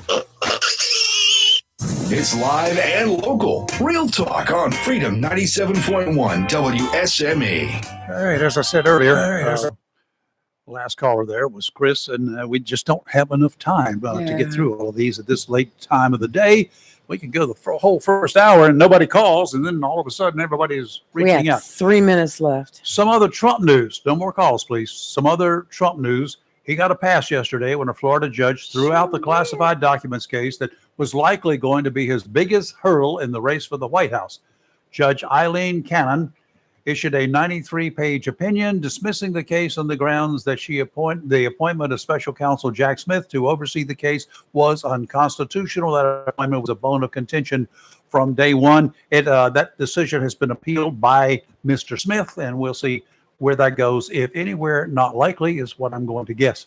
It's live and local. Real talk on Freedom 97.1 WSME. All right, as I said earlier, last caller there was Chris, and we just don't have enough time to get through all of these at this late time of the day. We could go the whole first hour and nobody calls, and then all of a sudden everybody's reaching we have out. 3 minutes left. Some other Trump news. No more calls, please. Some other Trump news. He got a pass yesterday when a Florida judge threw out the classified documents case that was likely going to be his biggest hurdle in the race for the White House. Judge Eileen Cannon issued a 93-page opinion dismissing the case on the grounds that the appointment of special counsel Jack Smith to oversee the case was unconstitutional. That appointment was a bone of contention from day one. That decision has been appealed by Mr. Smith, and we'll see where that goes. If anywhere, not likely is what I'm going to guess.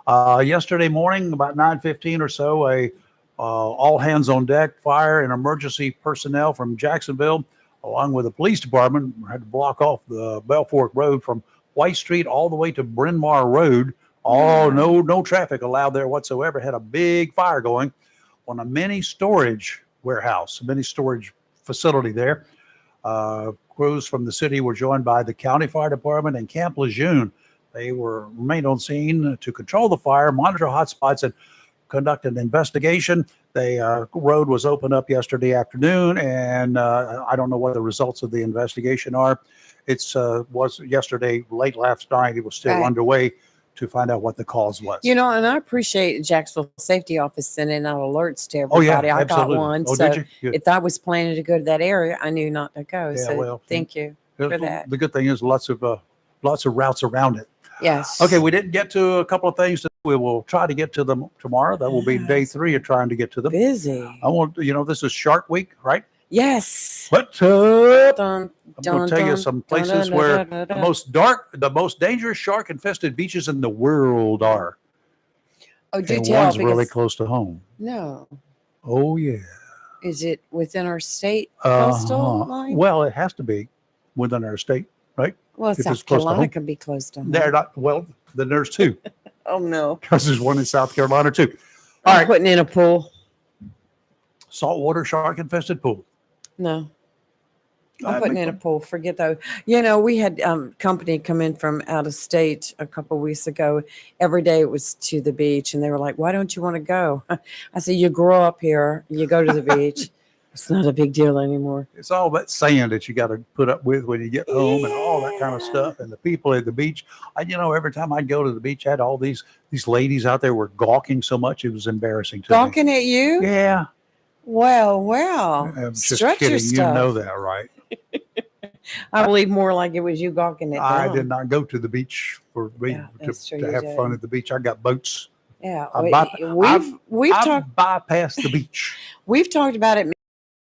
Yesterday morning, about 9:15 or so, a all hands on deck fire and emergency personnel from Jacksonville, along with the police department, had to block off the Belfork Road from White Street all the way to Bryn Mawr Road. No traffic allowed there whatsoever. Had a big fire going on a mini storage warehouse, a mini storage facility there. Crews from the city were joined by the county fire department and Camp Lejeune. They remained on scene to control the fire, monitor hotspots, and conduct an investigation. The road was opened up yesterday afternoon, and I don't know what the results of the investigation are. It was yesterday, late last night. It was still underway to find out what the cause was. And I appreciate Jacksonville Safety Office sending out alerts to everybody. I got one. Did you? If I was planning to go to that area, I knew not to go. Thank you for that. The good thing is lots of routes around it. Yes. Okay, we didn't get to a couple of things that we will try to get to them tomorrow. That will be day 3 of trying to get to them. Busy. This is Shark Week, right? Yes. What's up? I'm going to tell you some places where the most dangerous shark-infested beaches in the world are. Oh, do and tell. One's really close to home. No. Oh, yeah. Is it within our state coastal line? Well, it has to be within our state, right? Well, South Carolina can be close to home. They're not. Well, then there's 2. Oh, no. Because there's one in South Carolina, too. I'm putting in a pool. Saltwater shark-infested pool. No. I'm putting in a pool. Forget those. We had company come in from out of state a couple of weeks ago. Every day it was to the beach, and they were like, "Why don't you want to go?" I said, "You grow up here. You go to the beach. It's not a big deal anymore." It's all that sand that you got to put up with when you get home and all that kind of stuff. And the people at the beach, every time I'd go to the beach, I had all these ladies out there were gawking so much it was embarrassing to me. Gawking at you? Yeah. Well. I'm just Stretch kidding. your stuff. You know that, right? I believe more like it was you gawking at I them. did not go to the beach to have fun at the beach. I got boats. Yeah. I've bypassed the beach. We've talked about it.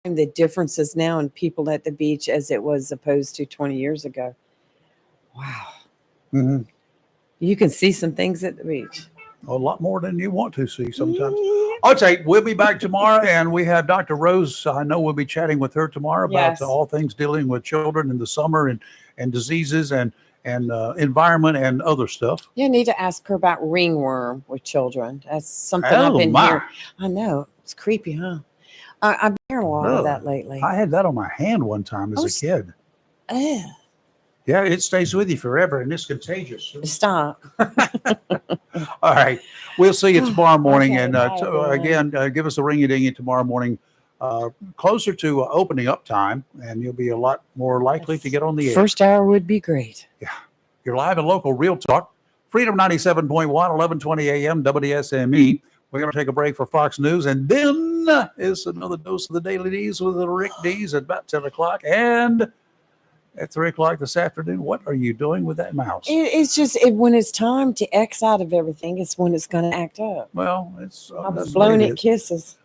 The differences now in people at the beach as it was opposed to 20 years ago. Wow. Mm-hmm. You can see some things at the beach. A lot more than you want to see sometimes. Okay, we'll be back tomorrow, and we have Dr. Rose. I know we'll be chatting with her tomorrow about all things dealing with children in the summer and diseases and environment and other stuff. You need to ask her about ringworm with children. That's something I've been hearing. I know. It's creepy, huh? I've been hearing a lot of that lately. I had that on my hand one time as a kid. Yeah, it stays with you forever, and it's contagious. Stop. All right. We'll see you tomorrow morning. And again, give us a ring-a-ding tomorrow morning, closer to opening up time, and you'll be a lot more likely to get on the air. First hour would be great. Yeah. You're live and local, Real Talk. Freedom 97.1, 1120 a.m., WSME. We're going to take a break for Fox News, and then is another dose of the Daily D's with the Rick D's at about 10 o'clock. And at 3 o'clock this afternoon, what are you doing with that mouse? It's just when it's time to X out of everything, it's when it's going to act up. Well, it's I was blowing it kisses.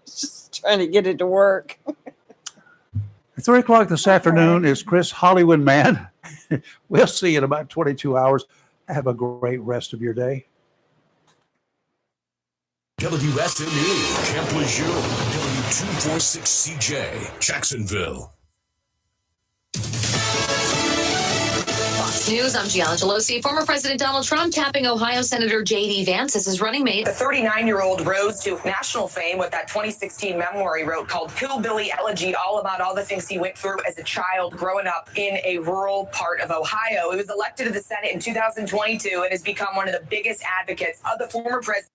Just trying to get it to work. At 3 o'clock this afternoon is Chris Hollywood Man. We'll see you in about 22 hours. Have a great rest of your day. WSME, Camp Lejeune, W246CJ, Jacksonville. Fox CBS News, I'm Gianna Gelosi. Former President Donald Trump tapping Ohio Senator J.D. Vance as his running mate. The 39-year-old rose to national fame with that 2016 memoir he wrote called Hillbilly Elegy, all about all the things he went through as a child growing up in a rural part of Ohio. He was elected to the Senate in 2022 and has become one of the biggest advocates of the former president.